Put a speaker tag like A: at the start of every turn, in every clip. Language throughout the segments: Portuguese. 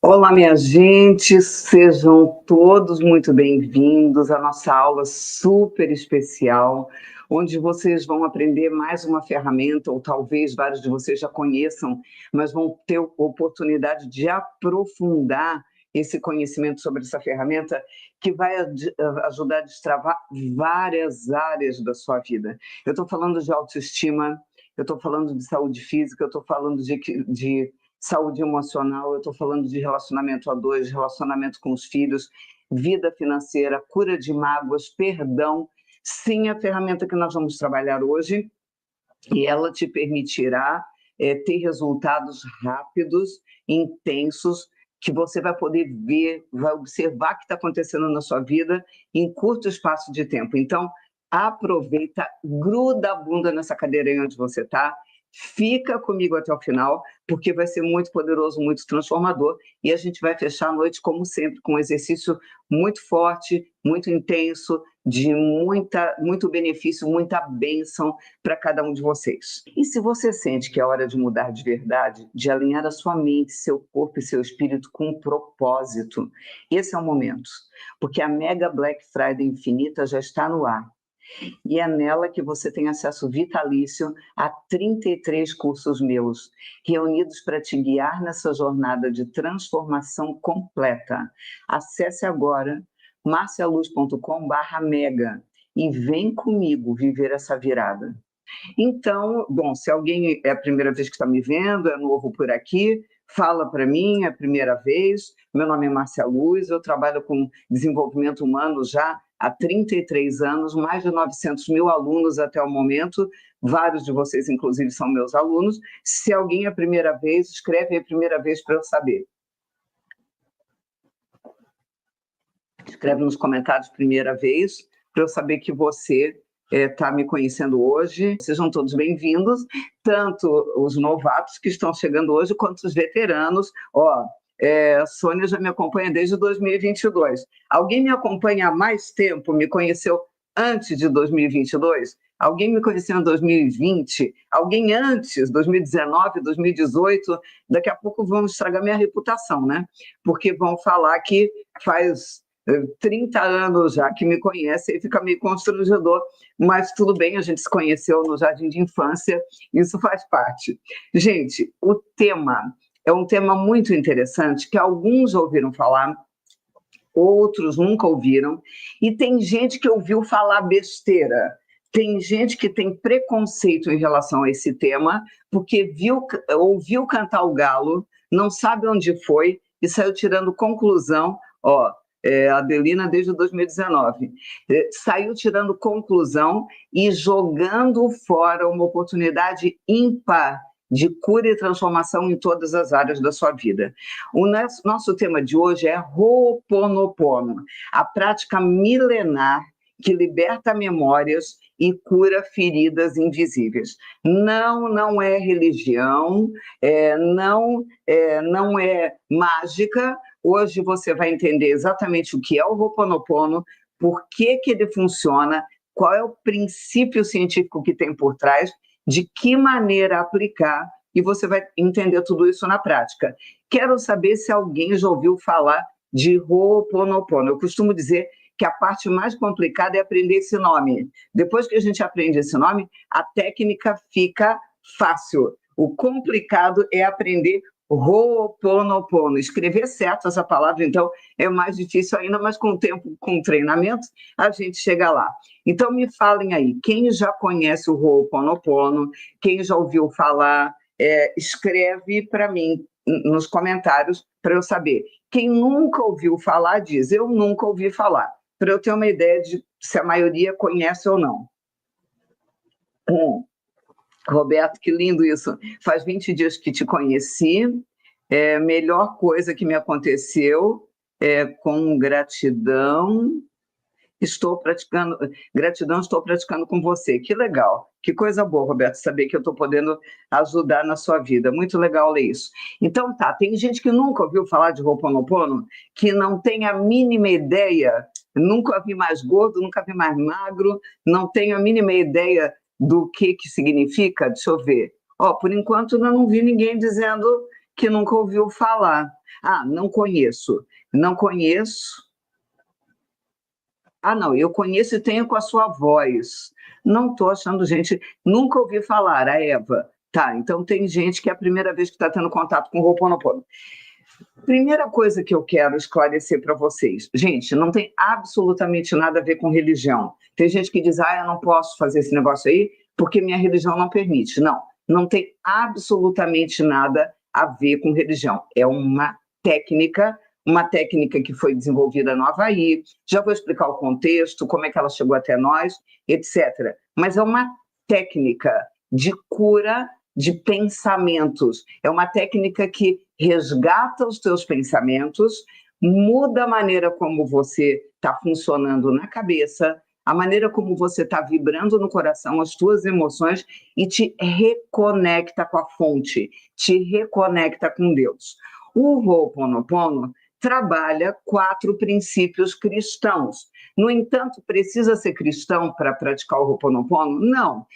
A: Olá, minha gente, sejam todos muito bem-vindos à nossa aula super especial, onde vocês vão aprender mais uma ferramenta, ou talvez vários de vocês já conheçam, mas vão ter oportunidade de aprofundar esse conhecimento sobre essa ferramenta que vai ajudar a destravar várias áreas da sua vida. Eu estou falando de autoestima, eu estou falando de saúde física, eu estou falando de saúde emocional, eu estou falando de relacionamento a dois, relacionamento com os filhos, vida financeira, cura de mágoas, perdão. Sim, a ferramenta que nós vamos trabalhar hoje, e ela te permitirá ter resultados rápidos, intensos, que você vai poder ver, vai observar o que está acontecendo na sua vida em curto espaço de tempo. Então, aproveita, gruda a bunda nessa cadeira aí onde você está, fica comigo até o final, porque vai ser muito poderoso, muito transformador, e a gente vai fechar a noite, como sempre, com um exercício muito forte, muito intenso, de muito benefício, muita bênção para cada um de vocês. E se você sente que é hora de mudar de verdade, de alinhar a sua mente, seu corpo e seu espírito com um propósito, esse é o momento, porque a Mega Black Friday Infinita já está no ar. E é nela que você tem acesso vitalício a 33 cursos meus, reunidos para te guiar nessa jornada de transformação completa. Acesse agora marcialuz.com/mega e vem comigo viver essa virada. Então, bom, se alguém é a primeira vez que está me vendo, é novo por aqui, fala para mim, é a primeira vez. Meu nome é Márcia Luz, eu trabalho com desenvolvimento humano já há 33 anos, mais de 900 mil alunos até o momento, vários de vocês, inclusive, são meus alunos. Se alguém é a primeira vez, escreve a primeira vez para eu saber. Escreve nos comentários primeira vez, para eu saber que você está me conhecendo hoje. Sejam todos bem-vindos, tanto os novatos que estão chegando hoje, quanto os veteranos. Sônia já me acompanha desde 2022. Alguém me acompanha há mais tempo, me conheceu antes de 2022? Alguém me conheceu em 2020? Alguém antes, 2019, 2018? Daqui a pouco vão estragar minha reputação, né? Porque vão falar que faz 30 anos já que me conhece, e fica meio constrangedor, mas tudo bem, a gente se conheceu no jardim de infância, isso faz parte. Gente, o tema é um tema muito interessante, que alguns ouviram falar, outros nunca ouviram, e tem gente que ouviu falar besteira, tem gente que tem preconceito em relação a esse tema, porque ouviu cantar o galo, não sabe onde foi, e saiu tirando conclusão, Adelina desde 2019, saiu tirando conclusão e jogando fora uma oportunidade ímpar de cura e transformação em todas as áreas da sua vida. O nosso tema de hoje é Ho'oponopono, a prática milenar que liberta memórias e cura feridas invisíveis. Não é religião, não é mágica. Hoje você vai entender exatamente o que é o Ho'oponopono, por que ele funciona, qual é o princípio científico que tem por trás, de que maneira aplicar, e você vai entender tudo isso na prática. Quero saber se alguém já ouviu falar de Ho'oponopono. Eu costumo dizer que a parte mais complicada é aprender esse nome. Depois que a gente aprende esse nome, a técnica fica fácil. O complicado é aprender Ho'oponopono. Escrever certo essa palavra, então, é mais difícil ainda, mas com o tempo, com treinamento, a gente chega lá. Então, me falem aí, quem já conhece o Ho'oponopono, quem já ouviu falar, escreve para mim nos comentários para eu saber. Quem nunca ouviu falar, diz, eu nunca ouvi falar, para eu ter uma ideia de se a maioria conhece ou não. Roberto, que lindo isso. Faz 20 dias que te conheci, melhor coisa que me aconteceu, com gratidão, estou praticando com você. Que legal, que coisa boa, Roberto, saber que eu estou podendo ajudar na sua vida. Muito legal ler isso. Então tá, tem gente que nunca ouviu falar de Ho'oponopono, que não tem a mínima ideia, nunca vi mais gordo, nunca vi mais magro, não tem a mínima ideia do que significa. Deixa eu ver. Por enquanto, eu não vi ninguém dizendo que nunca ouviu falar. Ah, não conheço. Não conheço. Ah, não, eu conheço e tenho com a sua voz. Não estou achando gente. Nunca ouvi falar, a Eva. Tá, então tem gente que é a primeira vez que está tendo contato com o Ho'oponopono. Primeira coisa que eu quero esclarecer para vocês. Gente, não tem absolutamente nada a ver com religião. Tem gente que diz, eu não posso fazer esse negócio aí porque minha religião não permite. Não, não tem absolutamente nada a ver com religião. É uma técnica que foi desenvolvida no Havaí. Já vou explicar o contexto, como é que ela chegou até nós, etc. Mas é uma técnica de cura de pensamentos. É uma técnica que resgata os teus pensamentos, muda a maneira como você está funcionando na cabeça, a maneira como você está vibrando no coração, as tuas emoções, e te reconecta com a fonte, te reconecta com Deus. O Ho'oponopono trabalha 4 princípios cristãos. No entanto, precisa ser cristão para praticar o Ho'oponopono? Não.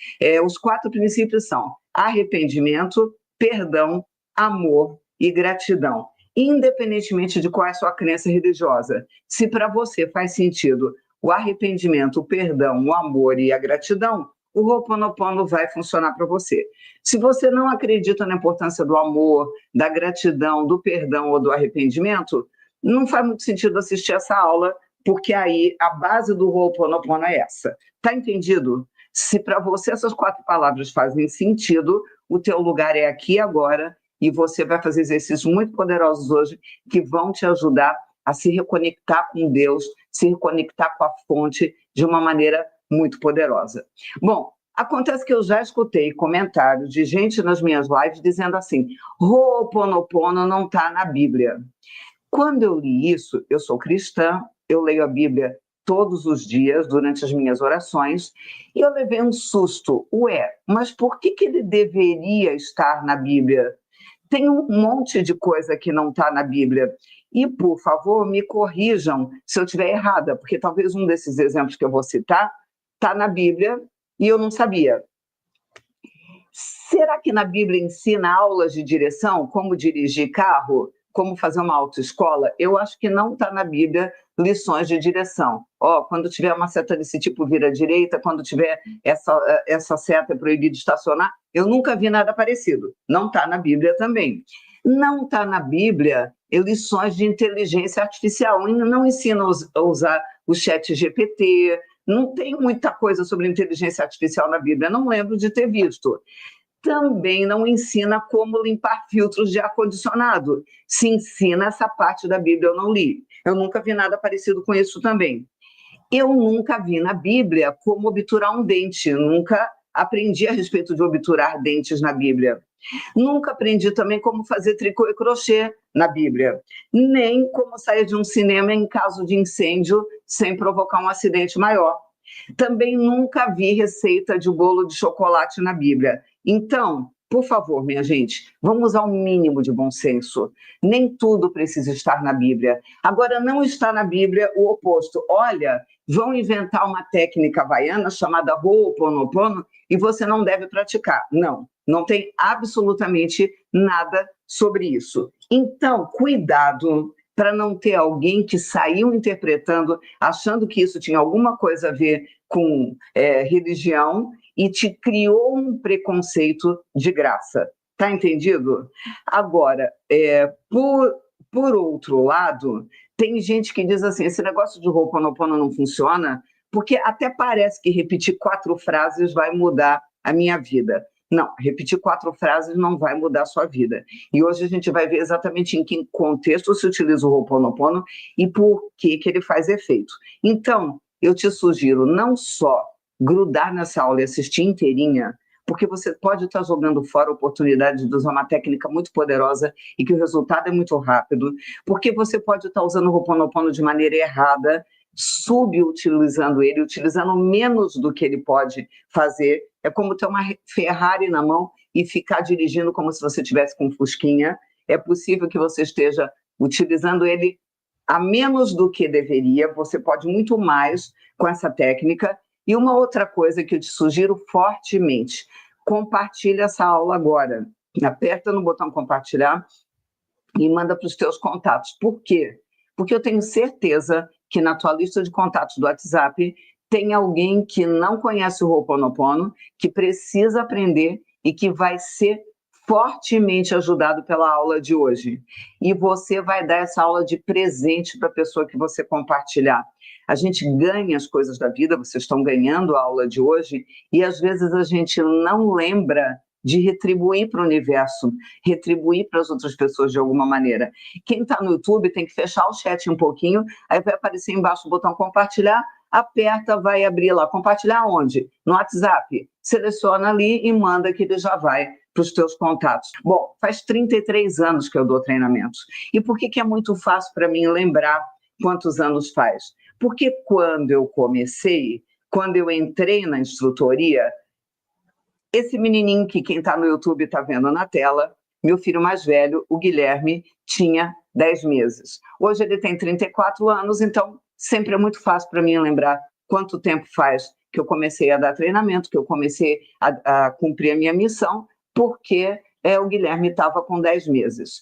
A: Os 4 princípios são arrependimento, perdão, amor e gratidão. Independentemente de qual é a sua crença religiosa, se para você faz sentido o arrependimento, o perdão, o amor e a gratidão, o Ho'oponopono vai funcionar para você. Se você não acredita na importância do amor, da gratidão, do perdão ou do arrependimento, não faz muito sentido assistir essa aula, porque aí a base do Ho'oponopono é essa. Tá entendido? Se para você essas 4 palavras fazem sentido, o teu lugar é aqui agora e você vai fazer exercícios muito poderosos hoje que vão te ajudar a se reconectar com Deus, se reconectar com a fonte de uma maneira muito poderosa. Bom, acontece que eu já escutei comentários de gente nas minhas lives dizendo assim, Ho'oponopono não está na Bíblia. Quando eu li isso, eu sou cristã, eu leio a Bíblia todos os dias, durante as minhas orações, e eu levei um susto. Mas por que ele deveria estar na Bíblia? Tem um monte de coisa que não está na Bíblia. E, por favor, me corrijam se eu estiver errada, porque talvez um desses exemplos que eu vou citar está na Bíblia e eu não sabia. Será que na Bíblia ensina aulas de direção, como dirigir carro, como fazer uma autoescola? Eu acho que não está na Bíblia lições de direção. Quando tiver uma seta desse tipo, vira à direita, quando tiver essa seta é proibido estacionar. Eu nunca vi nada parecido. Não está na Bíblia também. Não está na Bíblia lições de inteligência artificial. Não ensina a usar o chat GPT. Não tem muita coisa sobre inteligência artificial na Bíblia. Não lembro de ter visto. Também não ensina como limpar filtros de ar-condicionado. Se ensina essa parte da Bíblia, eu não li. Eu nunca vi nada parecido com isso também. Eu nunca vi na Bíblia como obturar um dente. Nunca aprendi a respeito de obturar dentes na Bíblia. Nunca aprendi também como fazer tricô e crochê na Bíblia. Nem como sair de um cinema em caso de incêndio sem provocar um acidente maior. Também nunca vi receita de bolo de chocolate na Bíblia. Então, por favor, minha gente, vamos ao mínimo de bom senso. Nem tudo precisa estar na Bíblia. Agora, não está na Bíblia o oposto. Olha, vão inventar uma técnica havaiana chamada Ho'oponopono e você não deve praticar. Não, não tem absolutamente nada sobre isso. Então, cuidado para não ter alguém que saiu interpretando, achando que isso tinha alguma coisa a ver com religião e te criou um preconceito de graça. Tá entendido? Agora, por outro lado, tem gente que diz assim, esse negócio de Ho'oponopono não funciona, porque até parece que repetir 4 frases vai mudar a minha vida. Não, repetir 4 frases não vai mudar a sua vida. E hoje a gente vai ver exatamente em que contexto se utiliza o Ho'oponopono e por que ele faz efeito. Então, eu te sugiro não só grudar nessa aula e assistir inteirinha, porque você pode estar jogando fora a oportunidade de usar uma técnica muito poderosa e que o resultado é muito rápido, porque você pode estar usando o Ho'oponopono de maneira errada, subutilizando ele, utilizando menos do que ele pode fazer. É como ter uma Ferrari na mão e ficar dirigindo como se você tivesse com um fusquinha. É possível que você esteja utilizando ele a menos do que deveria, você pode muito mais com essa técnica. E uma outra coisa que eu te sugiro fortemente, compartilha essa aula agora. Aperta no botão compartilhar e manda para os teus contatos. Por quê? Porque eu tenho certeza que na tua lista de contatos do WhatsApp tem alguém que não conhece o Ho'oponopono, que precisa aprender e que vai ser fortemente ajudado pela aula de hoje. E você vai dar essa aula de presente para a pessoa que você compartilhar. A gente ganha as coisas da vida, vocês estão ganhando a aula de hoje, e às vezes a gente não lembra de retribuir para o universo, retribuir para as outras pessoas de alguma maneira. Quem está no YouTube tem que fechar o chat um pouquinho, aí vai aparecer embaixo o botão compartilhar, aperta, vai abrir lá. Compartilhar onde? No WhatsApp. Seleciona ali e manda que ele já vai para os teus contatos. Bom, faz 33 anos que eu dou treinamentos. E por que é muito fácil para mim lembrar quantos anos faz? Porque quando eu comecei, quando eu entrei na instrutoria, esse menininho que quem está no YouTube está vendo na tela, meu filho mais velho, o Guilherme, tinha 10 meses. Hoje ele tem 34 anos, então sempre é muito fácil para mim lembrar quanto tempo faz que eu comecei a dar treinamento, que eu comecei a cumprir a minha missão, porque o Guilherme estava com 10 meses.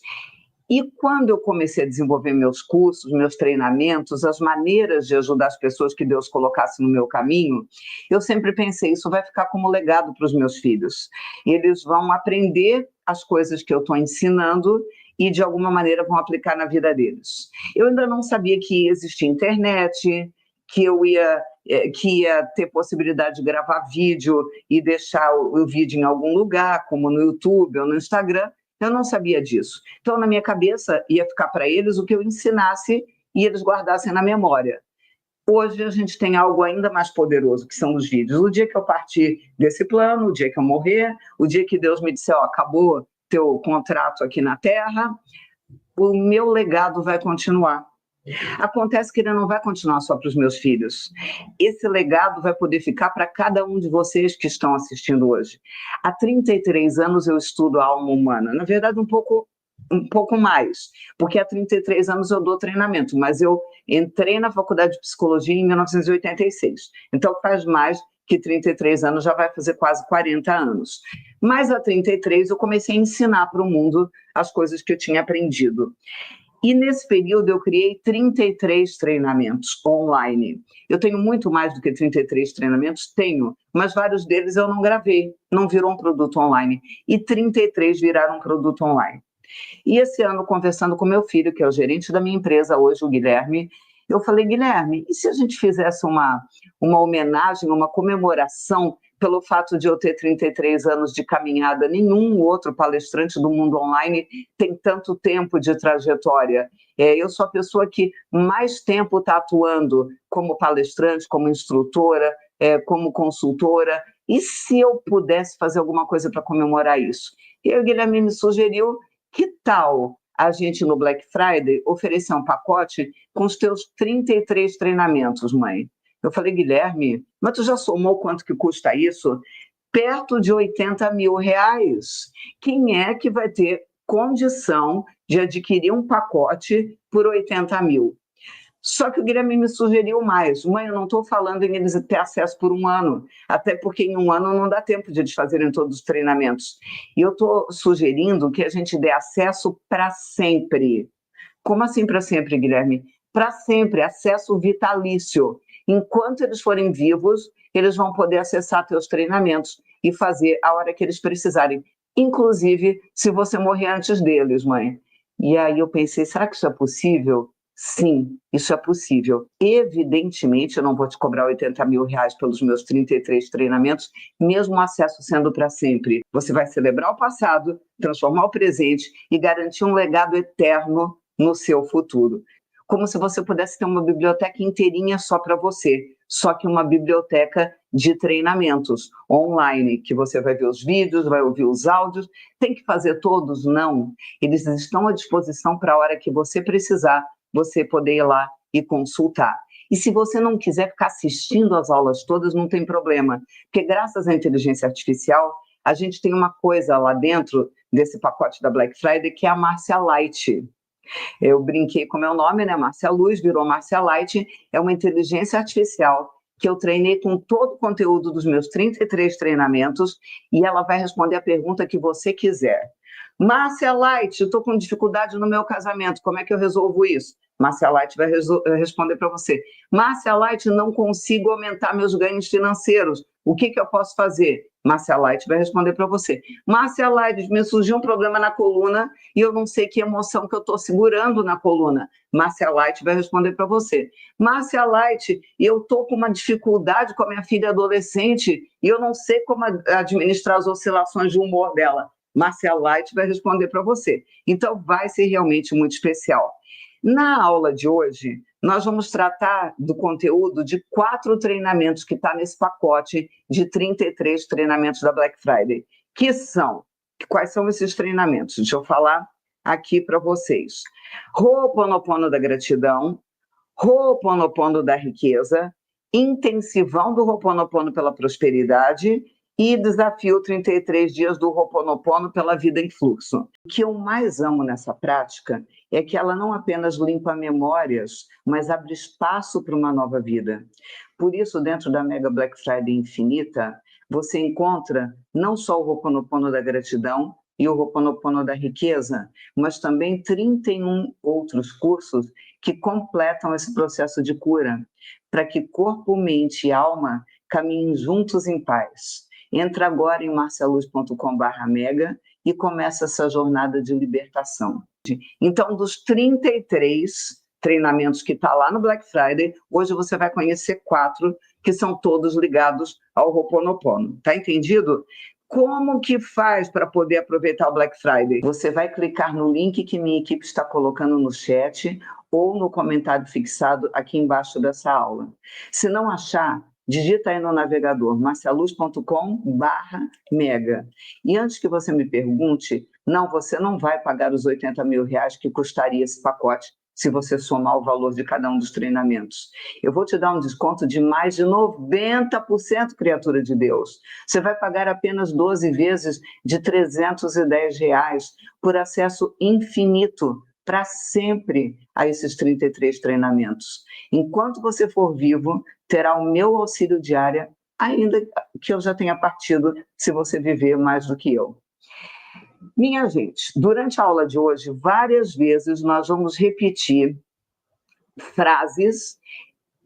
A: E quando eu comecei a desenvolver meus cursos, meus treinamentos, as maneiras de ajudar as pessoas que Deus colocasse no meu caminho, eu sempre pensei, isso vai ficar como legado para os meus filhos. Eles vão aprender as coisas que eu estou ensinando e, de alguma maneira, vão aplicar na vida deles. Eu ainda não sabia que existia internet, que ia ter possibilidade de gravar vídeo e deixar o vídeo em algum lugar, como no YouTube ou no Instagram. Eu não sabia disso. Então, na minha cabeça, ia ficar para eles o que eu ensinasse e eles guardassem na memória. Hoje, a gente tem algo ainda mais poderoso, que são os vídeos. O dia que eu partir desse plano, o dia que eu morrer, o dia que Deus me disser, acabou teu contrato aqui na Terra, o meu legado vai continuar. Acontece que ele não vai continuar só para os meus filhos. Esse legado vai poder ficar para cada um de vocês que estão assistindo hoje. Há 33 anos eu estudo a alma humana. Na verdade, um pouco mais, porque há 33 anos eu dou treinamento, mas eu entrei na faculdade de psicologia em 1986. Então faz mais que 33 anos, já vai fazer quase 40 anos. Mas há 33 eu comecei a ensinar para o mundo as coisas que eu tinha aprendido. E nesse período eu criei 33 treinamentos online. Eu tenho muito mais do que 33 treinamentos? Tenho, mas vários deles eu não gravei, não virou um produto online. E 33 viraram um produto online. E esse ano, conversando com meu filho, que é o gerente da minha empresa hoje, o Guilherme, eu falei, Guilherme, e se a gente fizesse uma homenagem, uma comemoração pelo fato de eu ter 33 anos de caminhada? Nenhum outro palestrante do mundo online tem tanto tempo de trajetória. Eu sou a pessoa que mais tempo está atuando como palestrante, como instrutora, como consultora. E se eu pudesse fazer alguma coisa para comemorar isso? E o Guilherme me sugeriu, que tal a gente, no Black Friday, oferecer um pacote com os teus 33 treinamentos, mãe? Eu falei, Guilherme, mas tu já somou quanto que custa isso? Perto de 80 mil reais. Quem é que vai ter condição de adquirir um pacote por 80 mil? Só que o Guilherme me sugeriu mais. Mãe, eu não estou falando em eles ter acesso por um ano, até porque em um ano não dá tempo de eles fazerem todos os treinamentos. E eu estou sugerindo que a gente dê acesso para sempre. Como assim para sempre, Guilherme? Para sempre, acesso vitalício. Enquanto eles forem vivos, eles vão poder acessar teus treinamentos e fazer a hora que eles precisarem. Inclusive, se você morrer antes deles, mãe. E aí eu pensei, será que isso é possível? Sim, isso é possível. Evidentemente, eu não vou te cobrar 80 mil reais pelos meus 33 treinamentos, mesmo o acesso sendo para sempre. Você vai celebrar o passado, transformar o presente e garantir um legado eterno no seu futuro. Como se você pudesse ter uma biblioteca inteirinha só para você, só que uma biblioteca de treinamentos online, que você vai ver os vídeos, vai ouvir os áudios. Tem que fazer todos? Não. Eles estão à disposição para a hora que você precisar, você poder ir lá e consultar. E se você não quiser ficar assistindo as aulas todas, não tem problema, porque graças à inteligência artificial, a gente tem uma coisa lá dentro desse pacote da Black Friday, que é a Márcia Light. Eu brinquei com o meu nome, né? Márcia Luz, virou Márcia Light, é uma inteligência artificial que eu treinei com todo o conteúdo dos meus 33 treinamentos, e ela vai responder a pergunta que você quiser. Márcia Light, estou com dificuldade no meu casamento, como é que eu resolvo isso? Márcia Light vai responder para você. Márcia Light, não consigo aumentar meus ganhos financeiros, o que eu posso fazer? Márcia Light vai responder para você. Márcia Light, me surgiu um problema na coluna e eu não sei que emoção que eu estou segurando na coluna. Márcia Light vai responder para você. Márcia Light, eu estou com uma dificuldade com a minha filha adolescente e eu não sei como administrar as oscilações de humor dela. Márcia Light vai responder para você. Então, vai ser realmente muito especial. Na aula de hoje, nós vamos tratar do conteúdo de 4 treinamentos que está nesse pacote de 33 treinamentos da Black Friday. Quais são esses treinamentos? Deixa eu falar aqui para vocês. Ho'oponopono da gratidão, Ho'oponopono da riqueza, intensivão do Ho'oponopono pela prosperidade e desafio 33 dias do Ho'oponopono pela vida em fluxo. O que eu mais amo nessa prática é que ela não apenas limpa memórias, mas abre espaço para uma nova vida. Por isso, dentro da Mega Black Friday Infinita, você encontra não só o Ho'oponopono da gratidão e o Ho'oponopono da riqueza, mas também 31 outros cursos que completam esse processo de cura, para que corpo, mente e alma caminhem juntos em paz. Entra agora em marcialuz.com/mega e começa essa jornada de libertação. Então, dos 33 treinamentos que está lá no Black Friday, hoje você vai conhecer 4 que são todos ligados ao Ho'oponopono. Tá entendido? Como que faz para poder aproveitar o Black Friday? Você vai clicar no link que minha equipe está colocando no chat ou no comentário fixado aqui embaixo dessa aula. Se não achar, digita aí no navegador marcialuz.com/mega. E antes que você me pergunte, não, você não vai pagar os 80 mil reais que custaria esse pacote se você somar o valor de cada um dos treinamentos. Eu vou te dar um desconto de mais de 90%, criatura de Deus. Você vai pagar apenas 12 vezes de R$310 por acesso infinito para sempre a esses 33 treinamentos. Enquanto você for vivo, terá o meu auxílio diário, ainda que eu já tenha partido, se você viver mais do que eu. Minha gente, durante a aula de hoje, várias vezes nós vamos repetir frases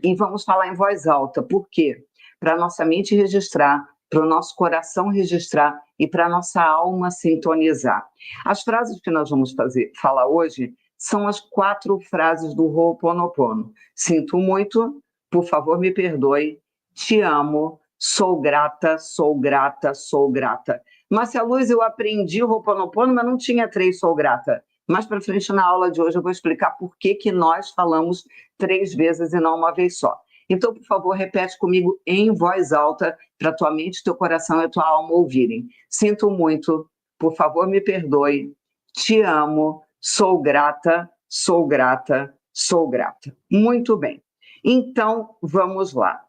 A: e vamos falar em voz alta. Por quê? Para a nossa mente registrar, para o nosso coração registrar e para a nossa alma sintonizar. As frases que nós vamos falar hoje são as 4 frases do Ho'oponopono. Sinto muito, por favor, me perdoe, te amo, sou grata, sou grata, sou grata. Márcia Luz, eu aprendi o Ho'oponopono, mas não tinha 3 sou grata. Mais para frente na aula de hoje eu vou explicar por que nós falamos 3 vezes e não uma vez só. Então, por favor, repete comigo em voz alta para tua mente, teu coração e tua alma ouvirem. Sinto muito, por favor, me perdoe, te amo, sou grata, sou grata, sou grata. Muito bem. Então, vamos lá.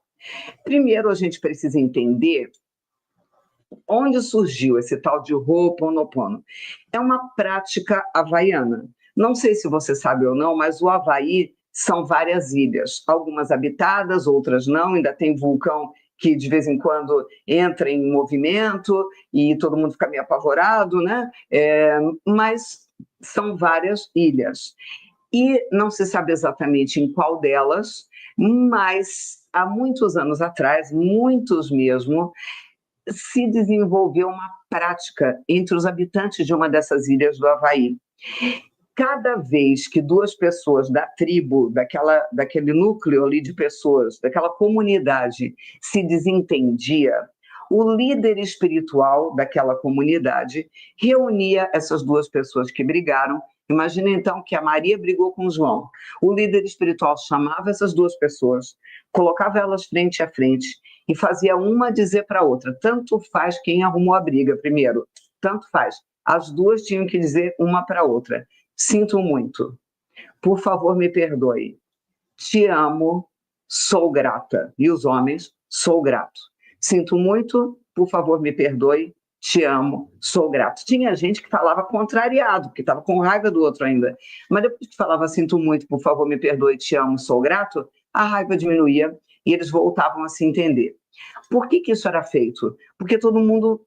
A: Primeiro, a gente precisa entender onde surgiu esse tal de Ho'oponopono. É uma prática havaiana. Não sei se você sabe ou não, mas o Havaí são várias ilhas, algumas habitadas, outras não, ainda tem vulcão que de vez em quando entra em movimento e todo mundo fica meio apavorado, né? Mas são várias ilhas. E não se sabe exatamente em qual delas, mas há muitos anos atrás, muitos mesmo, se desenvolveu uma prática entre os habitantes de uma dessas ilhas do Havaí. Cada vez que 2 pessoas da tribo, daquele núcleo ali de pessoas, daquela comunidade, se desentendia, o líder espiritual daquela comunidade reunia essas 2 pessoas que brigaram. Imagina então que a Maria brigou com o João. O líder espiritual chamava essas 2 pessoas, colocava elas frente a frente e fazia uma dizer para a outra, tanto faz quem arrumou a briga primeiro, tanto faz. As 2 tinham que dizer uma para a outra, sinto muito, por favor me perdoe, te amo, sou grata. E os homens, sou grato. Sinto muito, por favor me perdoe, te amo, sou grato. Tinha gente que falava contrariado, que estava com raiva do outro ainda, mas depois que falava sinto muito, por favor me perdoe, te amo, sou grato, a raiva diminuía e eles voltavam a se entender. Por que isso era feito? Porque todo mundo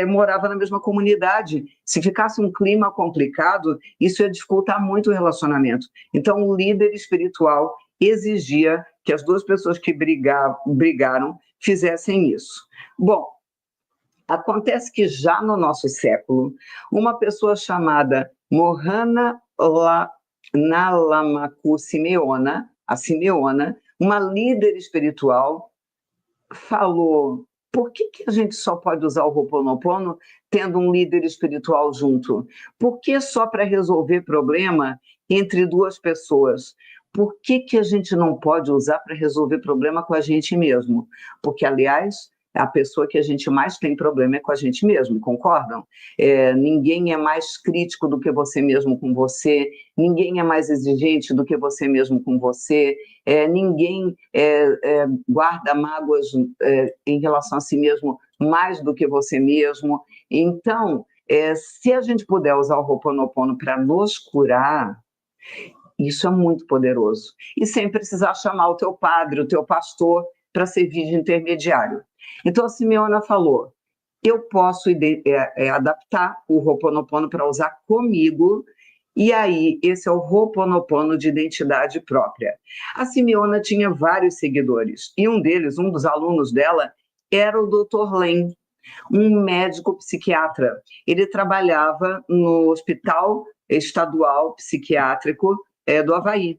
A: morava na mesma comunidade. Se ficasse um clima complicado, isso ia dificultar muito o relacionamento. Então, o líder espiritual exigia que as duas pessoas que brigaram fizessem isso. Bom, acontece que já no nosso século, uma pessoa chamada Mohana Nalamaku Simeona, a Simeona, uma líder espiritual, falou: por que a gente só pode usar o Ho'oponopono tendo um líder espiritual junto? Por que só para resolver problema entre duas pessoas? Por que a gente não pode usar para resolver problema com a gente mesmo? Porque, aliás, a pessoa que a gente mais tem problema é com a gente mesmo, concordam? Ninguém é mais crítico do que você mesmo com você, ninguém é mais exigente do que você mesmo com você, ninguém guarda mágoas em relação a si mesmo mais do que você mesmo. Então, se a gente puder usar o Ho'oponopono para nos curar, isso é muito poderoso. E sem precisar chamar o teu padre, o teu pastor, para servir de intermediário. Então, a Simeona falou: eu posso adaptar o Ho'oponopono para usar comigo, e aí esse é o Ho'oponopono de identidade própria. A Simeona tinha vários seguidores, e um dos alunos dela, era o Dr. Len, um médico psiquiatra. Ele trabalhava no Hospital Estadual Psiquiátrico do Havaí.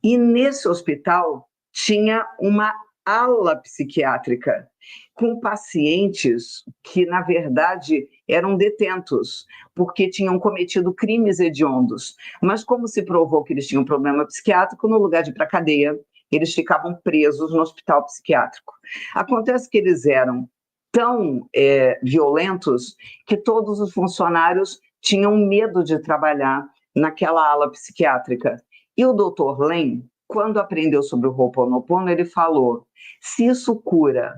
A: E nesse hospital tinha uma ala psiquiátrica com pacientes que, na verdade, eram detentos, porque tinham cometido crimes hediondos. Mas como se provou que eles tinham problema psiquiátrico, no lugar de ir para a cadeia, eles ficavam presos no hospital psiquiátrico. Acontece que eles eram tão violentos que todos os funcionários tinham medo de trabalhar naquela ala psiquiátrica. E o Dr. Len, quando aprendeu sobre o Ho'oponopono, ele falou: se isso cura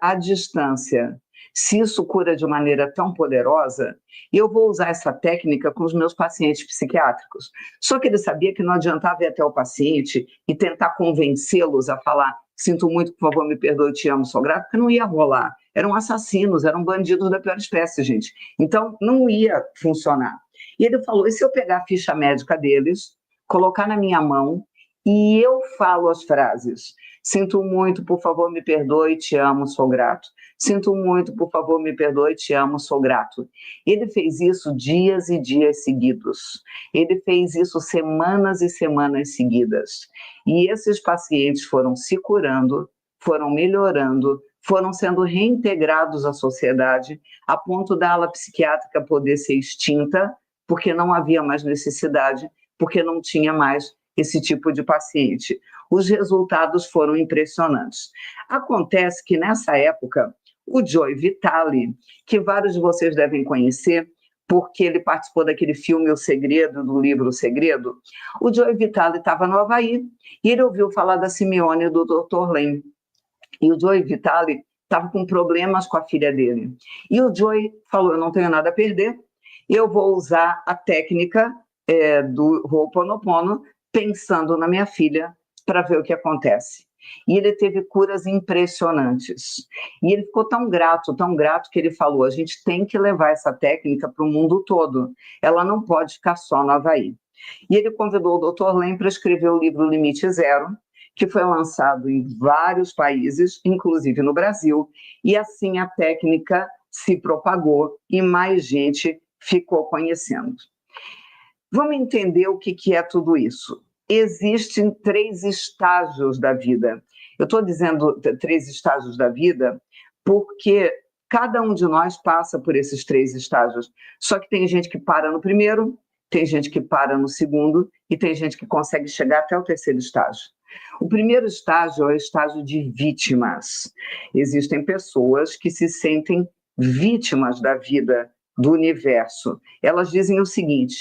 A: à distância, se isso cura de maneira tão poderosa, eu vou usar essa técnica com os meus pacientes psiquiátricos. Só que ele sabia que não adiantava ir até o paciente e tentar convencê-los a falar: sinto muito, por favor, me perdoe, te amo, sou grato, porque não ia rolar. Eram assassinos, eram bandidos da pior espécie, gente. Então, não ia funcionar. E ele falou: e se eu pegar a ficha médica deles, colocar na minha mão, e eu falo as frases: sinto muito, por favor, me perdoe, te amo, sou grato. Sinto muito, por favor, me perdoe, te amo, sou grato. Ele fez isso dias e dias seguidos. Ele fez isso semanas e semanas seguidas. E esses pacientes foram se curando, foram melhorando, foram sendo reintegrados à sociedade, a ponto da ala psiquiátrica poder ser extinta, porque não havia mais necessidade, porque não tinha mais esse tipo de paciente. Os resultados foram impressionantes. Acontece que, nessa época, o Joe Vitale, que vários de vocês devem conhecer, porque ele participou daquele filme O Segredo, do livro O Segredo, o Joe Vitale estava no Havaí, e ele ouviu falar da Simeone e do Dr. Len. E o Joe Vitale estava com problemas com a filha dele. E o Joe falou: eu não tenho nada a perder, eu vou usar a técnica do Ho'oponopono pensando na minha filha para ver o que acontece. E ele teve curas impressionantes. E ele ficou tão grato, que ele falou: a gente tem que levar essa técnica para o mundo todo. Ela não pode ficar só no Havaí. E ele convidou o Dr. Len para escrever o livro Limite Zero, que foi lançado em vários países, inclusive no Brasil, e assim a técnica se propagou e mais gente ficou conhecendo. Vamos entender o que é tudo isso. Existem 3 estágios da vida. Eu estou dizendo 3 estágios da vida porque cada um de nós passa por esses 3 estágios. Só que tem gente que para no primeiro, tem gente que para no segundo e tem gente que consegue chegar até o 3º estágio. O primeiro estágio é o estágio de vítimas. Existem pessoas que se sentem vítimas da vida, do universo. Elas dizem o seguinte: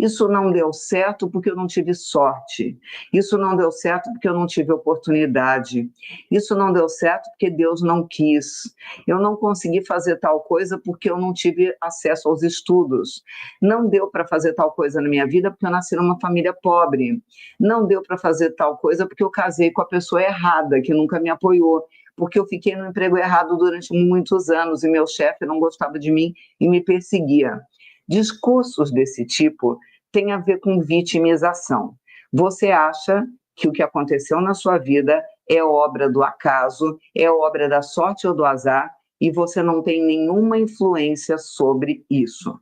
A: Isso não deu certo porque eu não tive sorte. Isso não deu certo porque eu não tive oportunidade. Isso não deu certo porque Deus não quis. Eu não consegui fazer tal coisa porque eu não tive acesso aos estudos. Não deu para fazer tal coisa na minha vida porque eu nasci numa família pobre. Não deu para fazer tal coisa porque eu casei com a pessoa errada, que nunca me apoiou. Porque eu fiquei no emprego errado durante muitos anos e meu chefe não gostava de mim e me perseguia. Discursos desse tipo têm a ver com vitimização. Você acha que o que aconteceu na sua vida é obra do acaso, é obra da sorte ou do azar, e você não tem nenhuma influência sobre isso.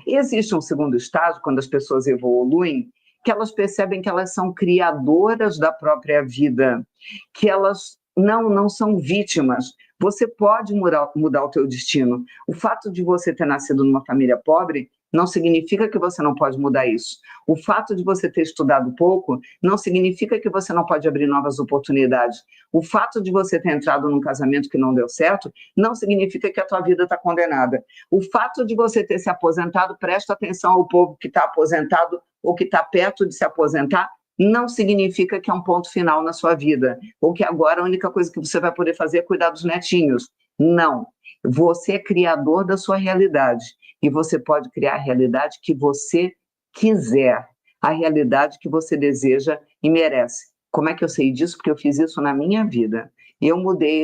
A: Existe um segundo estágio, quando as pessoas evoluem, que elas percebem que elas são criadoras da própria vida, que elas não são vítimas. Você pode mudar o teu destino. O fato de você ter nascido numa família pobre não significa que você não pode mudar isso. O fato de você ter estudado pouco não significa que você não pode abrir novas oportunidades. O fato de você ter entrado num casamento que não deu certo não significa que a tua vida está condenada. O fato de você ter se aposentado, presta atenção ao povo que está aposentado ou que está perto de se aposentar, não significa que é um ponto final na sua vida, ou que agora a única coisa que você vai poder fazer é cuidar dos netinhos. Não. Você é criador da sua realidade, e você pode criar a realidade que você quiser, a realidade que você deseja e merece. Como é que eu sei disso? Porque eu fiz isso na minha vida. Eu mudei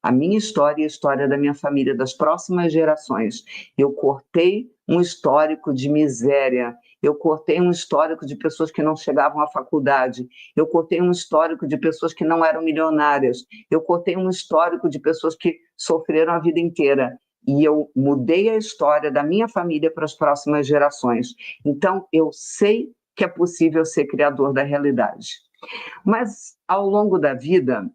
A: a minha história e a história da minha família, das próximas gerações. Eu cortei um histórico de miséria, eu cortei um histórico de pessoas que não chegavam à faculdade, eu cortei um histórico de pessoas que não eram milionárias, eu cortei um histórico de pessoas que sofreram a vida inteira. E eu mudei a história da minha família para as próximas gerações. Então, eu sei que é possível ser criador da realidade. Mas, ao longo da vida,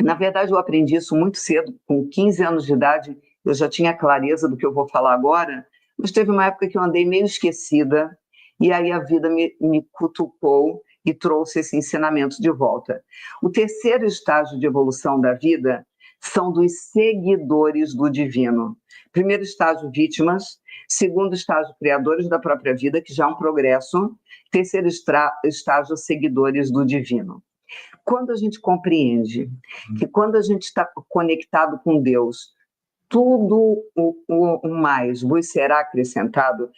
A: na verdade, eu aprendi isso muito cedo, com 15 anos de idade, eu já tinha clareza do que eu vou falar agora, mas teve uma época que eu andei meio esquecida, e aí a vida me cutucou e trouxe esse ensinamento de volta. O terceiro estágio de evolução da vida são dos seguidores do divino. Primeiro estágio, vítimas. Segundo estágio, criadores da própria vida, que já é um progresso. Terceiro estágio, seguidores do divino. Quando a gente compreende que quando a gente está conectado com Deus, tudo o mais vos será acrescentado,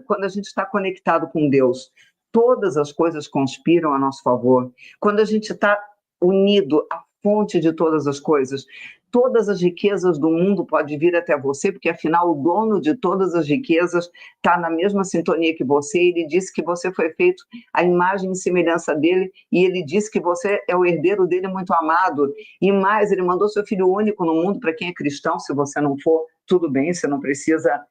A: quando a gente está conectado com Deus, todas as coisas conspiram a nosso favor. Quando a gente está unido à fonte de todas as coisas, todas as riquezas do mundo podem vir até você, porque afinal o dono de todas as riquezas está na mesma sintonia que você. Ele disse que você foi feito à imagem e semelhança dele, e ele disse que você é o herdeiro dele muito amado. E mais, ele mandou seu filho único no mundo para quem é cristão. Se você não for, tudo bem, você não precisa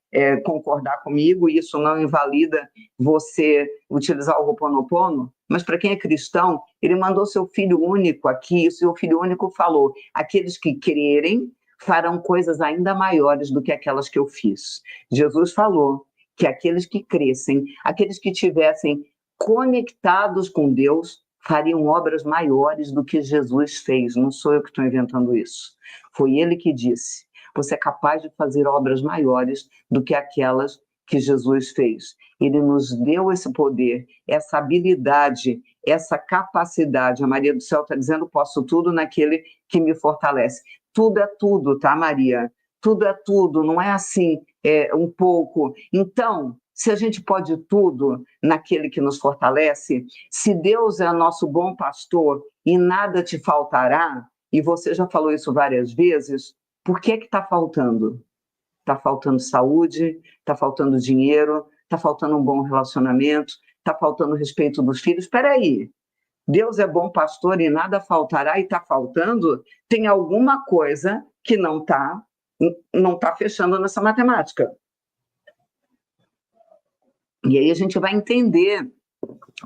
A: concordar comigo, isso não invalida você utilizar o Ho'oponopono, mas para quem é cristão, ele mandou seu filho único aqui, e o seu filho único falou: aqueles que crerem farão coisas ainda maiores do que aquelas que eu fiz. Jesus falou que aqueles que crescem, aqueles que tivessem conectados com Deus, fariam obras maiores do que Jesus fez. Não sou eu que estou inventando isso. Foi ele que disse. Você é capaz de fazer obras maiores do que aquelas que Jesus fez. Ele nos deu esse poder, essa habilidade, essa capacidade. A Maria do Céu está dizendo: posso tudo naquele que me fortalece. Tudo é tudo, tá, Maria? Tudo é tudo, não é assim, um pouco. Então, se a gente pode tudo naquele que nos fortalece, se Deus é nosso bom pastor e nada te faltará, e você já falou isso várias vezes, por que está faltando? Está faltando saúde, está faltando dinheiro, está faltando um bom relacionamento, está faltando respeito dos filhos. Espera aí, Deus é bom pastor e nada faltará e está faltando? Tem alguma coisa que não tá fechando nessa matemática. E aí a gente vai entender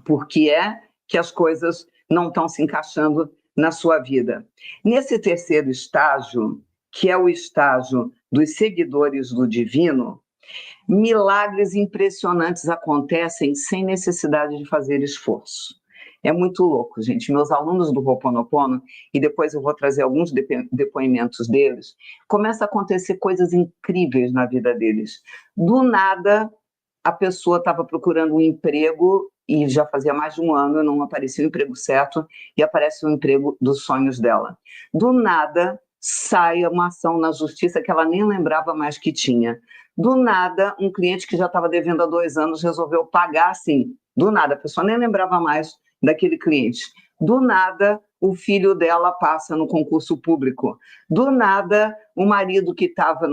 A: por que é que as coisas não estão se encaixando na sua vida. Nesse terceiro estágio, que é o estágio dos seguidores do divino, milagres impressionantes acontecem sem necessidade de fazer esforço. É muito louco, gente. Meus alunos do Ho'oponopono, e depois eu vou trazer alguns depoimentos deles, começa a acontecer coisas incríveis na vida deles. Do nada, a pessoa estava procurando um emprego e já fazia mais de um ano, não aparecia o emprego certo, e aparece o emprego dos sonhos dela. Do nada, sai uma ação na justiça que ela nem lembrava mais que tinha. Do nada, um cliente que já estava devendo há 2 anos resolveu pagar assim, do nada, a pessoa nem lembrava mais daquele cliente. Do nada, o filho dela passa no concurso público. Do nada, o marido que estava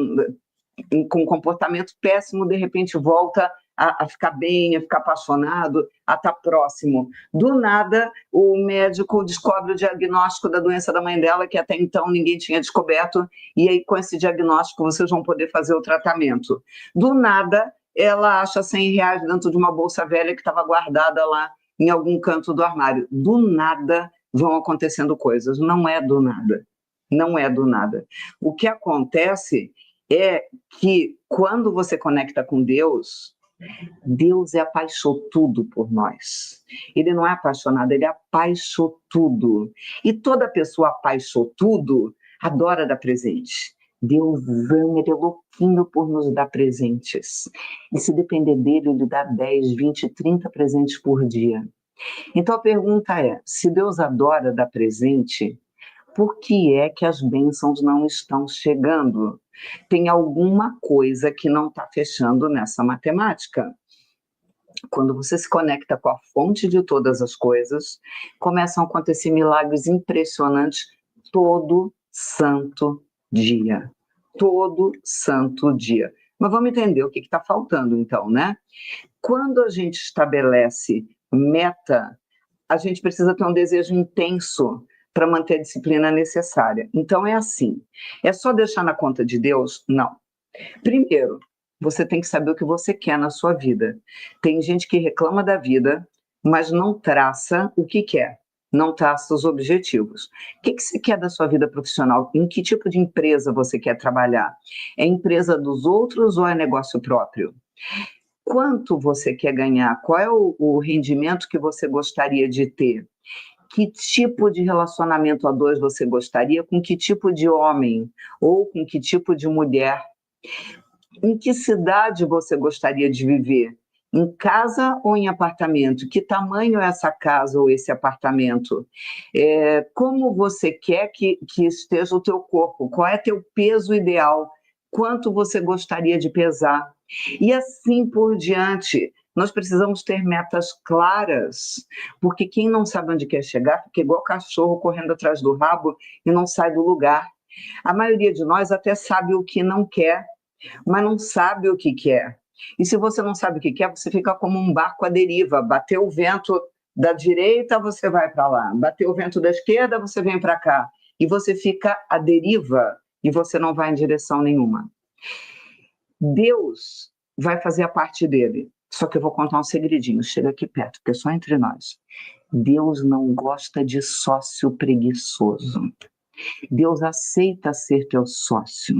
A: com um comportamento péssimo, de repente volta a ficar bem, a ficar apaixonado, a estar próximo. Do nada, o médico descobre o diagnóstico da doença da mãe dela, que até então ninguém tinha descoberto, e aí com esse diagnóstico vocês vão poder fazer o tratamento. Do nada, ela acha R$ 100 dentro de uma bolsa velha que estava guardada lá em algum canto do armário. Do nada vão acontecendo coisas, não é do nada. Não é do nada. O que acontece é que quando você conecta com Deus, Deus é apaixotudo por nós. Ele não é apaixonado, ele é apaixotudo. E toda pessoa apaixotudo adora dar presente. Deus ama, ele é louquinho por nos dar presentes. E se depender dele, ele dá 10, 20, 30 presentes por dia. Então a pergunta é, se Deus adora dar presente, por que é que as bênçãos não estão chegando? Tem alguma coisa que não está fechando nessa matemática. Quando você se conecta com a fonte de todas as coisas, começam a acontecer milagres impressionantes todo santo dia. Todo santo dia. Mas vamos entender o que está faltando, então, né? Quando a gente estabelece meta, a gente precisa ter um desejo intenso para manter a disciplina necessária. Então é assim, é só deixar na conta de Deus? Não. Primeiro, você tem que saber o que você quer na sua vida. Tem gente que reclama da vida, mas não traça o que quer, não traça os objetivos. O que você quer da sua vida profissional? Em que tipo de empresa você quer trabalhar? É empresa dos outros ou é negócio próprio? Quanto você quer ganhar? Qual é o rendimento que você gostaria de ter? Que tipo de relacionamento a dois você gostaria? Com que tipo de homem? Ou com que tipo de mulher? Em que cidade você gostaria de viver? Em casa ou em apartamento? Que tamanho é essa casa ou esse apartamento? Como você quer que esteja o teu corpo? Qual é teu peso ideal? Quanto você gostaria de pesar? E assim por diante. Nós precisamos ter metas claras, porque quem não sabe onde quer chegar fica igual cachorro correndo atrás do rabo e não sai do lugar. A maioria de nós até sabe o que não quer, mas não sabe o que quer. E se você não sabe o que quer, você fica como um barco à deriva. Bateu o vento da direita, você vai para lá. Bateu o vento da esquerda, você vem para cá. E você fica à deriva e você não vai em direção nenhuma. Deus vai fazer a parte dele. Só que eu vou contar um segredinho, chega aqui perto, porque é só entre nós. Deus não gosta de sócio preguiçoso. Deus aceita ser teu sócio.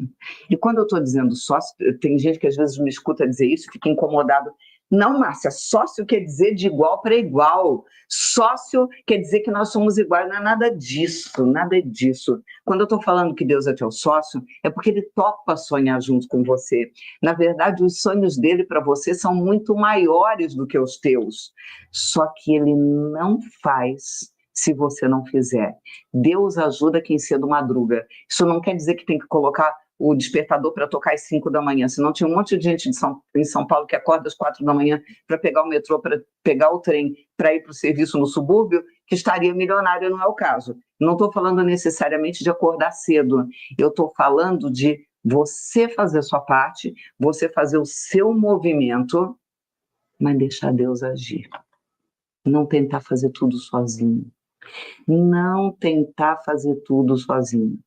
A: E quando eu estou dizendo sócio, tem gente que às vezes me escuta dizer isso, fica incomodado. Não, Márcia, sócio quer dizer de igual para igual. Sócio quer dizer que nós somos iguais. Não é nada disso, nada disso. Quando eu estou falando que Deus é teu sócio, é porque ele topa sonhar junto com você. Na verdade, os sonhos dele para você são muito maiores do que os teus. Só que ele não faz se você não fizer. Deus ajuda quem cedo madruga. Isso não quer dizer que tem que colocar o despertador para tocar às 5 da manhã, senão tinha um monte de gente em São Paulo que acorda às 4 da manhã para pegar o metrô, para pegar o trem, para ir para o serviço no subúrbio, que estaria milionário, não é o caso. Não estou falando necessariamente de acordar cedo, eu estou falando de você fazer a sua parte, você fazer o seu movimento, mas deixar Deus agir. Não tentar fazer tudo sozinho. Não tentar fazer tudo sozinho.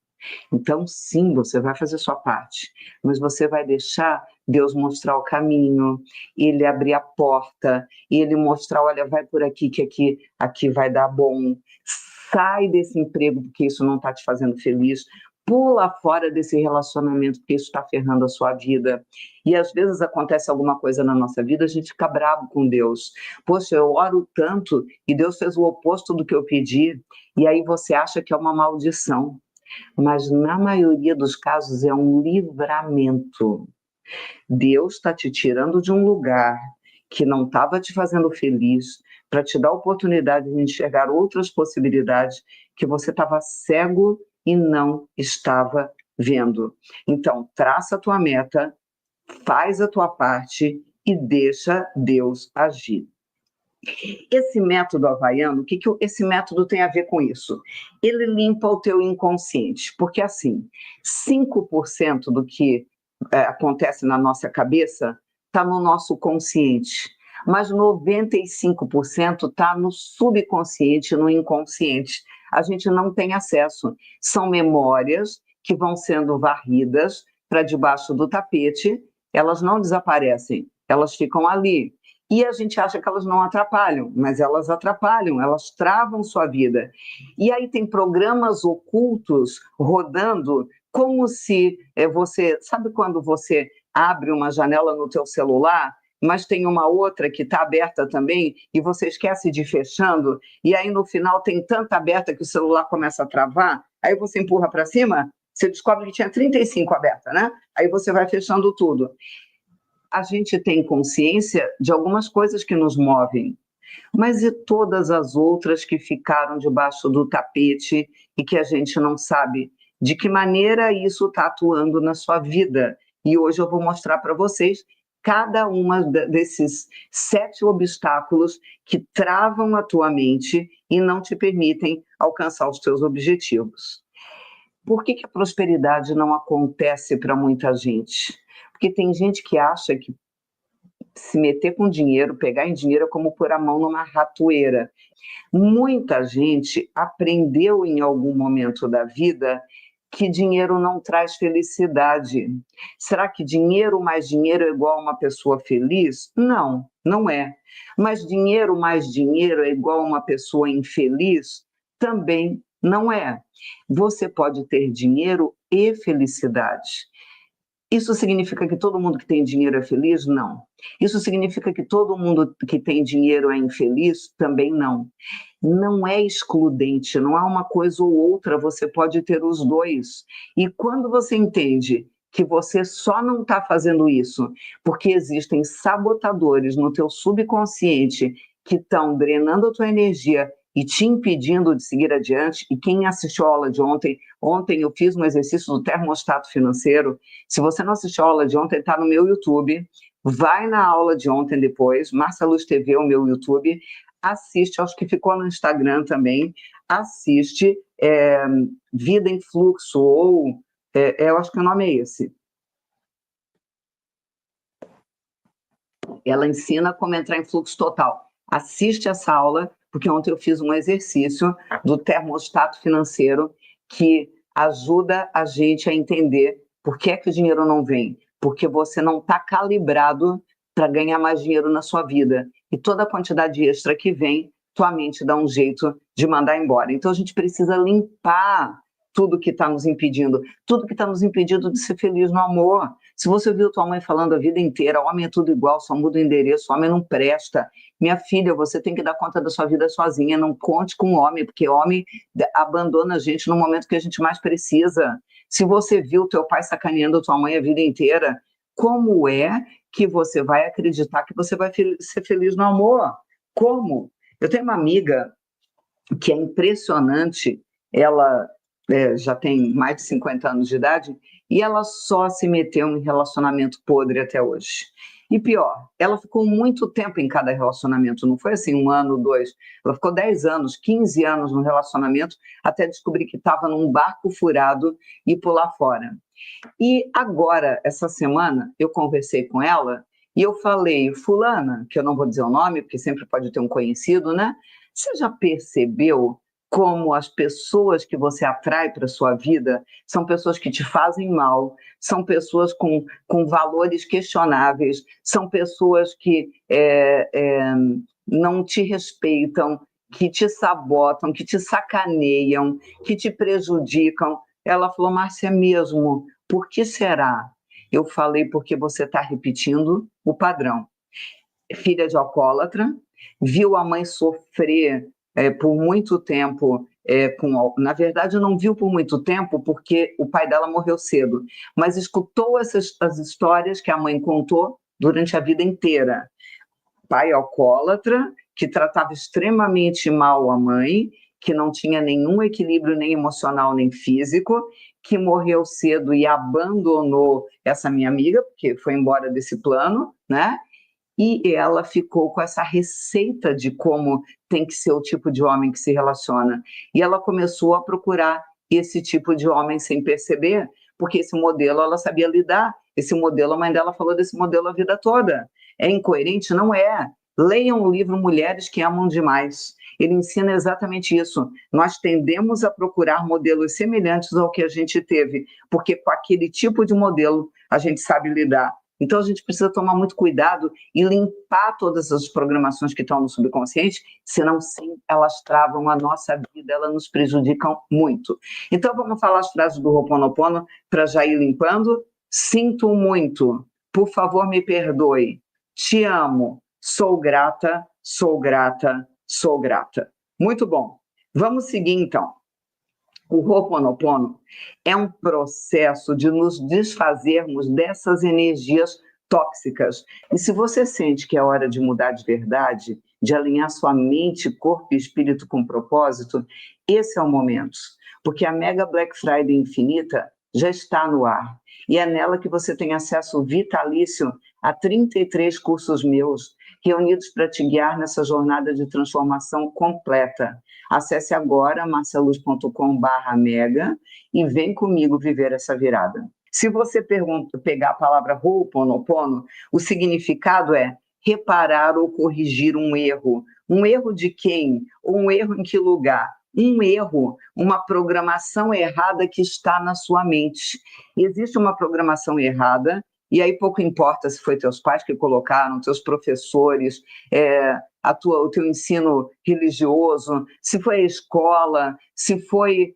A: Então, sim, você vai fazer sua parte, mas você vai deixar Deus mostrar o caminho, ele abrir a porta, ele mostrar, olha, vai por aqui, que aqui vai dar bom. Sai desse emprego, porque isso não está te fazendo feliz. Pula fora desse relacionamento, porque isso está ferrando a sua vida. E às vezes acontece alguma coisa na nossa vida, a gente fica bravo com Deus. Poxa, eu oro tanto e Deus fez o oposto do que eu pedi, e aí você acha que é uma maldição. Mas na maioria dos casos é um livramento. Deus está te tirando de um lugar que não estava te fazendo feliz, para te dar a oportunidade de enxergar outras possibilidades que você estava cego e não estava vendo. Então, traça a tua meta, faz a tua parte e deixa Deus agir. Esse método havaiano, esse método tem a ver com isso? Ele limpa o teu inconsciente, porque assim, 5% do que acontece na nossa cabeça está no nosso consciente, mas 95% está no subconsciente, no inconsciente. A gente não tem acesso. São memórias que vão sendo varridas para debaixo do tapete, elas não desaparecem, elas ficam ali. E a gente acha que elas não atrapalham, mas elas atrapalham, elas travam sua vida. E aí tem programas ocultos rodando como se você... Sabe quando você abre uma janela no teu celular, mas tem uma outra que está aberta também, e você esquece de ir fechando, e aí no final tem tanta aberta que o celular começa a travar, aí você empurra para cima, você descobre que tinha 35 aberta, né? Aí você vai fechando tudo. A gente tem consciência de algumas coisas que nos movem, mas e todas as outras que ficaram debaixo do tapete e que a gente não sabe de que maneira isso está atuando na sua vida? E hoje eu vou mostrar para vocês cada uma desses 7 obstáculos que travam a tua mente e não te permitem alcançar os teus objetivos. Por que a prosperidade não acontece para muita gente? Porque tem gente que acha que se meter com dinheiro, pegar em dinheiro é como pôr a mão numa ratoeira. Muita gente aprendeu em algum momento da vida que dinheiro não traz felicidade. Será que dinheiro mais dinheiro é igual a uma pessoa feliz? Não, não é. Mas dinheiro mais dinheiro é igual a uma pessoa infeliz? Também não é. Você pode ter dinheiro e felicidade. Isso significa que todo mundo que tem dinheiro é feliz? Não. Isso significa que todo mundo que tem dinheiro é infeliz? Também não. Não é excludente, não é uma coisa ou outra, você pode ter os dois. E quando você entende que você só não está fazendo isso porque existem sabotadores no teu subconsciente que estão drenando a tua energia e te impedindo de seguir adiante, e quem assistiu a aula de ontem, eu fiz um exercício do termostato financeiro. Se você não assistiu a aula de ontem, está no meu YouTube, vai na aula de ontem depois, Márcia Luz TV, o meu YouTube, assiste, acho que ficou no Instagram também, assiste Vida em Fluxo, ou eu acho que o nome é esse. Ela ensina como entrar em fluxo total. Assiste essa aula, porque ontem eu fiz um exercício do termostato financeiro que ajuda a gente a entender por que é que o dinheiro não vem. Porque você não está calibrado para ganhar mais dinheiro na sua vida. E toda a quantidade extra que vem, tua mente dá um jeito de mandar embora. Então a gente precisa limpar tudo que está nos impedindo, tudo que está nos impedindo de ser feliz no amor. Se você viu tua mãe falando a vida inteira, homem é tudo igual, só muda o endereço, homem não presta. Minha filha, você tem que dar conta da sua vida sozinha, não conte com homem, porque homem abandona a gente no momento que a gente mais precisa. Se você viu teu pai sacaneando tua mãe a vida inteira, como é que você vai acreditar que você vai ser feliz no amor? Como? Eu tenho uma amiga que é impressionante, ela já tem mais de 50 anos de idade, e ela só se meteu em relacionamento podre até hoje. E pior, ela ficou muito tempo em cada relacionamento, não foi assim 1 ano, 2, ela ficou 10 anos, 15 anos no relacionamento, até descobrir que estava num barco furado e pular fora. E agora, essa semana, eu conversei com ela e eu falei, fulana, que eu não vou dizer o nome, porque sempre pode ter um conhecido, né? Você já percebeu como as pessoas que você atrai para a sua vida são pessoas que te fazem mal, são pessoas com valores questionáveis, são pessoas que não te respeitam, que te sabotam, que te sacaneiam, que te prejudicam. Ela falou, Márcia, mesmo, por que será? Eu falei, porque você está repetindo o padrão. Filha de alcoólatra, viu a mãe sofrer por muito tempo, na verdade não viu por muito tempo porque o pai dela morreu cedo, mas escutou as histórias que a mãe contou durante a vida inteira. Pai alcoólatra, que tratava extremamente mal a mãe, que não tinha nenhum equilíbrio nem emocional nem físico, que morreu cedo e abandonou essa minha amiga, porque foi embora desse plano, né? E ela ficou com essa receita de como tem que ser o tipo de homem que se relaciona. E ela começou a procurar esse tipo de homem sem perceber, porque esse modelo ela sabia lidar. Esse modelo, a mãe dela falou desse modelo a vida toda. É incoerente? Não é. Leiam o livro Mulheres que Amam Demais. Ele ensina exatamente isso. Nós tendemos a procurar modelos semelhantes ao que a gente teve, porque com aquele tipo de modelo a gente sabe lidar. Então, a gente precisa tomar muito cuidado e limpar todas as programações que estão no subconsciente, senão, sim, elas travam a nossa vida, elas nos prejudicam muito. Então, vamos falar as frases do Ho'oponopono para já ir limpando. Sinto muito, por favor, me perdoe, te amo, sou grata, sou grata, sou grata. Muito bom. Vamos seguir, então. O Ho'oponopono é um processo de nos desfazermos dessas energias tóxicas. E se você sente que é hora de mudar de verdade, de alinhar sua mente, corpo e espírito com propósito, esse é o momento. Porque a Mega Black Friday Infinita já está no ar. E é nela que você tem acesso vitalício a 33 cursos meus, reunidos para te guiar nessa jornada de transformação completa. Acesse agora marceluz.com/mega e vem comigo viver essa virada. Se você pegar a palavra Ho'oponopono, o significado é reparar ou corrigir um erro. Um erro de quem? Ou um erro em que lugar? Um erro, uma programação errada que está na sua mente. Existe uma programação errada, e aí pouco importa se foi teus pais que colocaram, teus professores, o teu ensino religioso, se foi a escola, se foi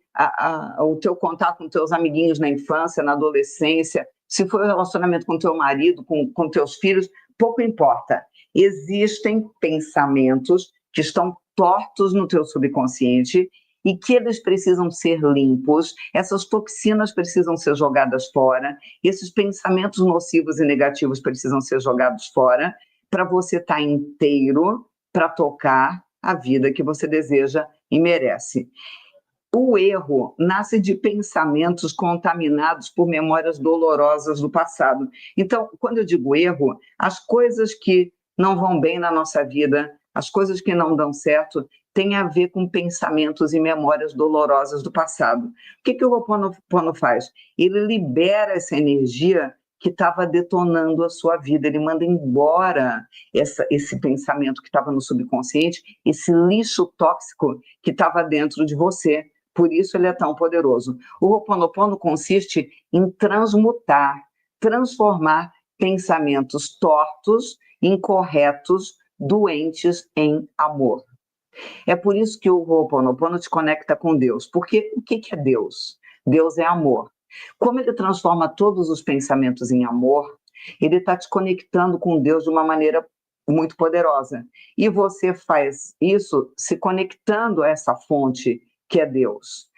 A: o teu contato com teus amiguinhos na infância, na adolescência, se foi o relacionamento com teu marido, com teus filhos, pouco importa. Existem pensamentos que estão tortos no teu subconsciente e que eles precisam ser limpos, essas toxinas precisam ser jogadas fora, esses pensamentos nocivos e negativos precisam ser jogados fora, para você estar inteiro, para tocar a vida que você deseja e merece. O erro nasce de pensamentos contaminados por memórias dolorosas do passado. Então, quando eu digo erro, as coisas que não vão bem na nossa vida, as coisas que não dão certo, têm a ver com pensamentos e memórias dolorosas do passado. O que o Ho'oponopono faz? Ele libera essa energia que estava detonando a sua vida, ele manda embora esse pensamento que estava no subconsciente, esse lixo tóxico que estava dentro de você. Por isso ele é tão poderoso. O Ho'oponopono consiste em transmutar, transformar pensamentos tortos, incorretos, doentes em amor. É por isso que o Ho'oponopono te conecta com Deus. Porque o que é Deus? Deus é amor. Como ele transforma todos os pensamentos em amor, ele está te conectando com Deus de uma maneira muito poderosa. E você faz isso se conectando a essa fonte que é Deus.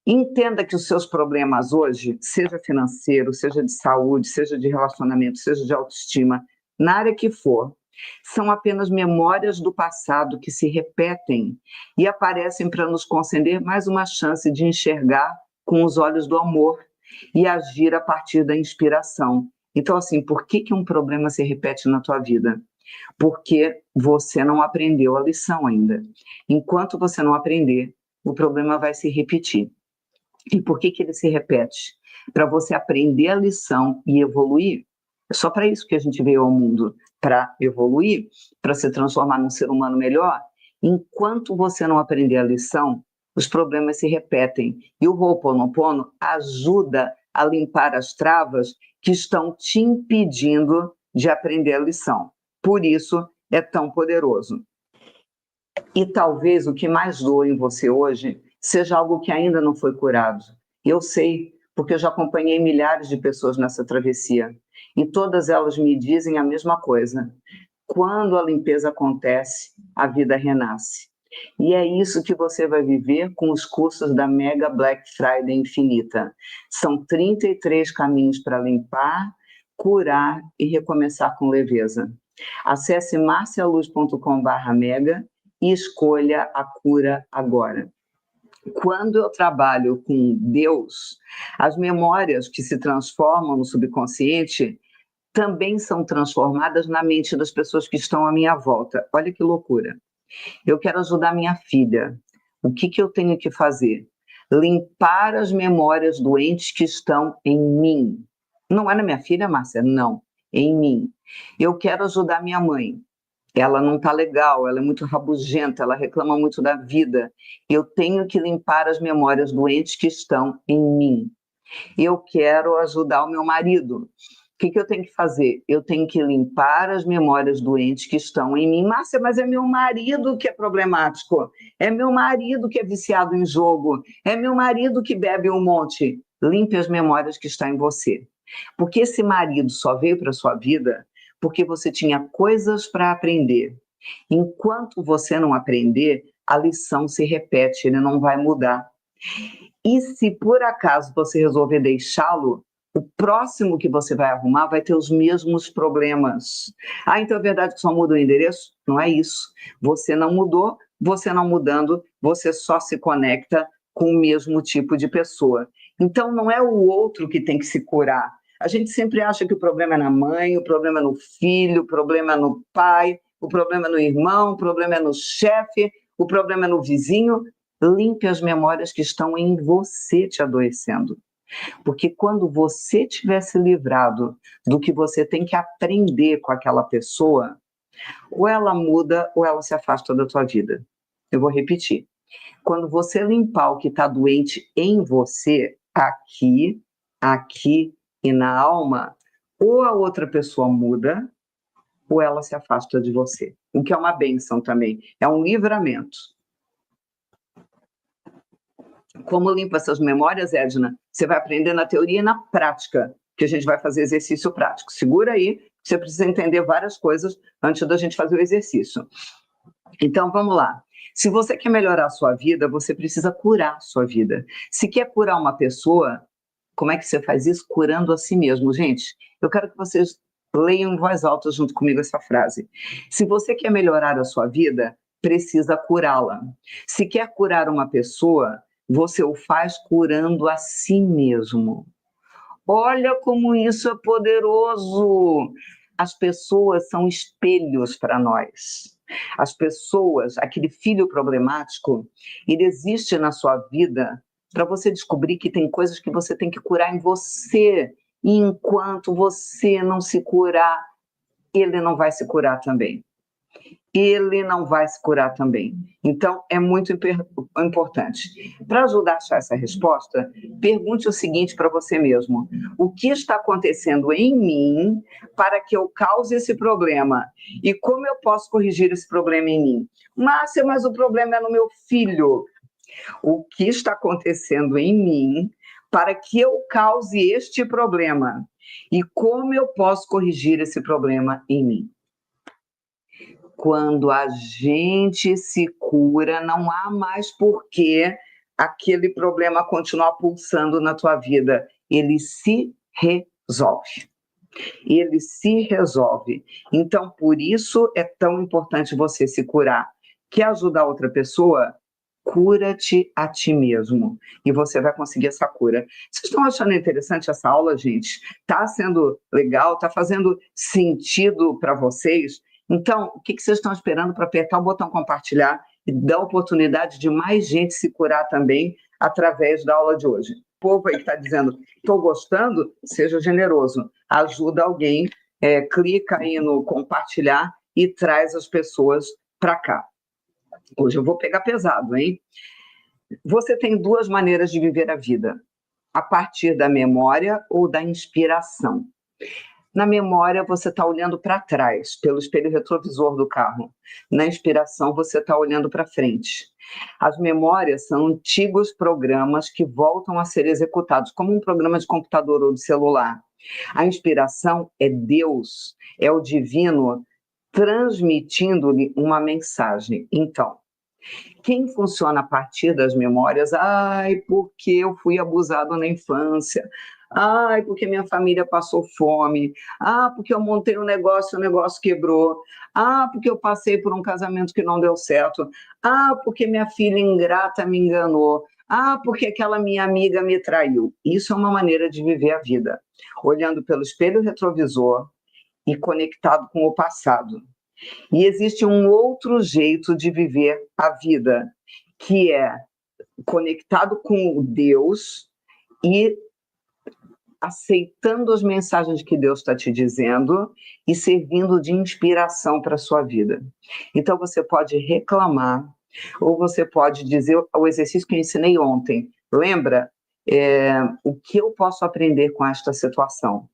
A: Entenda que os seus problemas hoje, seja financeiro, seja de saúde, seja de relacionamento, seja de autoestima, na área que for, são apenas memórias do passado que se repetem e aparecem para nos conceder mais uma chance de enxergar com os olhos do amor e agir a partir da inspiração. Então, assim, por que um problema se repete na tua vida? Porque você não aprendeu a lição ainda. Enquanto você não aprender, o problema vai se repetir. E por que ele se repete? Para você aprender a lição e evoluir. É só para isso que a gente veio ao mundo, para evoluir, para se transformar num ser humano melhor. Enquanto você não aprender a lição, os problemas se repetem. E o Ho'oponopono ajuda a limpar as travas que estão te impedindo de aprender a lição. Por isso é tão poderoso. E talvez o que mais doa em você hoje seja algo que ainda não foi curado. Eu sei, porque eu já acompanhei milhares de pessoas nessa travessia. E todas elas me dizem a mesma coisa. Quando a limpeza acontece, a vida renasce. E é isso que você vai viver com os cursos da Mega Black Friday Infinita. São 33 caminhos para limpar, curar e recomeçar com leveza. Acesse marcialuz.com/mega e escolha a cura agora. Quando eu trabalho com Deus, as memórias que se transformam no subconsciente também são transformadas na mente das pessoas que estão à minha volta. Olha que loucura. Eu quero ajudar minha filha. O que eu tenho que fazer? Limpar as memórias doentes que estão em mim. Não é na minha filha, Márcia? Não, em mim. Eu quero ajudar minha mãe. Ela não está legal, ela é muito rabugenta, ela reclama muito da vida. Eu tenho que limpar as memórias doentes que estão em mim. Eu quero ajudar o meu marido. O que eu tenho que fazer? Eu tenho que limpar as memórias doentes que estão em mim. Márcia, mas é meu marido que é problemático. É meu marido que é viciado em jogo. É meu marido que bebe um monte. Limpe as memórias que estão em você. Porque esse marido só veio para a sua vida porque você tinha coisas para aprender. Enquanto você não aprender, a lição se repete, ele não vai mudar. E se por acaso você resolver deixá-lo, o próximo que você vai arrumar vai ter os mesmos problemas. Ah, então é verdade que só muda o endereço? Não é isso. Você não mudou, você não mudando, você só se conecta com o mesmo tipo de pessoa. Então não é o outro que tem que se curar. A gente sempre acha que o problema é na mãe, o problema é no filho, o problema é no pai, o problema é no irmão, o problema é no chefe, o problema é no vizinho. Limpe as memórias que estão em você te adoecendo. Porque quando você tiver se livrado do que você tem que aprender com aquela pessoa, ou ela muda ou ela se afasta da tua vida. Eu vou repetir. Quando você limpar o que está doente em você, aqui e na alma, ou a outra pessoa muda, ou ela se afasta de você. O que é uma bênção também. É um livramento. Como limpa essas memórias, Edna? Você vai aprender na teoria e na prática, que a gente vai fazer exercício prático. Segura aí, você precisa entender várias coisas antes da gente fazer o exercício. Então, vamos lá. Se você quer melhorar a sua vida, você precisa curar a sua vida. Se quer curar uma pessoa, como é que você faz isso? Curando a si mesmo. Gente, eu quero que vocês leiam em voz alta junto comigo essa frase. Se você quer melhorar a sua vida, precisa curá-la. Se quer curar uma pessoa, você o faz curando a si mesmo. Olha como isso é poderoso! As pessoas são espelhos para nós. As pessoas, aquele filho problemático, ele existe na sua vida para você descobrir que tem coisas que você tem que curar em você. E enquanto você não se curar, ele não vai se curar também. Ele não vai se curar também. Então, é muito importante. Para ajudar a achar essa resposta, pergunte o seguinte para você mesmo: o que está acontecendo em mim para que eu cause esse problema? E como eu posso corrigir esse problema em mim? Márcia, mas o problema é no meu filho. O que está acontecendo em mim para que eu cause este problema? E como eu posso corrigir esse problema em mim? Quando a gente se cura, não há mais porquê aquele problema continuar pulsando na tua vida. Ele se resolve. Ele se resolve. Então, por isso é tão importante você se curar. Quer ajudar outra pessoa? Cura-te a ti mesmo. E você vai conseguir essa cura. Vocês estão achando interessante essa aula, gente? Está sendo legal? Está fazendo sentido para vocês? Então, o que vocês estão esperando para apertar o botão compartilhar e dar a oportunidade de mais gente se curar também através da aula de hoje? O povo aí que está dizendo, estou gostando, seja generoso, ajuda alguém, clica aí no compartilhar e traz as pessoas para cá. Hoje eu vou pegar pesado, hein? Você tem duas maneiras de viver a vida, a partir da memória ou da inspiração. Na memória, você está olhando para trás, pelo espelho retrovisor do carro. Na inspiração, você está olhando para frente. As memórias são antigos programas que voltam a ser executados, como um programa de computador ou de celular. A inspiração é Deus, é o divino transmitindo-lhe uma mensagem. Então, Quem funciona a partir das memórias, ai, porque eu fui abusado na infância, ai, porque minha família passou fome, ah, porque eu montei um negócio e o negócio quebrou, ah, porque eu passei por um casamento que não deu certo, ah, porque minha filha ingrata me enganou, ah, porque aquela minha amiga me traiu. Isso é uma maneira de viver a vida, olhando pelo espelho retrovisor e conectado com o passado. E existe um outro jeito de viver a vida, que é conectado com Deus e aceitando as mensagens que Deus está te dizendo e servindo de inspiração para a sua vida. Então você pode reclamar, ou você pode dizer o exercício que eu ensinei ontem. Lembra? O que eu posso aprender com esta situação?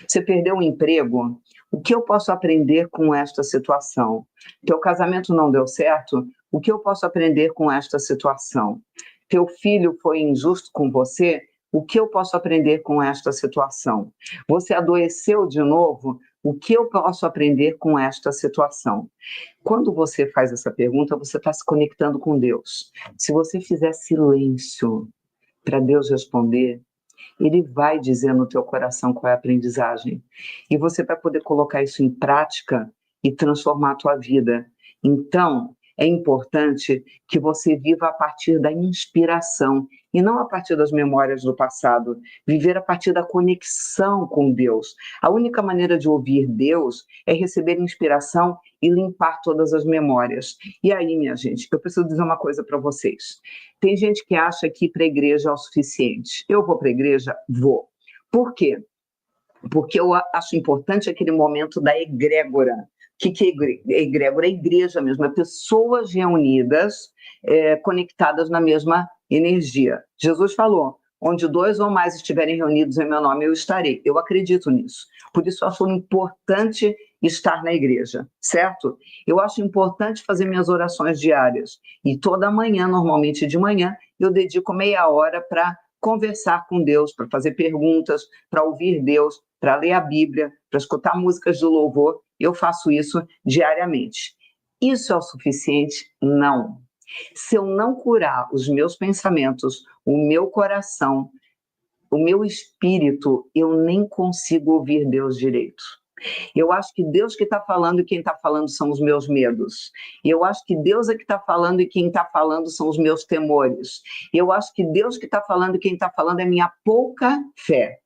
A: Você perdeu o emprego? O que eu posso aprender com esta situação? Teu casamento não deu certo? O que eu posso aprender com esta situação? Teu filho foi injusto com você? O que eu posso aprender com esta situação? Você adoeceu de novo? O que eu posso aprender com esta situação? Quando você faz essa pergunta, você está se conectando com Deus. Se você fizer silêncio para Deus responder, Ele vai dizer no teu coração qual é a aprendizagem. E você vai poder colocar isso em prática e transformar a tua vida. Então, é importante que você viva a partir da inspiração e não a partir das memórias do passado. Viver a partir da conexão com Deus. A única maneira de ouvir Deus é receber inspiração e limpar todas as memórias. E aí, minha gente, eu preciso dizer uma coisa para vocês. Tem gente que acha que ir para a igreja é o suficiente. Eu vou para a igreja? Vou. Por quê? Porque eu acho importante aquele momento da egrégora. O que é egrégora? É igreja mesmo, é pessoas reunidas, conectadas na mesma energia. Jesus falou, onde 2 ou mais estiverem reunidos em meu nome, eu estarei. Eu acredito nisso. Por isso eu acho importante estar na igreja, certo? Eu acho importante fazer minhas orações diárias. E toda manhã, normalmente de manhã, eu dedico meia hora para conversar com Deus, para fazer perguntas, para ouvir Deus, para ler a Bíblia, para escutar músicas de louvor. Eu faço isso diariamente. Isso é o suficiente? Não. Se eu não curar os meus pensamentos, o meu coração, o meu espírito, eu nem consigo ouvir Deus direito. Eu acho que Deus que está falando e quem está falando são os meus medos. Eu acho que Deus é que está falando e quem está falando são os meus temores. Eu acho que Deus que está falando e quem está falando é minha pouca fé.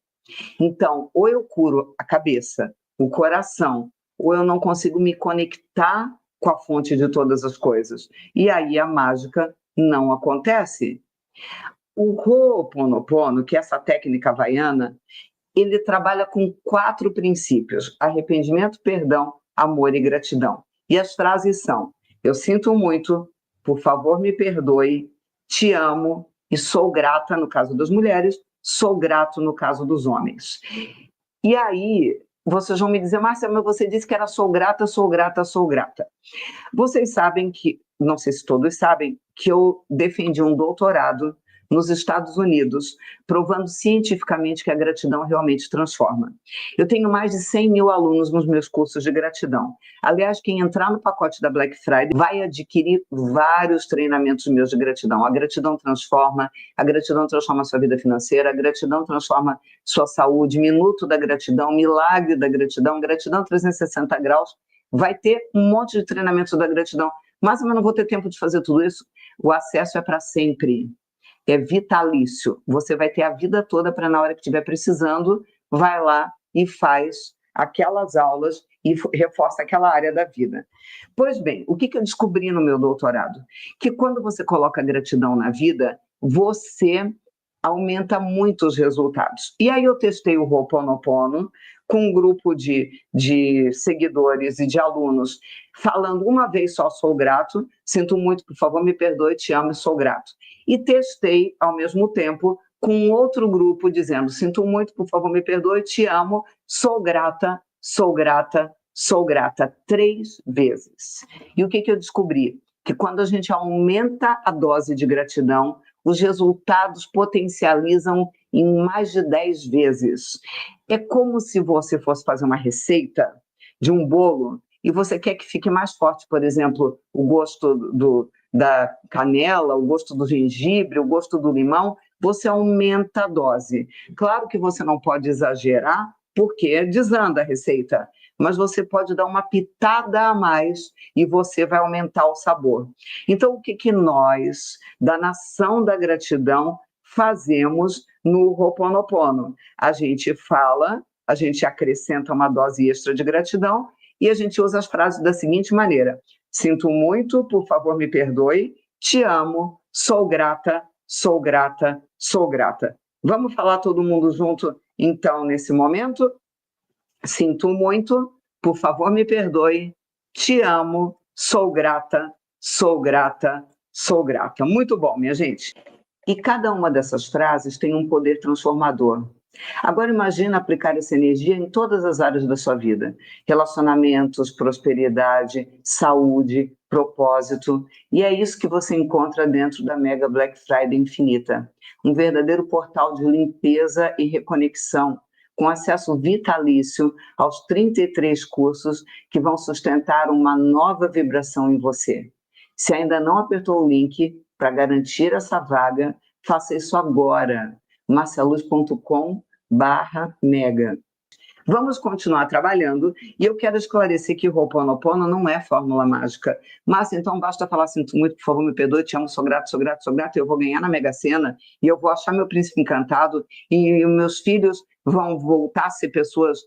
A: Então, ou eu curo a cabeça, o coração, ou eu não consigo me conectar com a fonte de todas as coisas. E aí a mágica não acontece. O Ho'oponopono, que é essa técnica havaiana, ele trabalha com 4 princípios: arrependimento, perdão, amor e gratidão. E as frases são: eu sinto muito, por favor me perdoe, te amo e sou grata, no caso das mulheres, sou grato no caso dos homens. E aí, vocês vão me dizer, Márcia, mas você disse que era sou grata, sou grata, sou grata. Vocês sabem que, não sei se todos sabem, que eu defendi um doutorado nos Estados Unidos, provando cientificamente que a gratidão realmente transforma. Eu tenho mais de 100 mil alunos nos meus cursos de gratidão. Aliás, quem entrar no pacote da Black Friday vai adquirir vários treinamentos meus de gratidão. A gratidão transforma a sua vida financeira, a gratidão transforma sua saúde, minuto da gratidão, milagre da gratidão, gratidão 360 graus. Vai ter um monte de treinamentos da gratidão. Mas eu não vou ter tempo de fazer tudo isso. O acesso é para sempre. É vitalício. Você vai ter a vida toda para, na hora que estiver precisando, vai lá e faz aquelas aulas e reforça aquela área da vida. Pois bem, o que eu descobri no meu doutorado? Que quando você coloca gratidão na vida, você aumenta muito os resultados. E aí eu testei o Ho'oponopono com um grupo de seguidores e de alunos, falando uma vez só, sou grato, sinto muito, por favor, me perdoe, te amo e sou grato. E testei, ao mesmo tempo, com outro grupo, dizendo, sinto muito, por favor, me perdoe, te amo, sou grata, sou grata, sou grata, 3 vezes. E o que eu descobri? Que quando a gente aumenta a dose de gratidão, os resultados potencializam em mais de 10 vezes. É como se você fosse fazer uma receita de um bolo e você quer que fique mais forte, por exemplo, o gosto da canela, o gosto do gengibre, o gosto do limão, você aumenta a dose. Claro que você não pode exagerar, porque desanda a receita, mas você pode dar uma pitada a mais e você vai aumentar o sabor. Então, o que nós, da Nação da Gratidão, fazemos no Ho'oponopono? A gente fala, a gente acrescenta uma dose extra de gratidão e a gente usa as frases da seguinte maneira: sinto muito, por favor me perdoe, te amo, sou grata, sou grata, sou grata. Vamos falar todo mundo junto, então, nesse momento? Sinto muito, por favor me perdoe, te amo, sou grata, sou grata, sou grata. Muito bom, minha gente. E cada uma dessas frases tem um poder transformador. Agora imagina aplicar essa energia em todas as áreas da sua vida: relacionamentos, prosperidade, saúde, propósito. E é isso que você encontra dentro da Mega Black Friday Infinita, um verdadeiro portal de limpeza e reconexão, com acesso vitalício aos 33 cursos que vão sustentar uma nova vibração em você. Se ainda não apertou o link para garantir essa vaga, faça isso agora, marcialuz.com/mega. Vamos continuar trabalhando e eu quero esclarecer que Ho'oponopono não é fórmula mágica. Mas então basta falar: sinto muito, por favor me perdoe, te amo, sou grato, sou grato, sou grato, eu vou ganhar na Mega Sena e eu vou achar meu príncipe encantado e meus filhos vão voltar a ser pessoas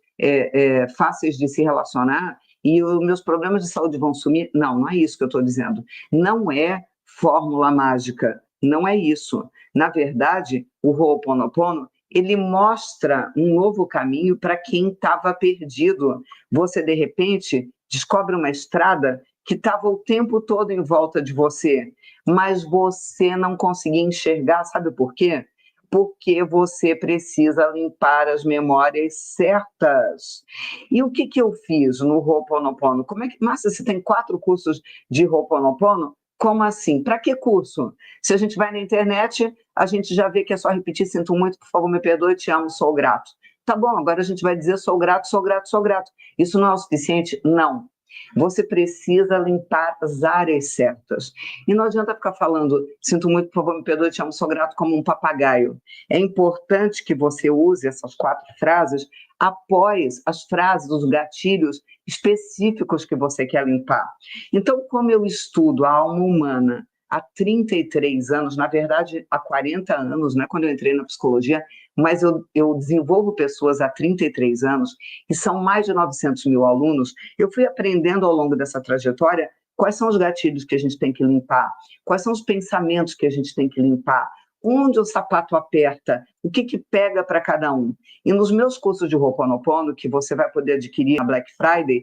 A: fáceis de se relacionar e os meus problemas de saúde vão sumir. Não, não é isso que eu estou dizendo. Não é fórmula mágica, não é isso. Na verdade, o Ho'oponopono, ele mostra um novo caminho para quem estava perdido. Você, de repente, descobre uma estrada que estava o tempo todo em volta de você, mas você não conseguia enxergar. Sabe por quê? Porque você precisa limpar as memórias certas. E o que eu fiz no Ho'oponopono? Como é que, Márcia, você tem 4 cursos de Ho'oponopono? Como assim? Para que curso? Se a gente vai na internet, a gente já vê que é só repetir: sinto muito, por favor me perdoe, te amo, sou grato. Tá bom, agora a gente vai dizer: sou grato, sou grato, sou grato. Isso não é o suficiente? Não. Você precisa limpar as áreas certas. E não adianta ficar falando: sinto muito, por favor me perdoe, te amo, sou grato, como um papagaio. É importante que você use essas 4 frases após as frases, os gatilhos específicos que você quer limpar. Então, como eu estudo a alma humana há 33 anos, na verdade há 40 anos, né, quando eu entrei na psicologia, mas eu desenvolvo pessoas há 33 anos, e são mais de 900 mil alunos, eu fui aprendendo ao longo dessa trajetória quais são os gatilhos que a gente tem que limpar, quais são os pensamentos que a gente tem que limpar, onde o sapato aperta, o que pega para cada um. E nos meus cursos de Ho'oponopono, que você vai poder adquirir na Black Friday,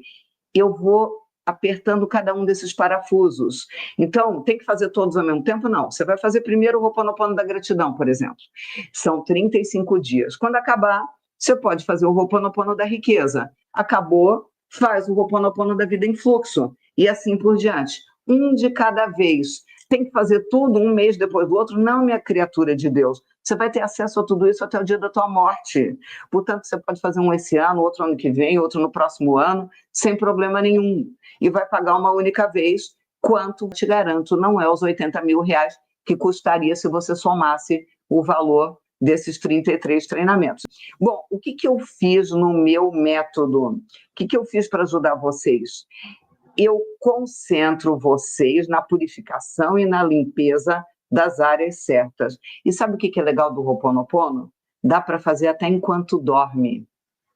A: eu vou apertando cada um desses parafusos. Então, tem que fazer todos ao mesmo tempo? Não. Você vai fazer primeiro o Ho'oponopono da gratidão, por exemplo. São 35 dias. Quando acabar, você pode fazer o Ho'oponopono da riqueza. Acabou, faz o Ho'oponopono da vida em fluxo. E assim por diante. Um de cada vez. Tem que fazer tudo um mês depois do outro? Não, minha criatura de Deus. Você vai ter acesso a tudo isso até o dia da tua morte. Portanto, você pode fazer um esse ano, outro ano que vem, outro no próximo ano, sem problema nenhum. E vai pagar uma única vez, quanto, te garanto, não é os 80 mil reais que custaria se você somasse o valor desses 33 treinamentos. Bom, o que eu fiz no meu método? O que eu fiz para ajudar vocês? Eu concentro vocês na purificação e na limpeza das áreas certas. E sabe o que é legal do Ho'oponopono? Dá para fazer até enquanto dorme.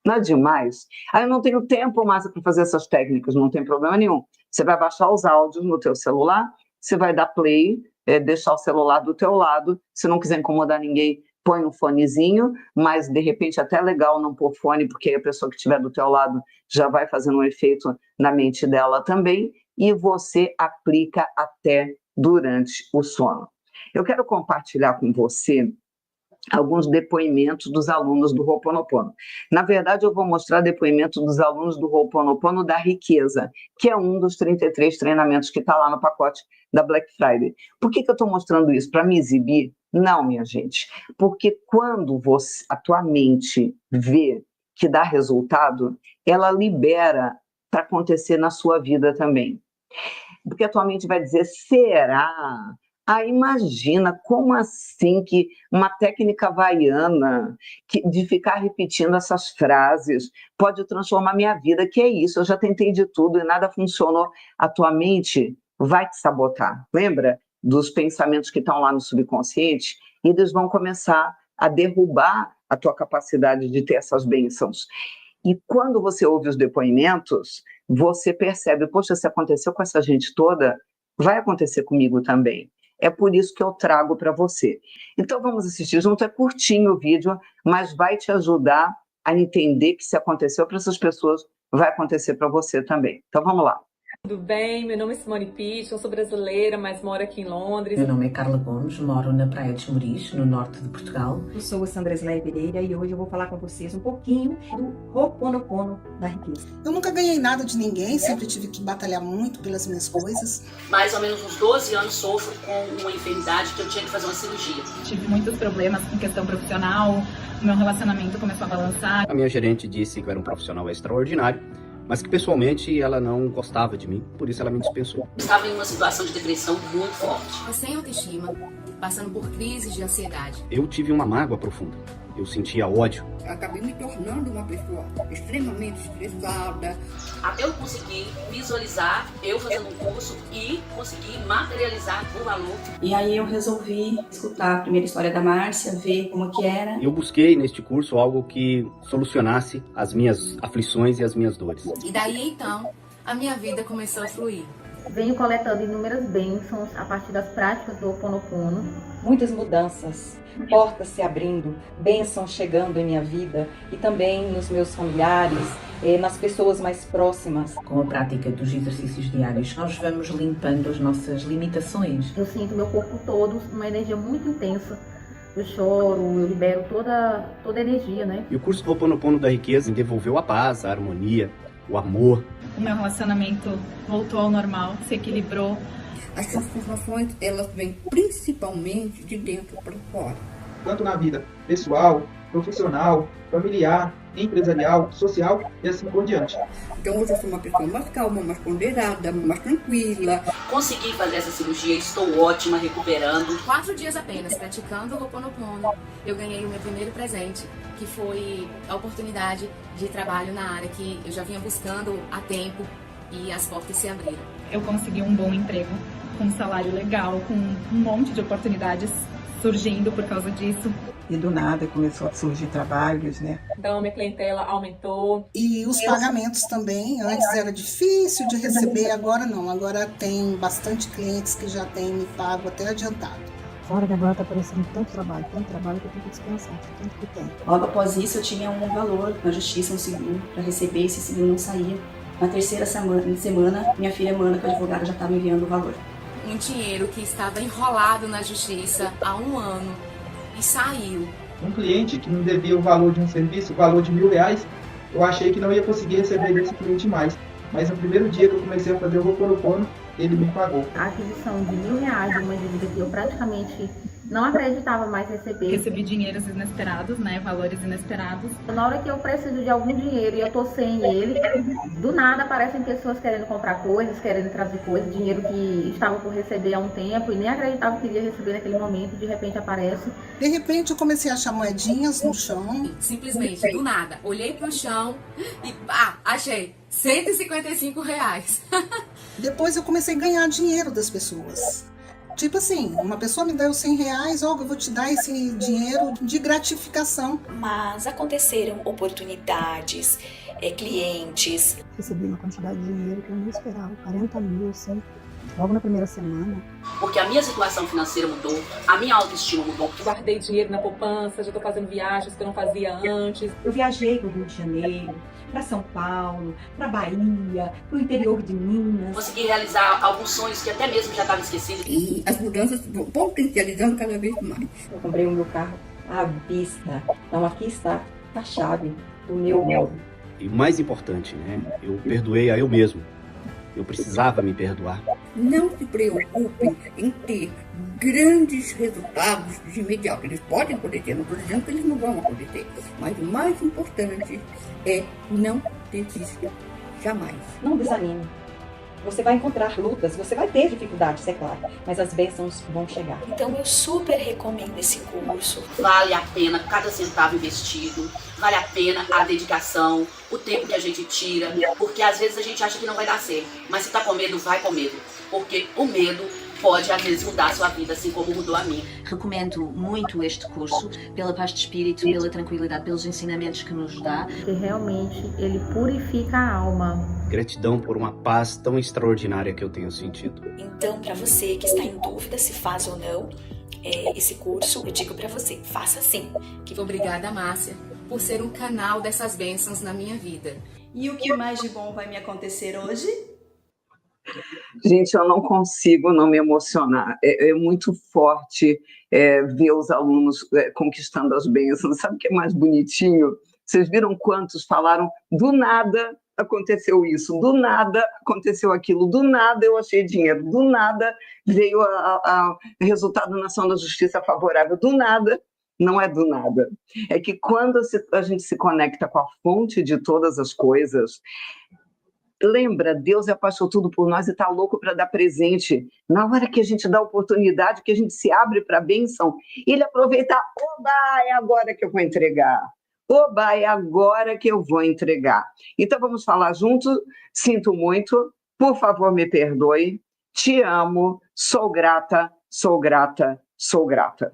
A: Não é demais? Eu não tenho tempo mais para fazer essas técnicas, não tem problema nenhum. Você vai baixar os áudios no teu celular, você vai dar play, deixar o celular do teu lado, se não quiser incomodar ninguém, põe um fonezinho, mas de repente até é legal não pôr fone, porque a pessoa que estiver do teu lado já vai fazendo um efeito na mente dela também, e você aplica até durante o sono. Eu quero compartilhar com você alguns depoimentos dos alunos do Ho'oponopono. Na verdade, eu vou mostrar depoimentos dos alunos do Ho'oponopono da riqueza, que é um dos 33 treinamentos que está lá no pacote da Black Friday. Por que eu estou mostrando isso? Para me exibir? Não, minha gente. Porque quando a tua mente vê que dá resultado, ela libera para acontecer na sua vida também. Porque a tua mente vai dizer, será? Ah, imagina, como assim que uma técnica havaiana de ficar repetindo essas frases pode transformar minha vida, que é isso, eu já tentei de tudo e nada funcionou. A tua mente vai te sabotar, lembra dos pensamentos que estão lá no subconsciente? E eles vão começar a derrubar a tua capacidade de ter essas bênçãos. E quando você ouve os depoimentos, você percebe, poxa, se aconteceu com essa gente toda, vai acontecer comigo também. É por isso que eu trago para você. Então vamos assistir junto, é curtinho o vídeo, mas vai te ajudar a entender que se aconteceu para essas pessoas, vai acontecer para você também. Então vamos lá.
B: Tudo bem? Meu nome é Simone Pitt, eu sou brasileira, mas moro aqui em Londres.
C: Meu nome é Carla Gomes, moro na Praia de Esmoriz, no norte de Portugal.
D: Eu sou a Sandra Sleia Pereira e hoje eu vou falar com vocês um pouquinho do Ho'oponopono da riqueza.
E: Eu nunca ganhei nada de ninguém, sempre tive que batalhar muito pelas minhas coisas.
F: Mais ou menos uns 12 anos sofro com uma enfermidade que eu tinha que fazer uma cirurgia.
G: Tive muitos problemas com questão profissional, o meu relacionamento começou a balançar.
H: A minha gerente disse que eu era um profissional extraordinário, mas que pessoalmente ela não gostava de mim, por isso ela me dispensou.
F: Estava em uma situação de depressão muito forte.
I: Sem autoestima, passando por crises de ansiedade.
H: Eu tive uma mágoa profunda, eu sentia ódio.
J: Acabei me tornando uma pessoa extremamente estressada.
F: Até eu conseguir visualizar eu fazendo um curso e conseguir materializar o valor.
D: E aí eu resolvi escutar a primeira história da Márcia, ver como que era.
H: Eu busquei neste curso algo que solucionasse as minhas aflições e as minhas dores.
I: E daí então, a minha vida começou a fluir.
K: Venho coletando inúmeras bênçãos a partir das práticas do Ho'oponopono.
D: Muitas mudanças, portas se abrindo, bênçãos chegando em minha vida e também nos meus familiares, nas pessoas mais próximas.
C: Com a prática dos exercícios diários, nós vamos limpando as nossas limitações.
K: Eu sinto meu corpo todo uma energia muito intensa. Eu choro, eu libero toda a energia, né?
H: E o curso do Ho'oponopono da riqueza me devolveu a paz, a harmonia, o amor.
G: O meu relacionamento voltou ao normal, se equilibrou.
J: As transformações, elas vêm principalmente de dentro para fora.
L: Tanto na vida pessoal, profissional, familiar, empresarial, social e assim por diante.
J: Então hoje eu sou uma pessoa mais calma, mais ponderada, mais tranquila.
F: Consegui fazer essa cirurgia, estou ótima, recuperando.
I: 4 dias apenas praticando o Ho'oponopono, eu ganhei o meu primeiro presente, que foi a oportunidade de trabalho na área que eu já vinha buscando há tempo e as portas se abriram.
G: Eu consegui um bom emprego, com um salário legal, com um monte de oportunidades surgindo por causa disso.
M: E do nada começou a surgir trabalhos, né?
B: Então minha clientela aumentou.
E: E os pagamentos também, antes era difícil de receber, agora não. Agora tem bastante clientes que já têm me pago até adiantado.
N: Fora que agora está aparecendo tanto trabalho que eu tenho que dispensar, tanto que tem.
D: Logo após isso eu tinha um valor na justiça, um seguro, para receber, esse seguro não saía. Na terceira semana, minha filha Mana, que é advogada, já estava enviando o valor.
I: Um dinheiro que estava enrolado na justiça há 1 ano e saiu.
L: Um cliente que me devia o valor de um serviço, o valor de R$1.000, eu achei que não ia conseguir receber desse cliente mais. Mas no primeiro dia que eu comecei a fazer o Ho'oponopono, ele me pagou.
K: A aquisição de R$1.000 de uma dívida que eu praticamente não acreditava mais receber.
G: Recebi dinheiros inesperados, né? Valores inesperados.
K: Na hora que eu preciso de algum dinheiro e eu tô sem ele, do nada aparecem pessoas querendo comprar coisas, querendo trazer coisas, dinheiro que estava por receber há um tempo e nem acreditava que iria receber naquele momento, de repente aparece.
E: De repente eu comecei a achar moedinhas no chão.
I: Simplesmente, do nada, olhei pro chão e achei R$155.
E: Depois eu comecei a ganhar dinheiro das pessoas. Tipo assim, uma pessoa me deu R$100, eu vou te dar esse dinheiro de gratificação.
O: Mas aconteceram oportunidades, clientes.
N: Recebi uma quantidade de dinheiro que eu não esperava, 40 mil, assim, logo na primeira semana.
F: Porque a minha situação financeira mudou, a minha autoestima mudou.
B: Guardei dinheiro na poupança, já estou fazendo viagens que eu não fazia antes.
D: Eu viajei para o Rio de Janeiro, para São Paulo, para Bahia, para o interior de Minas.
F: Consegui realizar alguns sonhos que até mesmo já estavam esquecidos.
J: E as mudanças vão potencializando cada vez mais.
D: Eu comprei o meu carro à vista. Então aqui está a chave do meu modo.
H: E o mais importante, né? Eu perdoei a eu mesmo. Eu precisava me perdoar.
J: Não se preocupem em ter grandes resultados de imediato. Eles podem acontecer, não estou dizendo que eles não vão acontecer. Mas o mais importante é não desistir. Jamais.
D: Não desanime. Você vai encontrar lutas, você vai ter dificuldades, é claro, mas as bênçãos vão chegar.
O: Então eu super recomendo esse curso.
F: Vale a pena cada centavo investido, vale a pena a dedicação, o tempo que a gente tira, porque às vezes a gente acha que não vai dar certo, mas se tá com medo, vai com medo, porque o medo pode às vezes mudar a sua vida, assim como mudou a minha.
P: Recomendo muito este curso, pela paz de espírito, pela tranquilidade, pelos ensinamentos que nos dá.
K: Que realmente ele purifica a alma.
H: Gratidão por uma paz tão extraordinária que eu tenho sentido.
O: Então, para você que está em dúvida se faz ou não esse curso, eu digo para você, faça sim.
I: Obrigada, Márcia, por ser um canal dessas bênçãos na minha vida.
Q: E o que mais de bom vai me acontecer hoje?
A: Gente, eu não consigo não me emocionar. É muito forte ver os alunos conquistando as bênçãos. Sabe o que é mais bonitinho? Vocês viram quantos falaram, do nada aconteceu isso, do nada aconteceu aquilo, do nada eu achei dinheiro, do nada veio o resultado na ação da justiça favorável, do nada. Não é do nada. É que quando a gente se conecta com a fonte de todas as coisas, lembra, Deus apaixonou tudo por nós e está louco para dar presente. Na hora que a gente dá oportunidade, que a gente se abre para a bênção, ele aproveita, oba, é agora que eu vou entregar. Oba, é agora que eu vou entregar. Então vamos falar juntos. Sinto muito, por favor me perdoe, te amo, sou grata, sou grata, sou grata.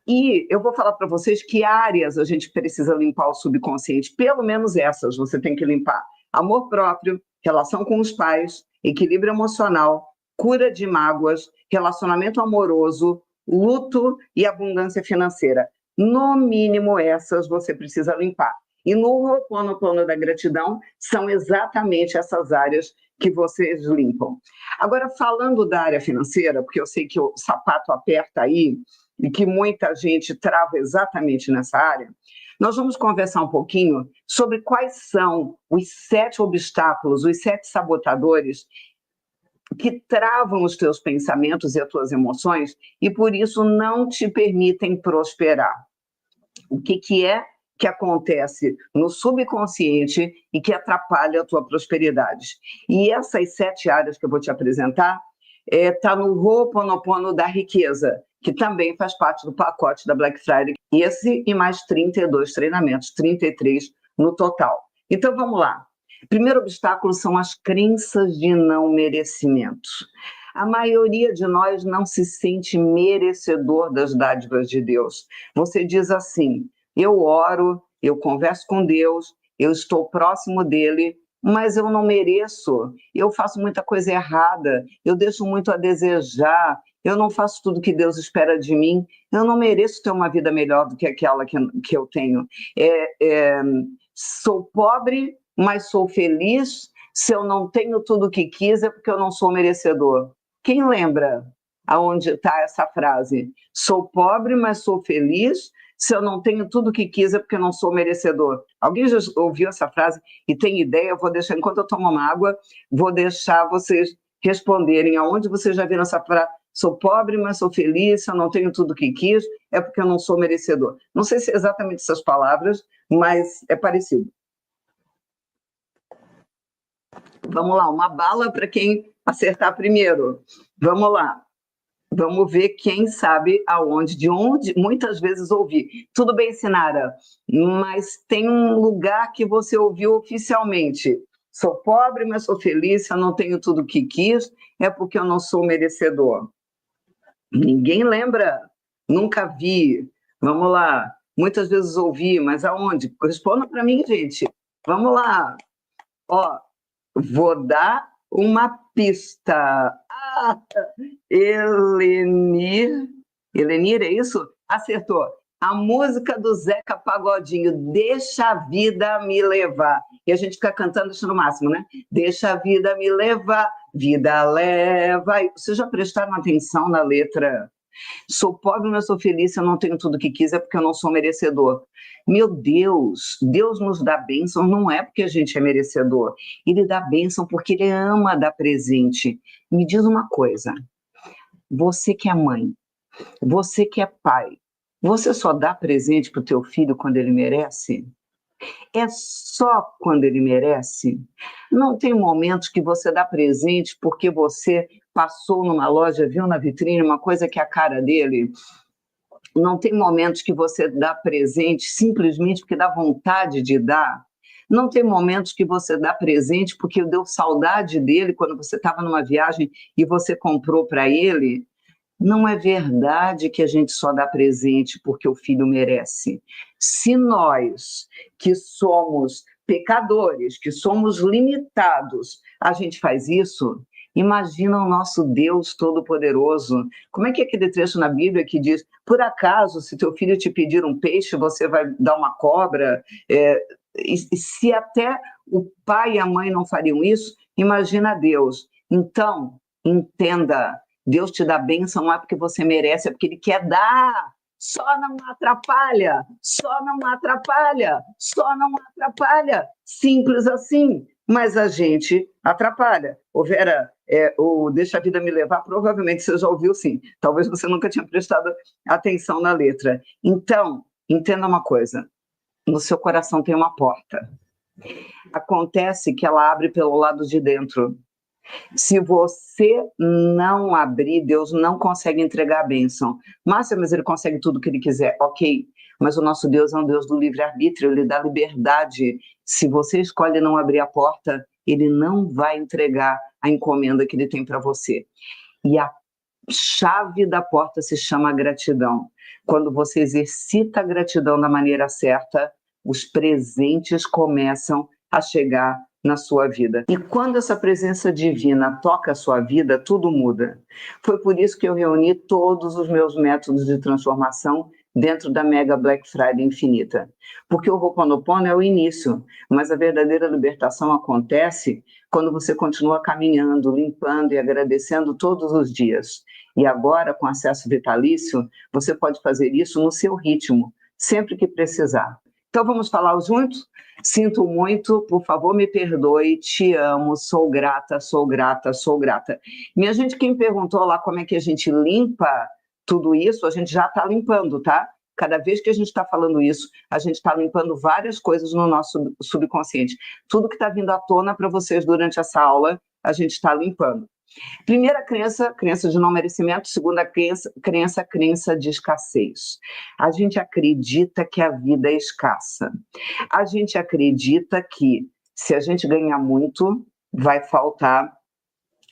A: E eu vou falar para vocês que áreas a gente precisa limpar o subconsciente, pelo menos essas você tem que limpar. Amor próprio, relação com os pais, equilíbrio emocional, cura de mágoas, relacionamento amoroso, luto e abundância financeira. No mínimo essas você precisa limpar. E no Ho'oponopono da gratidão são exatamente essas áreas que vocês limpam. Agora, falando da área financeira, porque eu sei que o sapato aperta aí e que muita gente trava exatamente nessa área, nós vamos conversar um pouquinho sobre quais são os 7 obstáculos, os 7 sabotadores que travam os teus pensamentos e as tuas emoções e, por isso, não te permitem prosperar. O que é que acontece no subconsciente e que atrapalha a tua prosperidade? E essas 7 áreas que eu vou te apresentar está no Ho'oponopono da riqueza, que também faz parte do pacote da Black Friday. Esse e mais 32 treinamentos, 33 no total. Então, vamos lá. Primeiro obstáculo são as crenças de não merecimento. A maioria de nós não se sente merecedor das dádivas de Deus. Você diz assim, eu oro, eu converso com Deus, eu estou próximo dele, mas eu não mereço, eu faço muita coisa errada, eu deixo muito a desejar, eu não faço tudo que Deus espera de mim, eu não mereço ter uma vida melhor do que aquela que eu tenho. Sou pobre, mas sou feliz. Se eu não tenho tudo o que quis, é porque eu não sou merecedor. Quem lembra aonde está essa frase? Sou pobre, mas sou feliz. Se eu não tenho tudo o que quis, é porque eu não sou merecedor. Alguém já ouviu essa frase e tem ideia? Eu vou deixar, enquanto eu tomo uma água, vou deixar vocês responderem aonde vocês já viram essa frase. Sou pobre, mas sou feliz, se eu não tenho tudo o que quis, é porque eu não sou merecedor. Não sei se é exatamente essas palavras, mas é parecido. Vamos lá, uma bala para quem acertar primeiro. Vamos lá. Vamos ver quem sabe aonde, de onde, muitas vezes ouvi. Tudo bem, Sinara, mas tem um lugar que você ouviu oficialmente. Sou pobre, mas sou feliz, se eu não tenho tudo o que quis, é porque eu não sou merecedor. Ninguém lembra? Nunca vi. Vamos lá. Muitas vezes ouvi, mas aonde? Responda para mim, gente. Vamos lá. Ó, vou dar uma pista. Helenir, é isso? Acertou. A música do Zeca Pagodinho, Deixa a Vida Me Levar. E a gente fica cantando isso no máximo, né? Deixa a vida me levar, vida leva. Vocês já prestaram atenção na letra? Sou pobre, mas sou feliz, eu não tenho tudo que quis, é porque eu não sou merecedor. Meu Deus, Deus nos dá bênção, não é porque a gente é merecedor. Ele dá bênção porque ele ama dar presente. Me diz uma coisa, você que é mãe, você que é pai, você só dá presente para o teu filho quando ele merece? É só quando ele merece? Não tem momentos que você dá presente porque você passou numa loja, viu na vitrine uma coisa que é a cara dele? Não tem momentos que você dá presente simplesmente porque dá vontade de dar? Não tem momentos que você dá presente porque deu saudade dele quando você estava numa viagem e você comprou para ele? Não é verdade que a gente só dá presente porque o filho merece. Se nós, que somos pecadores, que somos limitados, a gente faz isso, imagina o nosso Deus Todo-Poderoso. Como é que é aquele trecho na Bíblia que diz, por acaso, se teu filho te pedir um peixe, você vai dar uma cobra? E se até o pai e a mãe não fariam isso, imagina Deus. Então, entenda, Deus te dá bênção não é porque você merece, é porque Ele quer dar. Só não atrapalha, só não atrapalha, só não atrapalha. Simples assim. Mas a gente atrapalha. Ô Vera, o Deixa a Vida Me Levar, provavelmente você já ouviu sim. Talvez você nunca tinha prestado atenção na letra. Então, entenda uma coisa. No seu coração tem uma porta. Acontece que ela abre pelo lado de dentro. Se você não abrir, Deus não consegue entregar a bênção. Márcia, mas ele consegue tudo o que ele quiser. Ok, mas o nosso Deus é um Deus do livre-arbítrio, ele dá liberdade. Se você escolhe não abrir a porta, ele não vai entregar a encomenda que ele tem para você. E a chave da porta se chama gratidão. Quando você exercita a gratidão da maneira certa, os presentes começam a chegar na sua vida. E quando essa presença divina toca a sua vida, tudo muda. Foi por isso que eu reuni todos os meus métodos de transformação dentro da Mega Black Friday Infinita. Porque o Ho'oponopono é o início, mas a verdadeira libertação acontece quando você continua caminhando, limpando e agradecendo todos os dias. E agora, com acesso vitalício, você pode fazer isso no seu ritmo, sempre que precisar. Então vamos falar juntos? Sinto muito, por favor me perdoe, te amo, sou grata, sou grata, sou grata. Minha gente, quem perguntou lá como é que a gente limpa tudo isso, a gente já está limpando, tá? Cada vez que a gente está falando isso, a gente está limpando várias coisas no nosso subconsciente. Tudo que está vindo à tona para vocês durante essa aula, a gente está limpando. Primeira crença, crença de não merecimento. Segunda crença de escassez. A gente acredita que a vida é escassa. A gente acredita que se a gente ganhar muito, vai faltar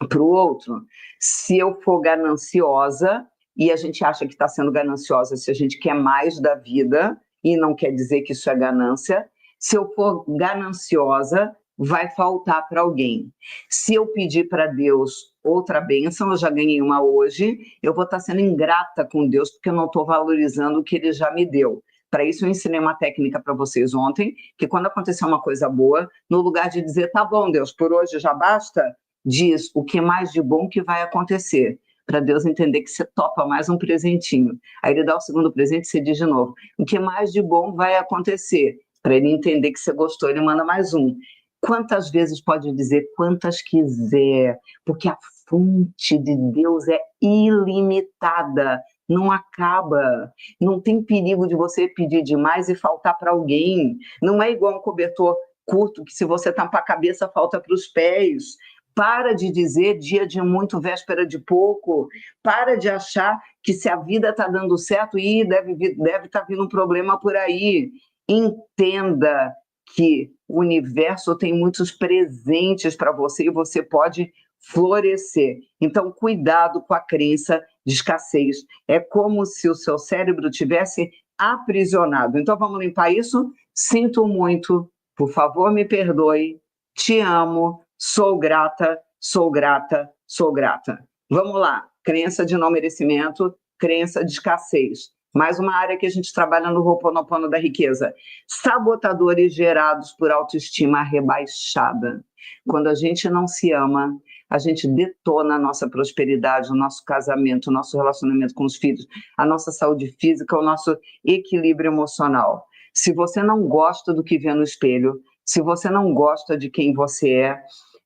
A: para o outro. Se eu for gananciosa, e a gente acha que está sendo gananciosa se a gente quer mais da vida, e não quer dizer que isso é ganância. Se eu for gananciosa, vai faltar para alguém. Se eu pedir para Deus outra bênção, eu já ganhei uma hoje, eu vou estar sendo ingrata com Deus porque eu não estou valorizando o que Ele já me deu. Para isso eu ensinei uma técnica para vocês ontem, que quando acontecer uma coisa boa, no lugar de dizer, tá bom Deus, por hoje já basta, diz o que mais de bom que vai acontecer, para Deus entender que você topa mais um presentinho. Aí Ele dá o segundo presente e você diz de novo, o que mais de bom vai acontecer, para Ele entender que você gostou, Ele manda mais um. Quantas vezes pode dizer, quantas quiser, porque a fonte de Deus é ilimitada, não acaba, não tem perigo de você pedir demais e faltar para alguém, não é igual um cobertor curto, que se você tampar a cabeça, falta para os pés. Para de dizer dia de muito, véspera de pouco, para de achar que se a vida está dando certo, deve estar vindo um problema por aí. Entenda que o universo tem muitos presentes para você e você pode florescer. Então, cuidado com a crença de escassez. É como se o seu cérebro tivesse aprisionado. Então, vamos limpar isso? Sinto muito, por favor, me perdoe, te amo, sou grata, sou grata, sou grata. Vamos lá. Crença de não merecimento, crença de escassez. Mais uma área que a gente trabalha no Ho'oponopono da riqueza. Sabotadores gerados por autoestima rebaixada. Quando a gente não se ama, a gente detona a nossa prosperidade, o nosso casamento, o nosso relacionamento com os filhos, a nossa saúde física, o nosso equilíbrio emocional. Se você não gosta do que vê no espelho, se você não gosta de quem você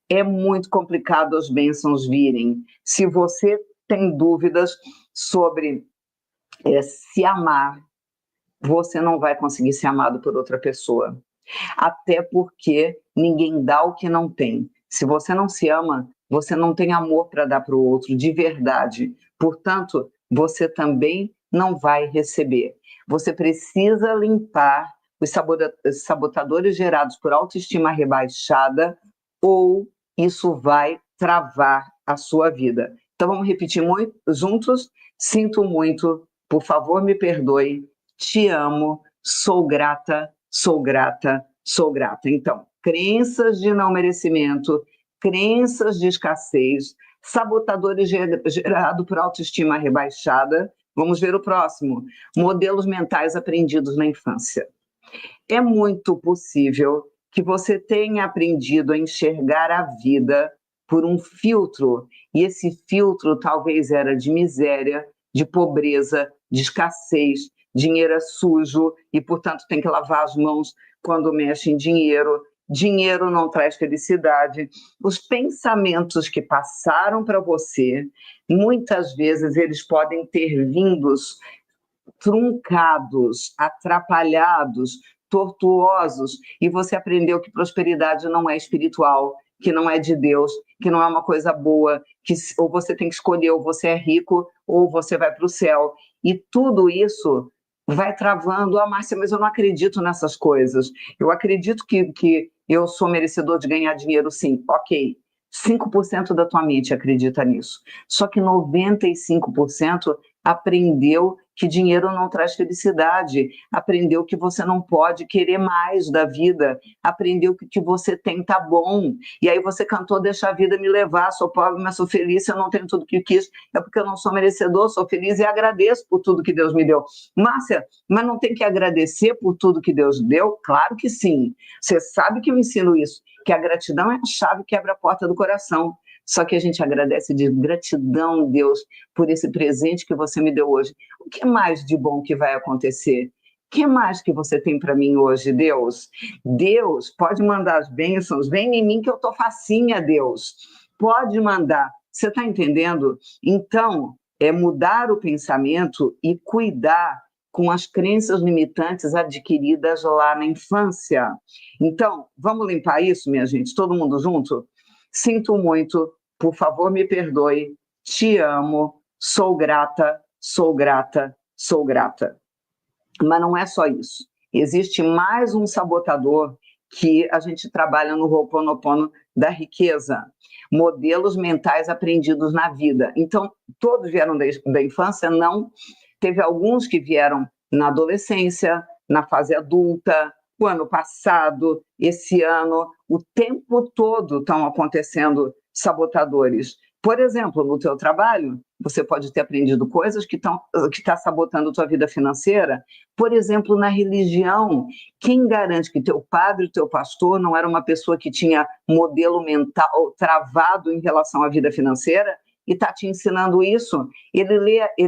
A: é muito complicado as bênçãos virem. Se você tem dúvidas sobre se amar, você não vai conseguir ser amado por outra pessoa. Até porque ninguém dá o que não tem. Se você não se ama, você não tem amor para dar para o outro de verdade. Portanto, você também não vai receber. Você precisa limpar os sabotadores gerados por autoestima rebaixada, ou isso vai travar a sua vida. Então vamos repetir muito, juntos. Sinto muito, por favor me perdoe, te amo, sou grata, sou grata, sou grata. Então, crenças de não merecimento, crenças de escassez, sabotadores gerados por autoestima rebaixada. Vamos ver o próximo. Modelos mentais aprendidos na infância. É muito possível que você tenha aprendido a enxergar a vida por um filtro, e esse filtro talvez era de miséria, de pobreza, de escassez, dinheiro é sujo e, portanto, tem que lavar as mãos quando mexe em dinheiro. Dinheiro não traz felicidade. Os pensamentos que passaram para você, muitas vezes eles podem ter vindos truncados, atrapalhados, tortuosos, e você aprendeu que prosperidade não é espiritual, que não é de Deus, que não é uma coisa boa, que ou você tem que escolher, ou você é rico, ou você vai para o céu. E tudo isso vai travando. Márcia, mas eu não acredito nessas coisas. Eu acredito que eu sou merecedor de ganhar dinheiro, sim. Ok, 5% da tua mente acredita nisso. Só que 95% aprendeu que dinheiro não traz felicidade, aprendeu que você não pode querer mais da vida, aprendeu que o que você tem tá bom. E aí você cantou, deixa a vida me levar, sou pobre, mas sou feliz, eu não tenho tudo que quis, é porque eu não sou merecedor, sou feliz e agradeço por tudo que Deus me deu. Márcia, mas não tem que agradecer por tudo que Deus deu? Claro que sim. Você sabe que eu ensino isso, que a gratidão é a chave que abre a porta do coração. Só que a gente agradece de gratidão, Deus, por esse presente que você me deu hoje. O que mais de bom que vai acontecer? O que mais que você tem para mim hoje, Deus? Deus, pode mandar as bênçãos, vem em mim que eu estou facinha, Deus. Pode mandar. Você está entendendo? Então, é mudar o pensamento e cuidar com as crenças limitantes adquiridas lá na infância. Então, vamos limpar isso, minha gente? Todo mundo junto? Sinto muito, por favor me perdoe, te amo, sou grata, sou grata, sou grata. Mas não é só isso. Existe mais um sabotador que a gente trabalha no Ho'oponopono da riqueza. Modelos mentais aprendidos na vida. Então, todos vieram da infância? Não. Teve alguns que vieram na adolescência, na fase adulta, o ano passado, esse ano, o tempo todo estão acontecendo sabotadores. Por exemplo, no teu trabalho, você pode ter aprendido coisas que tá sabotando a tua vida financeira. Por exemplo, na religião, quem garante que teu padre, teu pastor, não era uma pessoa que tinha modelo mental travado em relação à vida financeira e está te ensinando isso? Ele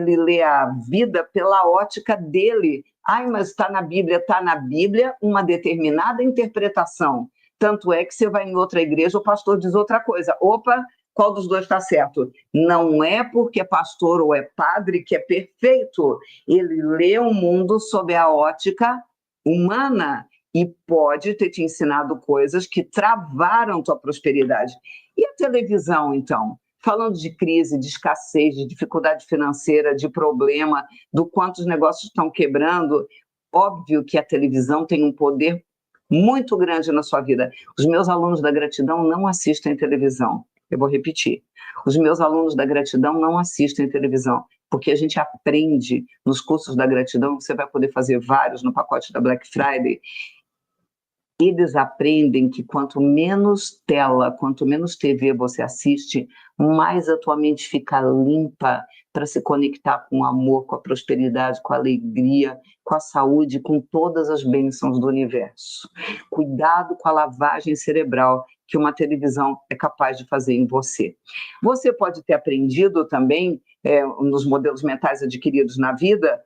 A: lê a vida pela ótica dele. Ai, mas está na Bíblia uma determinada interpretação. Tanto é que você vai em outra igreja, o pastor diz outra coisa. Opa, qual dos dois está certo? Não é porque é pastor ou é padre que é perfeito. Ele lê o mundo sob a ótica humana e pode ter te ensinado coisas que travaram tua prosperidade. E a televisão, então? Falando de crise, de escassez, de dificuldade financeira, de problema, do quanto os negócios estão quebrando, óbvio que a televisão tem um poder muito grande na sua vida. Os meus alunos da gratidão não assistem televisão. Eu vou repetir. Os meus alunos da gratidão não assistem televisão, porque a gente aprende nos cursos da gratidão, você vai poder fazer vários no pacote da Black Friday. Eles aprendem que quanto menos tela, quanto menos TV você assiste, mais a tua mente fica limpa para se conectar com o amor, com a prosperidade, com a alegria, com a saúde, com todas as bênçãos do universo. Cuidado com a lavagem cerebral que uma televisão é capaz de fazer em você. Você pode ter aprendido também, nos modelos mentais adquiridos na vida,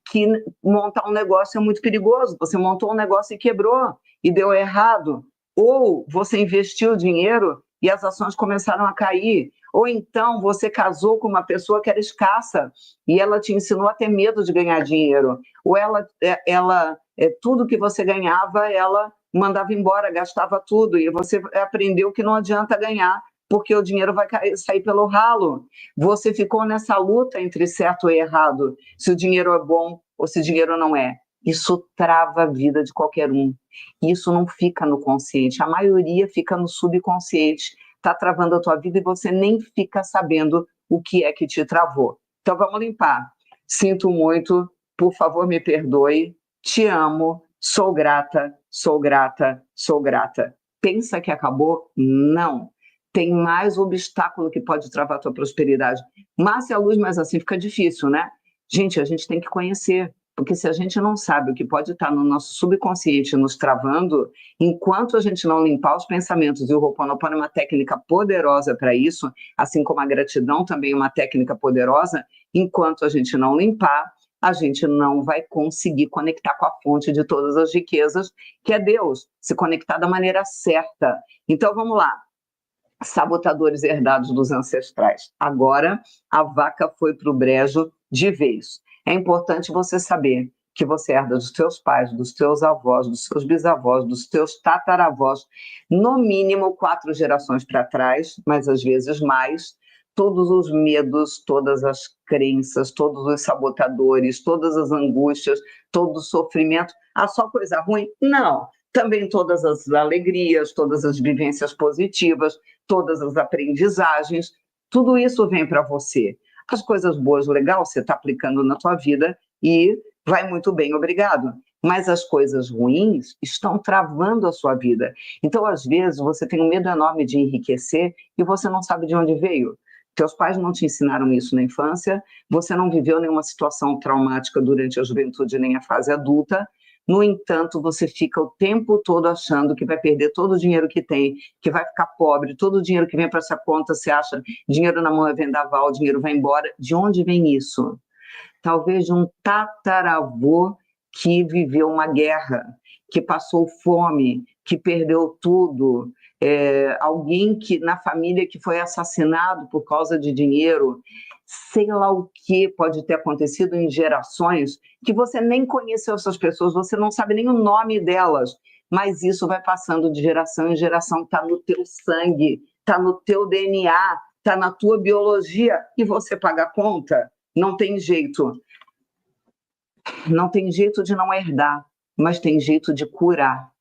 A: que montar um negócio é muito perigoso. Você montou um negócio e quebrou, e deu errado. Ou você investiu dinheiro e as ações começaram a cair. Ou então você casou com uma pessoa que era escassa e ela te ensinou a ter medo de ganhar dinheiro. Ou ela tudo que você ganhava, ela mandava embora, gastava tudo, e você aprendeu que não adianta ganhar, porque o dinheiro vai sair pelo ralo. Você ficou nessa luta entre certo e errado, se o dinheiro é bom ou se o dinheiro não é. Isso trava a vida de qualquer um. Isso não fica no consciente, a maioria fica no subconsciente, está travando a tua vida e você nem fica sabendo o que é que te travou. Então vamos limpar. Sinto muito, por favor me perdoe, te amo, sou grata, sou grata, sou grata. Pensa que acabou? Não. Tem mais obstáculo que pode travar a tua prosperidade. Márcia Luz, mas assim fica difícil, né? Gente, a gente tem que conhecer, porque se a gente não sabe o que pode estar no nosso subconsciente nos travando, enquanto a gente não limpar os pensamentos, e o Ho'oponopono é uma técnica poderosa para isso, assim como a gratidão também é uma técnica poderosa, enquanto a gente não limpar, a gente não vai conseguir conectar com a fonte de todas as riquezas, que é Deus, se conectar da maneira certa. Então, vamos lá. Sabotadores herdados dos ancestrais. Agora, a vaca foi para o brejo de vez. É importante você saber que você herda dos teus pais, dos teus avós, dos seus bisavós, dos teus tataravós, no mínimo 4 gerações para trás, mas às vezes mais, todos os medos, todas as crenças, todos os sabotadores, todas as angústias, todo o sofrimento. Ah, só coisa ruim? Não. Também todas as alegrias, todas as vivências positivas, todas as aprendizagens, tudo isso vem para você. As coisas boas, legal, você está aplicando na tua vida e vai muito bem, obrigado. Mas as coisas ruins estão travando a sua vida. Então, às vezes, você tem um medo enorme de enriquecer e você não sabe de onde veio. Teus pais não te ensinaram isso na infância, você não viveu nenhuma situação traumática durante a juventude nem a fase adulta. No entanto, você fica o tempo todo achando que vai perder todo o dinheiro que tem, que vai ficar pobre, todo o dinheiro que vem para essa conta, você acha dinheiro na mão é vendaval, o dinheiro vai embora. De onde vem isso? Talvez de um tataravô que viveu uma guerra, que passou fome, que perdeu tudo, alguém que na família que foi assassinado por causa de dinheiro, sei lá o que pode ter acontecido em gerações que você nem conheceu essas pessoas, você não sabe nem o nome delas, mas isso vai passando de geração em geração, está no teu sangue, está no teu DNA, está na tua biologia, e você paga a conta? Não tem jeito. Não tem jeito de não herdar, mas tem jeito de curar.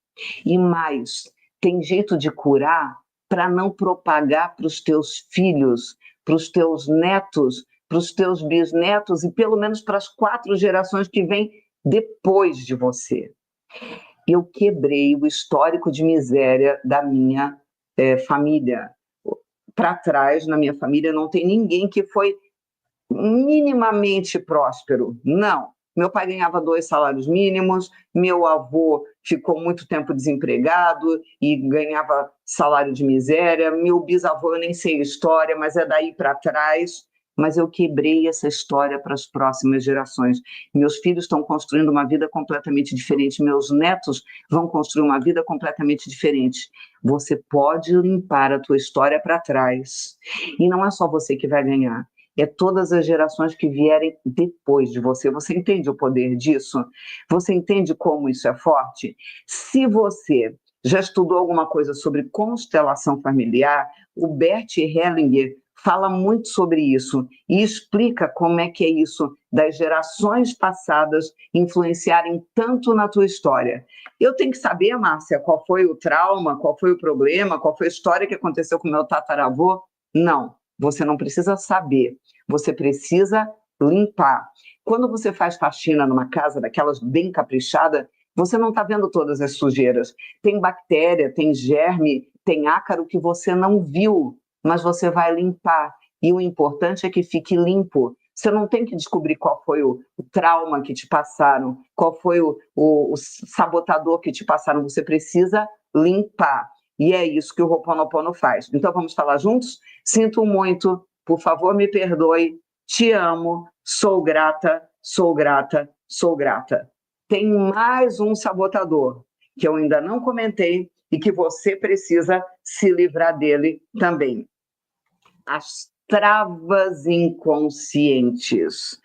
A: E mais, tem jeito de curar para não propagar para os teus filhos, para os teus netos, para os teus bisnetos e pelo menos para as 4 gerações que vêm depois de você. Eu quebrei o histórico de miséria da minha família. Para trás, na minha família, não tem ninguém que foi minimamente próspero. Não. Meu pai ganhava 2 salários mínimos, meu avô ficou muito tempo desempregado e ganhava salário de miséria, meu bisavô, eu nem sei a história, mas é daí para trás, mas eu quebrei essa história para as próximas gerações. Meus filhos estão construindo uma vida completamente diferente, meus netos vão construir uma vida completamente diferente. Você pode limpar a tua história para trás, e não é só você que vai ganhar. É todas as gerações que vierem depois de você. Você entende o poder disso? Você entende como isso é forte? Se você já estudou alguma coisa sobre constelação familiar, o Bert Hellinger fala muito sobre isso e explica como é que é isso das gerações passadas influenciarem tanto na tua história. Eu tenho que saber, Márcia, qual foi o trauma, qual foi o problema, qual foi a história que aconteceu com o meu tataravô? Não. Você não precisa saber, você precisa limpar. Quando você faz faxina numa casa daquelas bem caprichada, você não está vendo todas as sujeiras. Tem bactéria, tem germe, tem ácaro que você não viu, mas você vai limpar. E o importante é que fique limpo. Você não tem que descobrir qual foi o trauma que te passaram, qual foi o sabotador que te passaram. Você precisa limpar. E é isso que o Ho'oponopono faz. Então, vamos falar juntos? Sinto muito, por favor, me perdoe, te amo, sou grata, sou grata, sou grata. Tem mais um sabotador que eu ainda não comentei e que você precisa se livrar dele também. As travas inconscientes.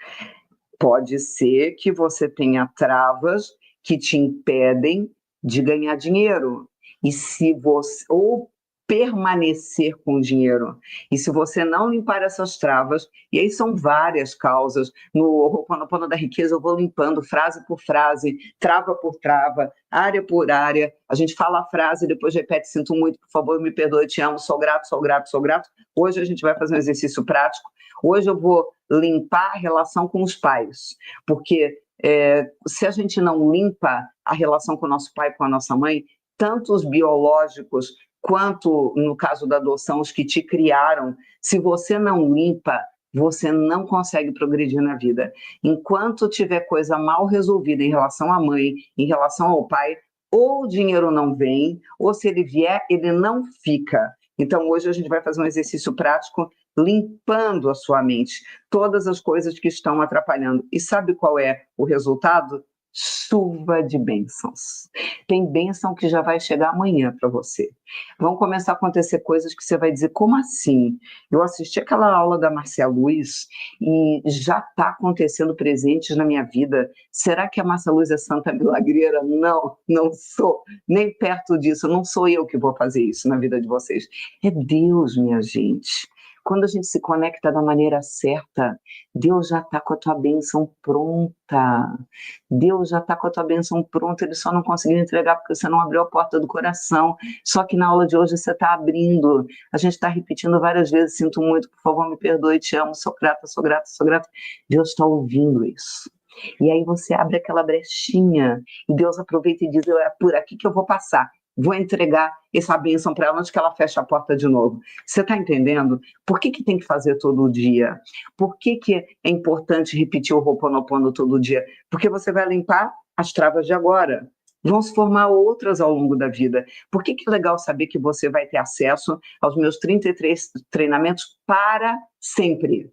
A: Pode ser que você tenha travas que te impedem de ganhar dinheiro. E se você ou permanecer com o dinheiro. E se você não limpar essas travas, e aí são várias causas, no Ho'oponopono da riqueza eu vou limpando frase por frase, trava por trava, área por área, a gente fala a frase e depois repete, sinto muito, por favor, me perdoe, te amo, sou grato, sou grato, sou grato. Hoje a gente vai fazer um exercício prático, hoje eu vou limpar a relação com os pais, porque se a gente não limpa a relação com o nosso pai, com a nossa mãe, tanto os biológicos quanto, no caso da adoção, os que te criaram, se você não limpa, você não consegue progredir na vida. Enquanto tiver coisa mal resolvida em relação à mãe, em relação ao pai, ou o dinheiro não vem, ou se ele vier, ele não fica. Então, hoje a gente vai fazer um exercício prático limpando a sua mente, todas as coisas que estão atrapalhando. E sabe qual é o resultado? Chuva de bênçãos. Tem bênção que já vai chegar amanhã para você. Vão começar a acontecer coisas que você vai dizer, como assim? Eu assisti aquela aula da Márcia Luz e já está acontecendo presentes na minha vida. Será que a Márcia Luz é santa milagreira? Não, não sou. Nem perto disso. Não sou eu que vou fazer isso na vida de vocês. É Deus, minha gente. Quando a gente se conecta da maneira certa, Deus já está com a tua bênção pronta. Deus já está com a tua bênção pronta, ele só não conseguiu entregar porque você não abriu a porta do coração. Só que na aula de hoje você está abrindo. A gente está repetindo várias vezes, sinto muito, por favor, me perdoe, te amo, sou grata, sou grata, sou grata. Deus está ouvindo isso. E aí você abre aquela brechinha e Deus aproveita e diz, é por aqui que eu vou passar. Vou entregar essa bênção para ela antes que ela feche a porta de novo. Você está entendendo? Por que tem que fazer todo dia? Por que é importante repetir o Ho'oponopono todo dia? Porque você vai limpar as travas de agora. Vão se formar outras ao longo da vida. Por que é legal saber que você vai ter acesso aos meus 33 treinamentos para sempre?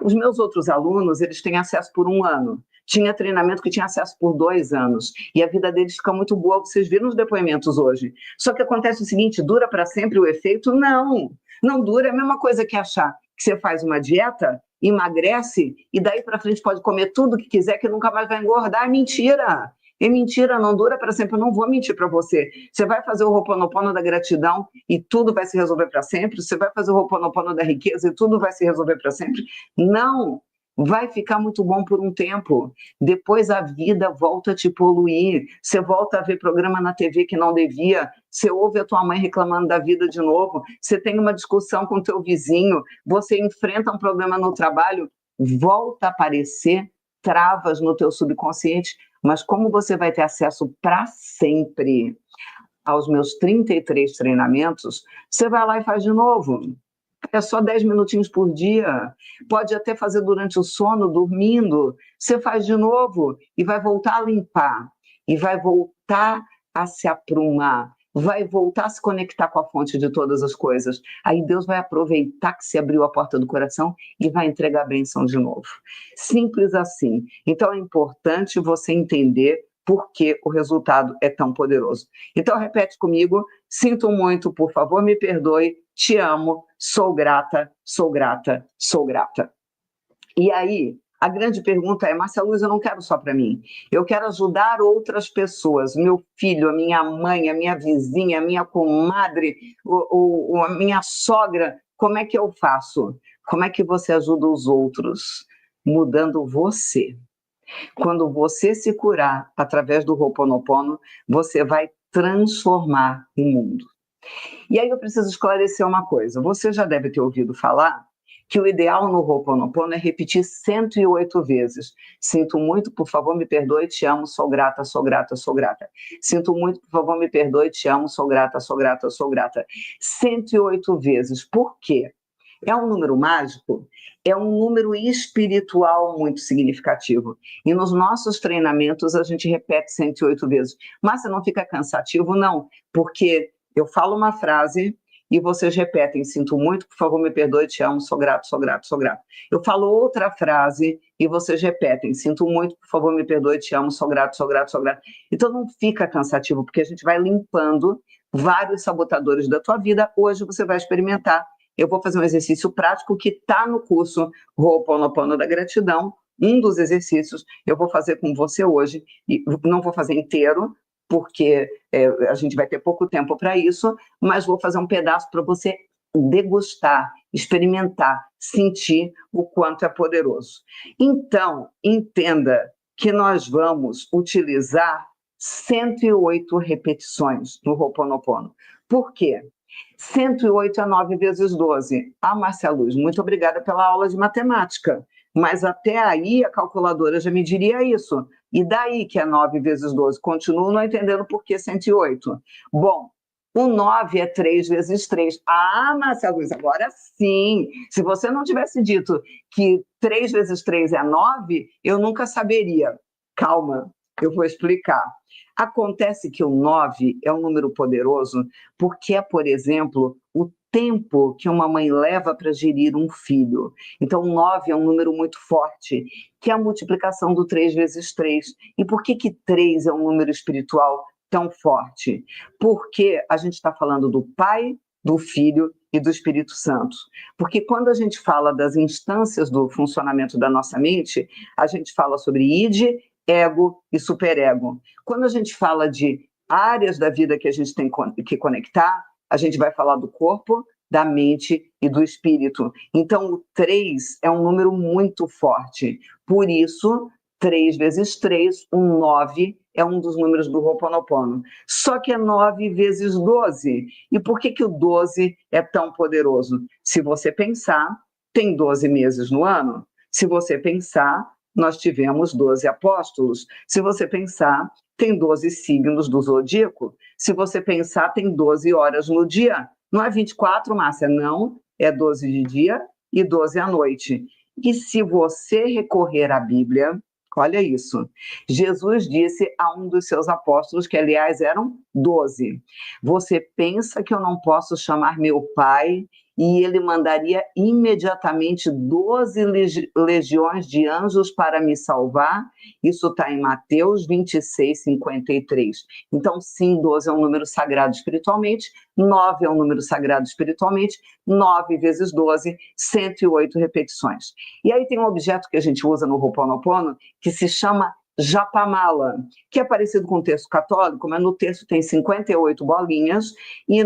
A: Os meus outros alunos, eles têm acesso por 1 ano. Tinha treinamento que tinha acesso por 2 anos. E a vida deles fica muito boa, vocês viram os depoimentos hoje. Só que acontece o seguinte, dura para sempre o efeito? Não, não dura. É a mesma coisa que achar que você faz uma dieta, emagrece, e daí para frente pode comer tudo que quiser, que nunca mais vai engordar. É mentira. É mentira, não dura para sempre. Eu não vou mentir para você. Você vai fazer o Ho'oponopono da gratidão e tudo vai se resolver para sempre? Você vai fazer o Ho'oponopono da riqueza e tudo vai se resolver para sempre? Não. Vai ficar muito bom por um tempo. Depois a vida volta a te poluir. Você volta a ver programa na TV que não devia. Você ouve a tua mãe reclamando da vida de novo. Você tem uma discussão com o teu vizinho. Você enfrenta um problema no trabalho. Volta a aparecer travas no teu subconsciente. Mas como você vai ter acesso para sempre aos meus 33 treinamentos, você vai lá e faz de novo. É só 10 minutinhos por dia. Pode até fazer durante o sono, dormindo. Você faz de novo e vai voltar a limpar. E vai voltar a se aprumar. Vai voltar a se conectar com a fonte de todas as coisas. Aí Deus vai aproveitar que se abriu a porta do coração e vai entregar a bênção de novo. Simples assim. Então é importante você entender por que o resultado é tão poderoso. Então repete comigo, sinto muito, por favor, me perdoe, te amo, sou grata, sou grata, sou grata. E aí, a grande pergunta é, Márcia Luz, eu não quero só para mim, eu quero ajudar outras pessoas, meu filho, a minha mãe, a minha vizinha, a minha comadre, a minha sogra, como é que eu faço? Como é que você ajuda os outros? Mudando você. Quando você se curar através do Ho'oponopono, você vai transformar o mundo. E aí eu preciso esclarecer uma coisa. Você já deve ter ouvido falar que o ideal no Ho'oponopono é repetir 108 vezes. Sinto muito, por favor, me perdoe, te amo, sou grata, sou grata, sou grata. Sinto muito, por favor, me perdoe, te amo, sou grata, sou grata, sou grata. 108 vezes. Por quê? É um número mágico? É um número espiritual muito significativo. E nos nossos treinamentos a gente repete 108 vezes. Mas não fica cansativo? Não, porque eu falo uma frase e vocês repetem, sinto muito, por favor, me perdoe, te amo, sou grato, sou grato, sou grato. Eu falo outra frase e vocês repetem, sinto muito, por favor, me perdoe, te amo, sou grato, sou grato, sou grato. Então não fica cansativo, porque a gente vai limpando vários sabotadores da tua vida. Hoje você vai experimentar. Eu vou fazer um exercício prático que está no curso Ho'oponopono da Gratidão, um dos exercícios eu vou fazer com você hoje, e não vou fazer inteiro, porque a gente vai ter pouco tempo para isso, mas vou fazer um pedaço para você degustar, experimentar, sentir o quanto é poderoso. Então, entenda que nós vamos utilizar 108 repetições no Ho'oponopono. Por quê? 108 é 9 vezes 12. Ah, Márcia Luz, muito obrigada pela aula de matemática, mas até aí a calculadora já me diria isso. E daí que é 9 vezes 12? Continuo não entendendo por que 108. Bom, o 9 é 3 vezes 3. Ah, Márcia Luz, agora sim. Se você não tivesse dito que 3 vezes 3 é 9, eu nunca saberia. Calma, eu vou explicar. Acontece que o 9 é um número poderoso porque é, por exemplo, o tempo que uma mãe leva para gerir um filho. Então, 9 é um número muito forte, que é a multiplicação do 3 vezes 3. E por que 3 é um número espiritual tão forte? Porque a gente está falando do Pai, do Filho e do Espírito Santo. Porque quando a gente fala das instâncias do funcionamento da nossa mente, a gente fala sobre id, ego e superego. Quando a gente fala de áreas da vida que a gente tem que conectar, a gente vai falar do corpo, da mente e do espírito. Então, o 3 é um número muito forte. Por isso, 3 vezes 3, um 9, é um dos números do Ho'oponopono. Só que é 9 vezes 12. E por que o 12 é tão poderoso? Se você pensar, tem 12 meses no ano. Se você pensar, nós tivemos 12 apóstolos. Se você pensar, tem 12 signos do zodíaco. Se você pensar, tem 12 horas no dia. Não é 24, Márcia? Não, é 12 de dia e 12 à noite. E se você recorrer à Bíblia, olha isso, Jesus disse a um dos seus apóstolos, que aliás eram 12, você pensa que eu não posso chamar meu pai e ele mandaria imediatamente 12 legiões de anjos para me salvar? Isso está em Mateus 26, 53. Então, sim, 12 é um número sagrado espiritualmente, 9 é um número sagrado espiritualmente, 9 vezes 12, 108 repetições. E aí tem um objeto que a gente usa no Ho'oponopono que se chama japamala, que é parecido com o terço católico, mas no terço tem 58 bolinhas e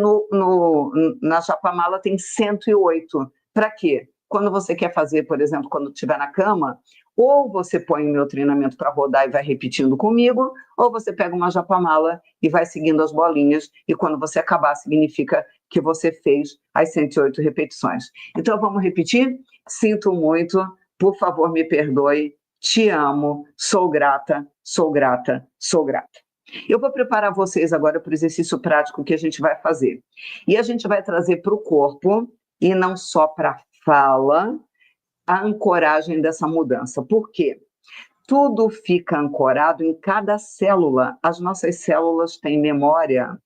A: na japamala tem 108. Para quê? Quando você quer fazer, por exemplo, quando estiver na cama, ou você põe o meu treinamento para rodar e vai repetindo comigo, ou você pega uma japamala e vai seguindo as bolinhas, e quando você acabar, significa que você fez as 108 repetições. Então, vamos repetir? Sinto muito, por favor, me perdoe, te amo, sou grata, sou grata, sou grata. Eu vou preparar vocês agora para o exercício prático que a gente vai fazer. E a gente vai trazer para o corpo, e não só para a fala, a ancoragem dessa mudança. Por quê? Tudo fica ancorado em cada célula. As nossas células têm memória.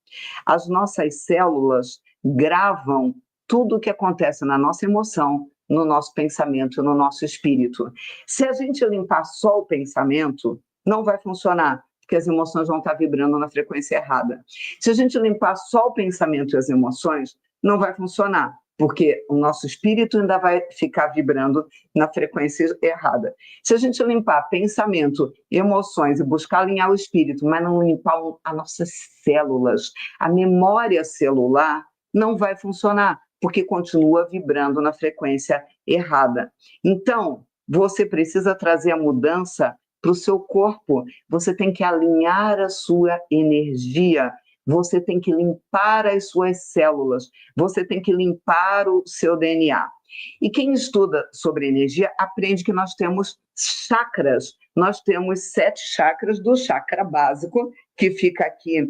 A: As nossas células gravam tudo o que acontece na nossa emoção, no nosso pensamento, no nosso espírito. Se a gente limpar só o pensamento, não vai funcionar, porque as emoções vão estar vibrando na frequência errada. Se a gente limpar só o pensamento e as emoções, não vai funcionar, porque o nosso espírito ainda vai ficar vibrando na frequência errada. Se a gente limpar pensamento, emoções e buscar alinhar o espírito, mas não limpar as nossas células, a memória celular, não vai funcionar, porque continua vibrando na frequência errada. Então, você precisa trazer a mudança para o seu corpo, você tem que alinhar a sua energia, você tem que limpar as suas células, você tem que limpar o seu DNA. E quem estuda sobre energia aprende que nós temos chakras, nós temos 7 chakras do chakra básico, que fica aqui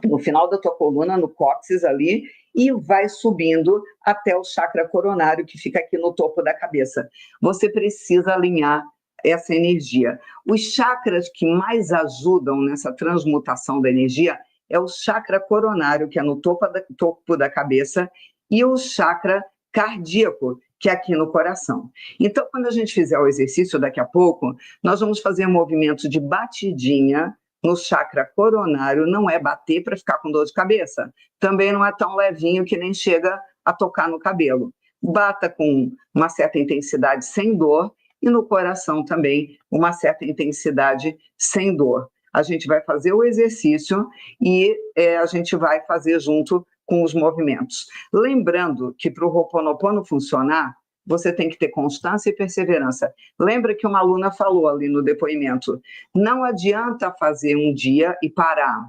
A: no final da tua coluna, no cóccix ali, e vai subindo até o chakra coronário, que fica aqui no topo da cabeça. Você precisa alinhar essa energia. Os chakras que mais ajudam nessa transmutação da energia é o chakra coronário, que é no topo da cabeça, e o chakra cardíaco, que é aqui no coração. Então, quando a gente fizer o exercício daqui a pouco, nós vamos fazer um movimento de batidinha no chakra coronário. Não é bater para ficar com dor de cabeça, também não é tão levinho que nem chega a tocar no cabelo. Bata com uma certa intensidade sem dor e no coração também uma certa intensidade sem dor. A gente vai fazer o exercício e a gente vai fazer junto com os movimentos. Lembrando que para o Ho'oponopono funcionar, você tem que ter constância e perseverança. Lembra que uma aluna falou ali no depoimento, não adianta fazer um dia e parar.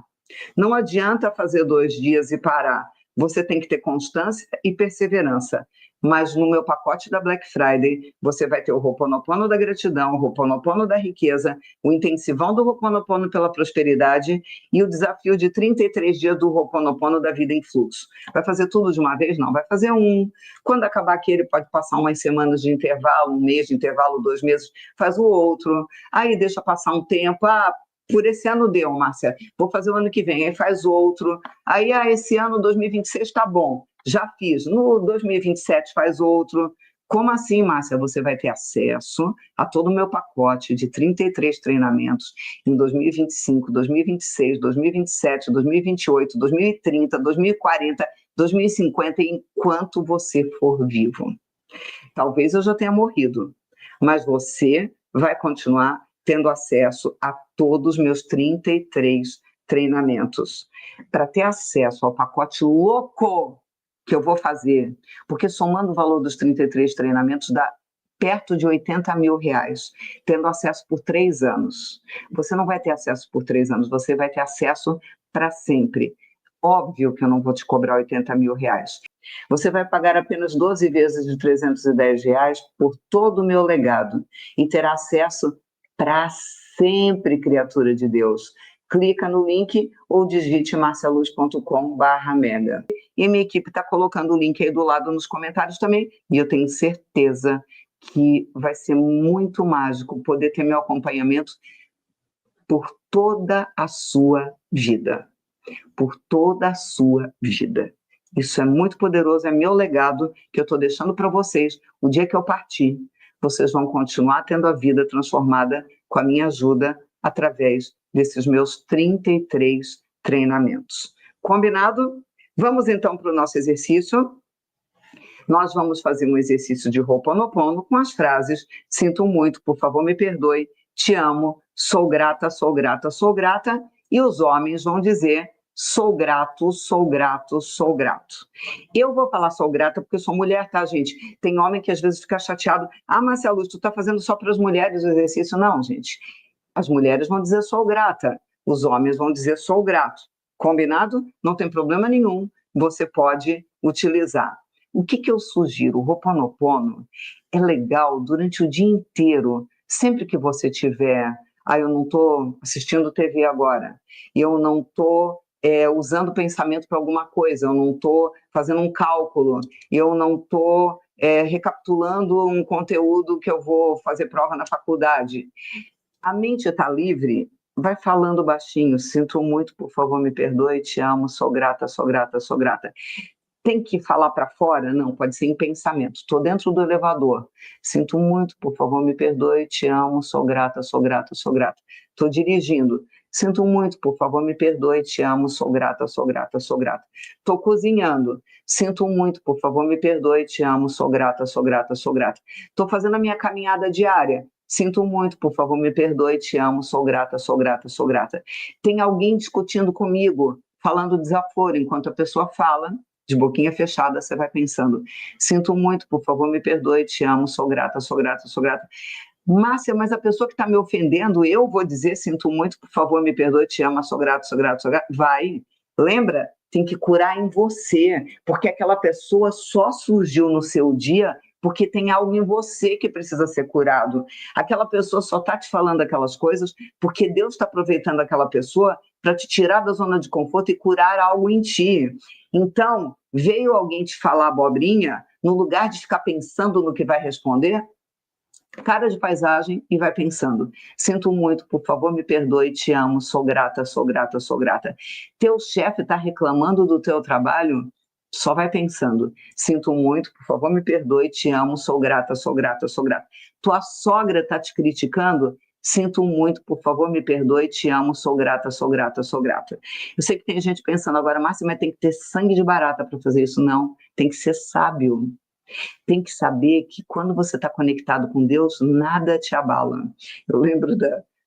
A: Não adianta fazer 2 dias e parar. Você tem que ter constância e perseverança. Mas no meu pacote da Black Friday, você vai ter o Ho'oponopono da gratidão, o Ho'oponopono da riqueza, o intensivão do Ho'oponopono pela prosperidade e o desafio de 33 dias do Ho'oponopono da vida em fluxo. Vai fazer tudo de uma vez? Não, vai fazer um. Quando acabar aquele, pode passar umas semanas de intervalo, 1 mês de intervalo, 2 meses, faz o outro. Aí deixa passar um tempo, por esse ano deu, Márcia, vou fazer o ano que vem, aí faz outro. Aí, esse ano, 2026, tá bom. Já fiz. No 2027 faz outro. Como assim, Márcia? Você vai ter acesso a todo o meu pacote de 33 treinamentos em 2025, 2026, 2027, 2028, 2030, 2040, 2050, enquanto você for vivo. Talvez eu já tenha morrido, mas você vai continuar tendo acesso a todos os meus 33 treinamentos. Para ter acesso ao pacote louco que eu vou fazer, porque somando o valor dos 33 treinamentos dá perto de R$80 mil, tendo acesso por 3 anos. Você não vai ter acesso por 3 anos, você vai ter acesso para sempre. Óbvio que eu não vou te cobrar R$80 mil. Você vai pagar apenas 12 vezes de R$310 por todo o meu legado e terá acesso para sempre, criatura de Deus. Clica no link ou digite marcialuz.com/mega. E minha equipe está colocando o link aí do lado nos comentários também, e eu tenho certeza que vai ser muito mágico poder ter meu acompanhamento por toda a sua vida. Por toda a sua vida. Isso é muito poderoso, é meu legado que eu estou deixando para vocês. O dia que eu partir, vocês vão continuar tendo a vida transformada com a minha ajuda através desses meus 33 treinamentos. Combinado? Vamos então para o nosso exercício. Nós vamos fazer um exercício de Ho'oponopono com as frases: sinto muito, por favor me perdoe, te amo, sou grata, sou grata, sou grata. E os homens vão dizer: sou grato, sou grato, sou grato. Eu vou falar sou grata porque eu sou mulher, tá, gente? Tem homem que às vezes fica chateado. Marcelo, tu tá fazendo só para as mulheres o exercício? Não, gente. As mulheres vão dizer sou grata, os homens vão dizer sou grato. Combinado? Não tem problema nenhum, você pode utilizar. O que eu sugiro? O Ho'oponopono é legal durante o dia inteiro, sempre que você tiver... eu não estou assistindo TV agora, eu não estou usando pensamento para alguma coisa, eu não estou fazendo um cálculo, eu não estou recapitulando um conteúdo que eu vou fazer prova na faculdade. A mente está livre, vai falando baixinho, sinto muito, por favor me perdoe, te amo, sou grata, sou grata, sou grata. Tem que falar para fora? Não, pode ser em pensamento. Estou dentro do elevador. Sinto muito, por favor, me perdoe, te amo, sou grata, sou grata, sou grata. Estou dirigindo. Sinto muito, por favor, me perdoe, te amo, sou grata, sou grata, sou grata. Estou cozinhando. Sinto muito, por favor, me perdoe, te amo, sou grata, sou grata, sou grata. Estou fazendo a minha caminhada diária. Sinto muito, por favor, me perdoe, te amo, sou grata, sou grata, sou grata. Tem alguém discutindo comigo, falando desaforo, enquanto a pessoa fala, de boquinha fechada, você vai pensando: sinto muito, por favor, me perdoe, te amo, sou grata, sou grata, sou grata. Márcia, mas a pessoa que está me ofendendo, eu vou dizer sinto muito, por favor, me perdoe, te amo, sou grata, sou grata, sou grata. Vai, lembra? Tem que curar em você, porque aquela pessoa só surgiu no seu dia porque tem algo em você que precisa ser curado. Aquela pessoa só está te falando aquelas coisas porque Deus está aproveitando aquela pessoa para te tirar da zona de conforto e curar algo em ti. Então, veio alguém te falar abobrinha, no lugar de ficar pensando no que vai responder, cara de paisagem e vai pensando: sinto muito, por favor, me perdoe, te amo, sou grata, sou grata, sou grata. Teu chefe está reclamando do teu trabalho? Só vai pensando: sinto muito, por favor, me perdoe, te amo, sou grata, sou grata, sou grata. Tua sogra está te criticando? Sinto muito, por favor, me perdoe, te amo, sou grata, sou grata, sou grata. Eu sei que tem gente pensando agora: Márcia, mas tem que ter sangue de barata para fazer isso. Não, tem que ser sábio. Tem que saber que quando você está conectado com Deus, nada te abala. Eu lembro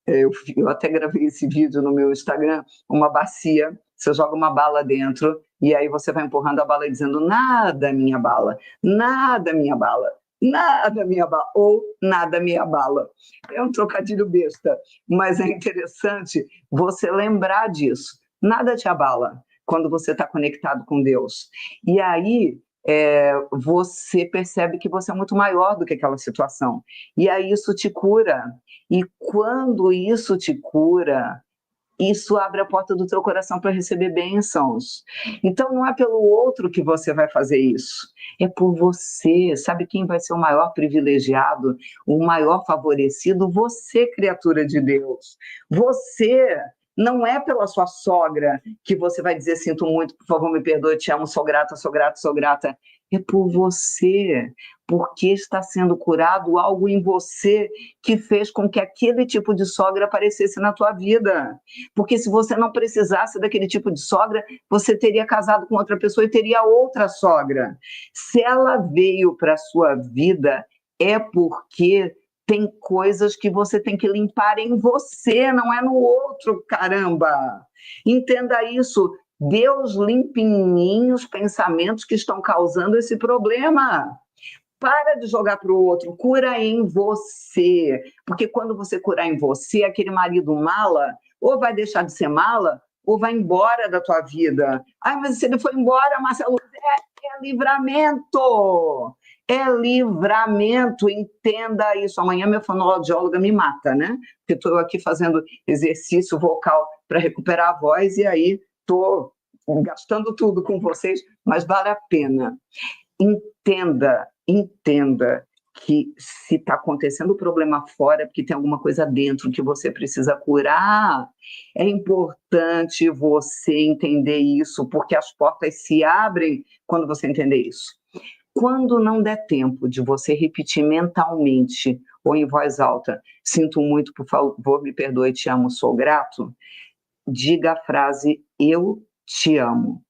A: eu até gravei esse vídeo no meu Instagram, uma bacia, você joga uma bala dentro, e aí você vai empurrando a bala dizendo, nada me abala, nada me abala, nada me abala, ou nada me abala. É um trocadilho besta, mas é interessante você lembrar disso. Nada te abala quando você está conectado com Deus. E aí você percebe que você é muito maior do que aquela situação. E aí isso te cura. E quando isso te cura, isso abre a porta do teu coração para receber bênçãos. Então não é pelo outro que você vai fazer isso, é por você. Sabe quem vai ser o maior privilegiado, o maior favorecido? Você, criatura de Deus. Você. Não é pela sua sogra que você vai dizer, sinto muito, por favor, me perdoe, te amo, sou grata, sou grata, sou grata. É por você, porque está sendo curado algo em você que fez com que aquele tipo de sogra aparecesse na tua vida. Porque se você não precisasse daquele tipo de sogra, você teria casado com outra pessoa e teria outra sogra. Se ela veio para a sua vida, é porque tem coisas que você tem que limpar em você, não é no outro, caramba. Entenda isso. Deus limpa em mim os pensamentos que estão causando esse problema. Para de jogar para o outro, cura em você. Porque quando você curar em você, aquele marido mala, ou vai deixar de ser mala, ou vai embora da tua vida. Ai, mas se ele for embora, Marcelo, é livramento. É livramento, entenda isso. Amanhã minha fonoaudióloga me mata, né? Porque estou aqui fazendo exercício vocal para recuperar a voz e aí estou gastando tudo com vocês, mas vale a pena. Entenda que se está acontecendo um problema fora, é porque tem alguma coisa dentro que você precisa curar. É importante você entender isso, porque as portas se abrem quando você entender isso. Quando não der tempo de você repetir mentalmente ou em voz alta, sinto muito, por favor, me perdoe, te amo, sou grato, diga a frase, eu te amo.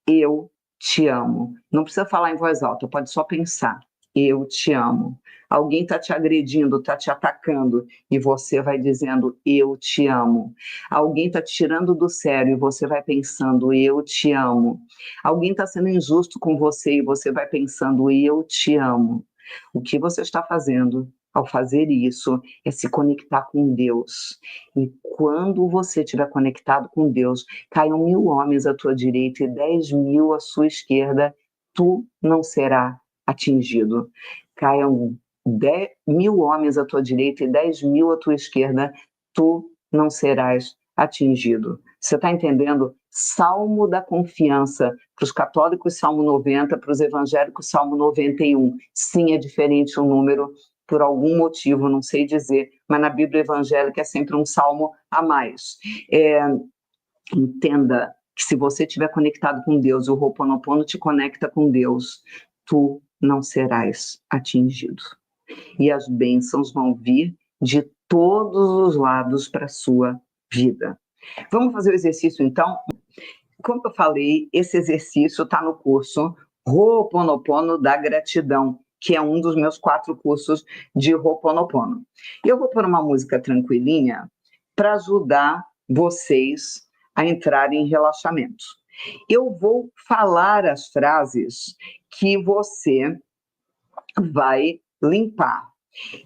A: Eu te amo. Não precisa falar em voz alta, pode só pensar. Eu te amo. Alguém está te agredindo, está te atacando, e você vai dizendo, eu te amo. Alguém está te tirando do sério, e você vai pensando, eu te amo. Alguém está sendo injusto com você, e você vai pensando, eu te amo. O que você está fazendo ao fazer isso é se conectar com Deus. E quando você estiver conectado com Deus, caiam 1000 homens à tua direita e 10.000 à sua esquerda, tu não será atingido. Caiam 10.000 homens à tua direita e 10.000 à tua esquerda, tu não serás atingido. Você está entendendo? Salmo da confiança. Para os católicos, Salmo 90, para os evangélicos, Salmo 91. Sim, é diferente o número, por algum motivo, não sei dizer, mas na Bíblia evangélica é sempre um salmo a mais. Entenda que se você estiver conectado com Deus, o Ho'oponopono te conecta com Deus, tu não serás atingido. E as bênçãos vão vir de todos os lados para a sua vida. Vamos fazer o exercício, então? Como eu falei, esse exercício está no curso Ho'oponopono da Gratidão, que é um dos meus 4 cursos de Ho'oponopono. Eu vou pôr uma música tranquilinha para ajudar vocês a entrarem em relaxamento. Eu vou falar as frases que você vai limpar.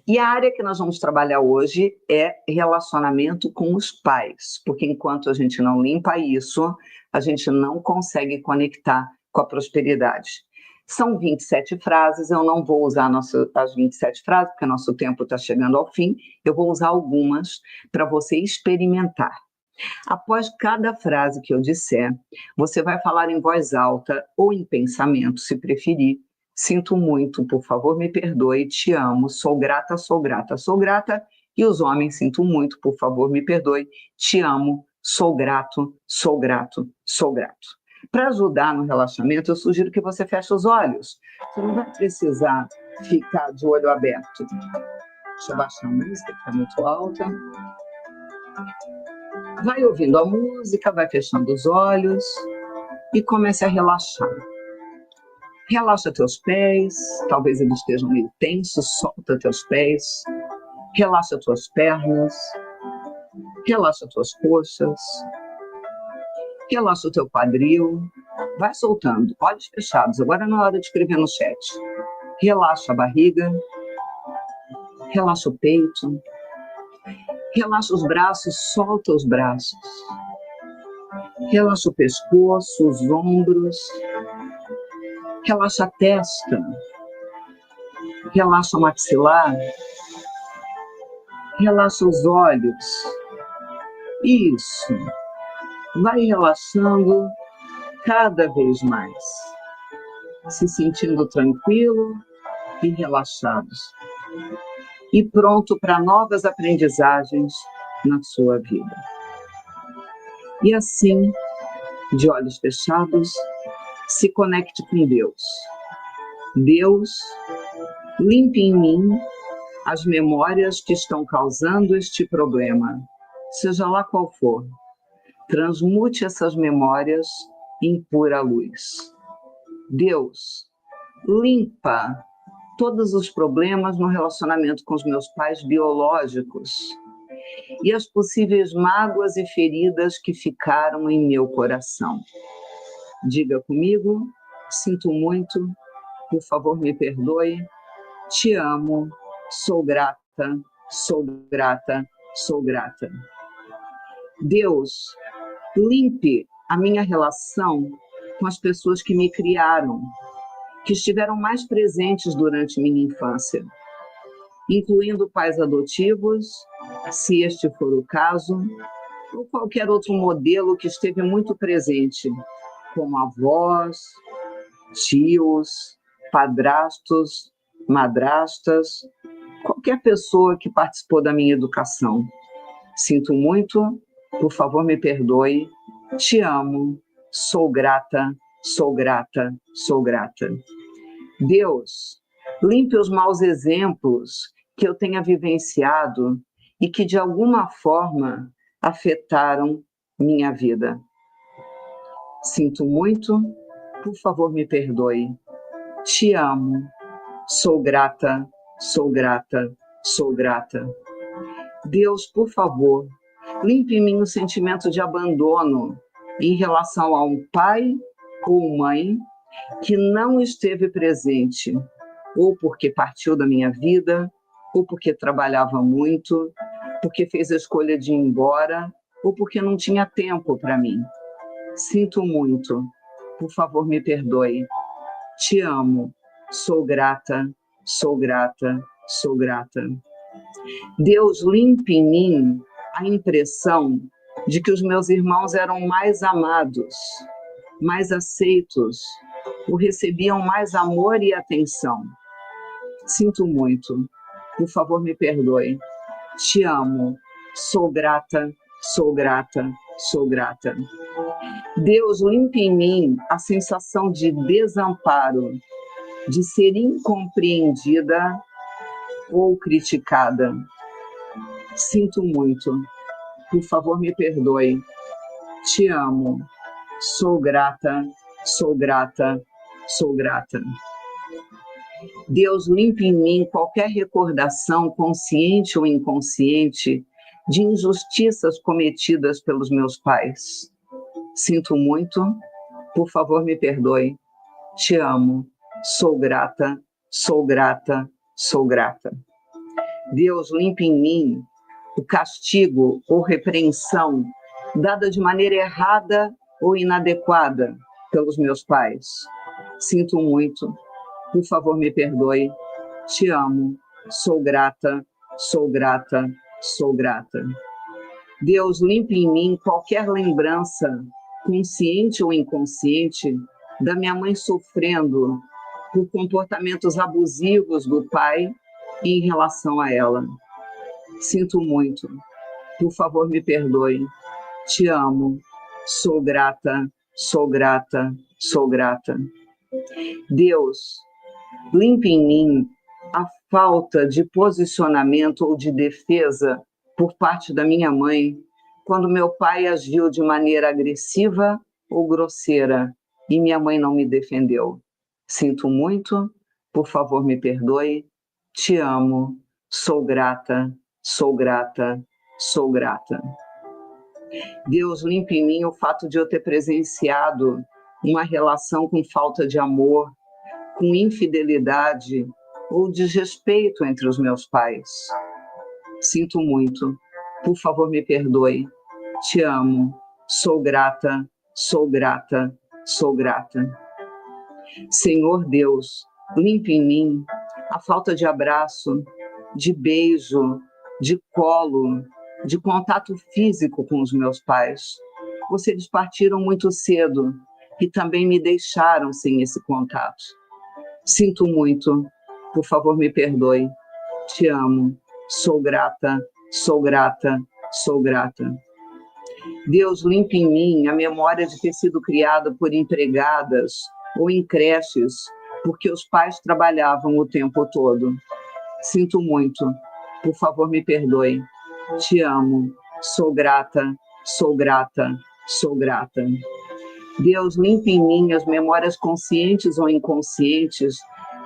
A: E a área que nós vamos trabalhar hoje é relacionamento com os pais, porque enquanto a gente não limpa isso, a gente não consegue conectar com a prosperidade. São 27 frases, eu não vou usar as 27 frases, porque nosso tempo está chegando ao fim, eu vou usar algumas para você experimentar. Após cada frase que eu disser, você vai falar em voz alta ou em pensamento, se preferir. Sinto muito, por favor, me perdoe, te amo, sou grata, sou grata, sou grata. E os homens, sinto muito, por favor, me perdoe, te amo, sou grato, sou grato, sou grato. Para ajudar no relaxamento, eu sugiro que você feche os olhos. Você não vai precisar ficar de olho aberto. Deixa eu baixar a música, que está muito alta. Vai ouvindo a música, vai fechando os olhos e comece a relaxar. Relaxa teus pés, talvez eles estejam meio tensos, solta teus pés. Relaxa tuas pernas, relaxa tuas coxas, relaxa o teu quadril. Vai soltando, olhos fechados. Agora não é hora de escrever no chat. Relaxa a barriga, relaxa o peito, relaxa os braços, solta os braços. Relaxa o pescoço, os ombros, relaxa a testa, relaxa o maxilar, relaxa os olhos. Isso. Vai relaxando cada vez mais, se sentindo tranquilo e relaxado. E pronto para novas aprendizagens na sua vida. E assim, de olhos fechados, se conecte com Deus. Deus, limpe em mim as memórias que estão causando este problema, seja lá qual for. Transmute essas memórias em pura luz. Deus, limpa todos os problemas no relacionamento com os meus pais biológicos e as possíveis mágoas e feridas que ficaram em meu coração. Diga comigo, sinto muito, por favor me perdoe, te amo, sou grata, sou grata, sou grata. Deus, limpe a minha relação com as pessoas que me criaram, que estiveram mais presentes durante minha infância, incluindo pais adotivos, se este for o caso, ou qualquer outro modelo que esteve muito presente, como avós, tios, padrastos, madrastas, qualquer pessoa que participou da minha educação. Sinto muito, por favor me perdoe, te amo, sou grata, sou grata, sou grata. Deus, limpe os maus exemplos que eu tenha vivenciado e que de alguma forma afetaram minha vida. Sinto muito, por favor me perdoe, te amo, sou grata, sou grata, sou grata. Deus, por favor, limpe em mim o sentimento de abandono em relação a um pai ou mãe que não esteve presente, ou porque partiu da minha vida, ou porque trabalhava muito, porque fez a escolha de ir embora, ou porque não tinha tempo para mim. Sinto muito, por favor me perdoe, te amo, sou grata, sou grata, sou grata. Deus, limpe em mim a impressão de que os meus irmãos eram mais amados, mais aceitos, ou recebiam mais amor e atenção. Sinto muito, por favor me perdoe, te amo, sou grata, sou grata, sou grata. Deus, limpe em mim a sensação de desamparo, de ser incompreendida ou criticada. Sinto muito, por favor me perdoe, te amo, sou grata, sou grata, sou grata. Deus, limpe em mim qualquer recordação, consciente ou inconsciente, de injustiças cometidas pelos meus pais. Sinto muito, por favor me perdoe, te amo, sou grata, sou grata, sou grata. Deus, limpe em mim o castigo ou repreensão dada de maneira errada ou inadequada pelos meus pais. Sinto muito, por favor me perdoe, te amo, sou grata, sou grata, sou grata. Deus, limpe em mim qualquer lembrança, consciente ou inconsciente, da minha mãe sofrendo por comportamentos abusivos do pai em relação a ela. Sinto muito, por favor me perdoe, te amo, sou grata, sou grata, sou grata. Deus, limpe em mim a falta de posicionamento ou de defesa por parte da minha mãe quando meu pai agiu de maneira agressiva ou grosseira e minha mãe não me defendeu. Sinto muito, por favor me perdoe, te amo, sou grata, sou grata, sou grata. Deus, limpe em mim o fato de eu ter presenciado uma relação com falta de amor, com infidelidade ou desrespeito entre os meus pais. Sinto muito, por favor me perdoe, te amo, sou grata, sou grata, sou grata. Senhor Deus, limpe em mim a falta de abraço, de beijo, de colo, de contato físico com os meus pais. Eles partiram muito cedo e também me deixaram sem esse contato. Sinto muito, por favor me perdoe, te amo, sou grata, sou grata, sou grata. Deus, limpe em mim a memória de ter sido criada por empregadas ou em creches, porque os pais trabalhavam o tempo todo. Sinto muito, por favor me perdoe, te amo, sou grata, sou grata, sou grata. Deus, limpe em mim as memórias conscientes ou inconscientes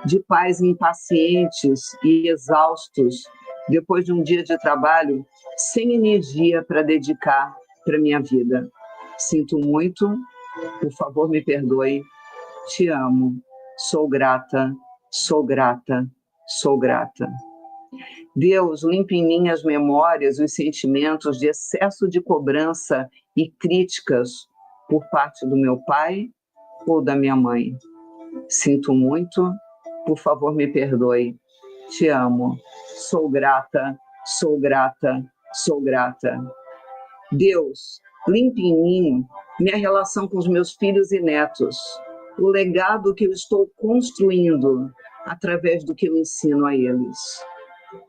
A: de pais impacientes e exaustos depois de um dia de trabalho sem energia para dedicar para minha vida. Sinto muito, por favor me perdoe, te amo, sou grata, sou grata, sou grata. Deus, limpe em mim as memórias, os sentimentos de excesso de cobrança e críticas por parte do meu pai ou da minha mãe. Sinto muito, por favor me perdoe, te amo, sou grata, sou grata, sou grata. Deus, limpe em mim minha relação com os meus filhos e netos, o legado que eu estou construindo através do que eu ensino a eles.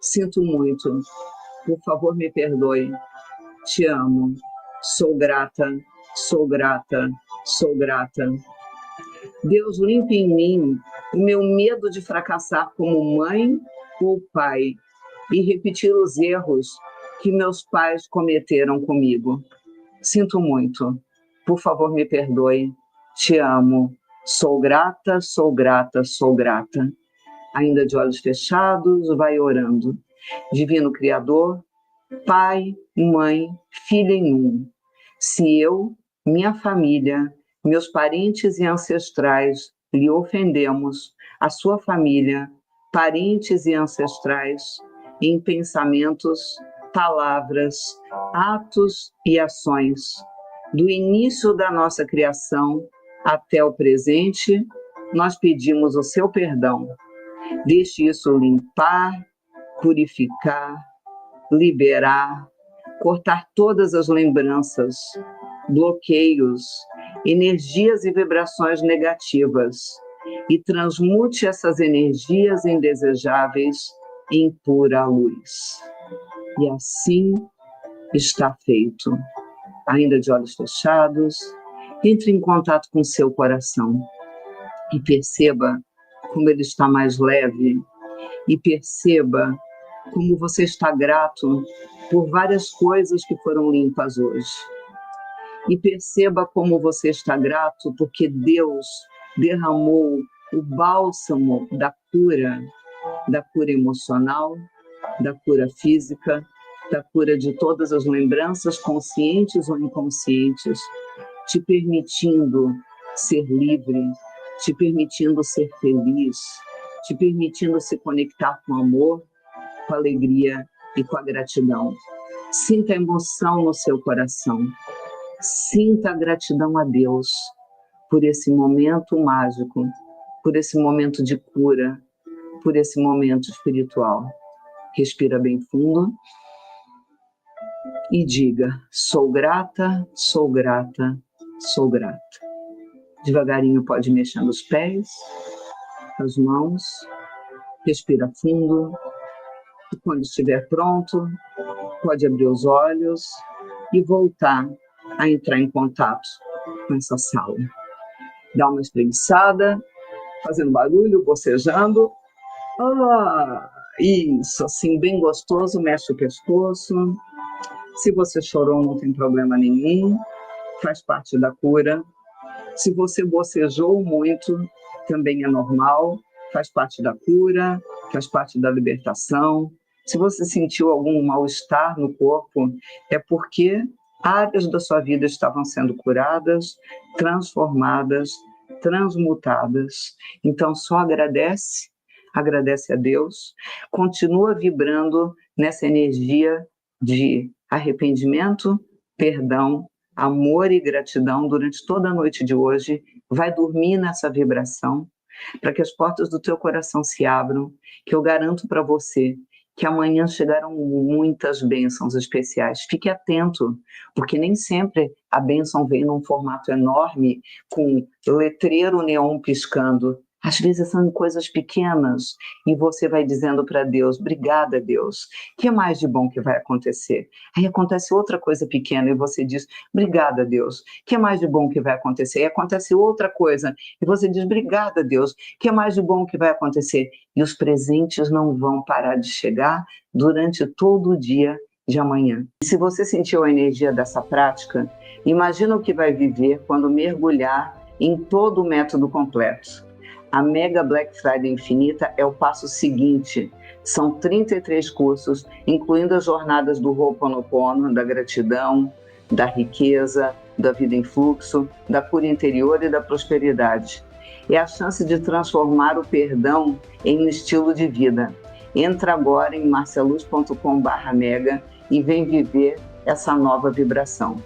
A: Sinto muito, por favor me perdoe, te amo, sou grata, sou grata, sou grata. Deus, limpe em mim o meu medo de fracassar como mãe ou pai e repetir os erros que meus pais cometeram comigo. Sinto muito, por favor me perdoe, te amo, sou grata, sou grata, sou grata. Ainda de olhos fechados, vai orando. Divino Criador, Pai, Mãe, Filho em um. Se eu, minha família, meus parentes e ancestrais lhe ofendemos, a sua família, parentes e ancestrais, em pensamentos, palavras, atos e ações, do início da nossa criação até o presente, nós pedimos o seu perdão. Deixe isso limpar, purificar, liberar, cortar todas as lembranças, bloqueios, energias e vibrações negativas e transmute essas energias indesejáveis em pura luz. E assim está feito. Ainda de olhos fechados, entre em contato com seu coração e perceba como ele está mais leve, e perceba como você está grato por várias coisas que foram limpas hoje. E perceba como você está grato porque Deus derramou o bálsamo da cura emocional, da cura física, da cura de todas as lembranças conscientes ou inconscientes, te permitindo ser livre, te permitindo ser feliz, te permitindo se conectar com o amor, com a alegria e com a gratidão. Sinta a emoção no seu coração. Sinta a gratidão a Deus por esse momento mágico, por esse momento de cura, por esse momento espiritual. Respira bem fundo e diga: sou grata, sou grata, sou grata. Devagarinho pode mexer nos pés, as mãos, respira fundo e quando estiver pronto, pode abrir os olhos e voltar a entrar em contato com essa sala. Dá uma espreguiçada, fazendo barulho, bocejando. Isso, assim, bem gostoso, mexe o pescoço. Se você chorou, não tem problema nenhum, faz parte da cura. Se você bocejou muito, também é normal, faz parte da cura, faz parte da libertação. Se você sentiu algum mal-estar no corpo, é porque áreas da sua vida estavam sendo curadas, transformadas, transmutadas. Então, só agradece a Deus, continua vibrando nessa energia de arrependimento, perdão, amor e gratidão durante toda a noite de hoje. Vai dormir nessa vibração, para que as portas do teu coração se abram, que eu garanto para você que amanhã chegarão muitas bênçãos especiais. Fique atento, porque nem sempre a bênção vem num formato enorme, com letreiro neon piscando. Às vezes são coisas pequenas e você vai dizendo para Deus, obrigada, Deus, o que mais de bom que vai acontecer? Aí acontece outra coisa pequena e você diz, obrigada, Deus, o que mais de bom que vai acontecer? E acontece outra coisa e você diz, obrigada, Deus, o que mais de bom que vai acontecer? E os presentes não vão parar de chegar durante todo o dia de amanhã. E se você sentiu a energia dessa prática, imagina o que vai viver quando mergulhar em todo o método completo. A Mega Black Friday Infinita é o passo seguinte. São 33 cursos, incluindo as jornadas do Ho'oponopono, da gratidão, da riqueza, da vida em fluxo, da cura interior e da prosperidade. É a chance de transformar o perdão em um estilo de vida. Entra agora em marcialuz.com/mega e vem viver essa nova vibração.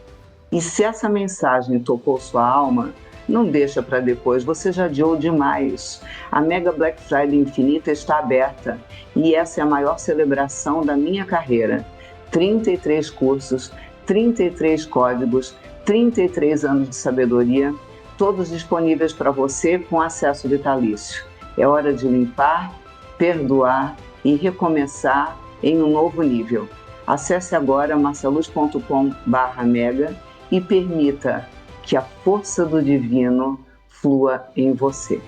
A: E se essa mensagem tocou sua alma, não deixa para depois, você já adiou demais. A Mega Black Friday Infinita está aberta e essa é a maior celebração da minha carreira. 33 cursos, 33 códigos, 33 anos de sabedoria, todos disponíveis para você com acesso vitalício. É hora de limpar, perdoar e recomeçar em um novo nível. Acesse agora marcialuz.com/mega e permita que a força do divino flua em você.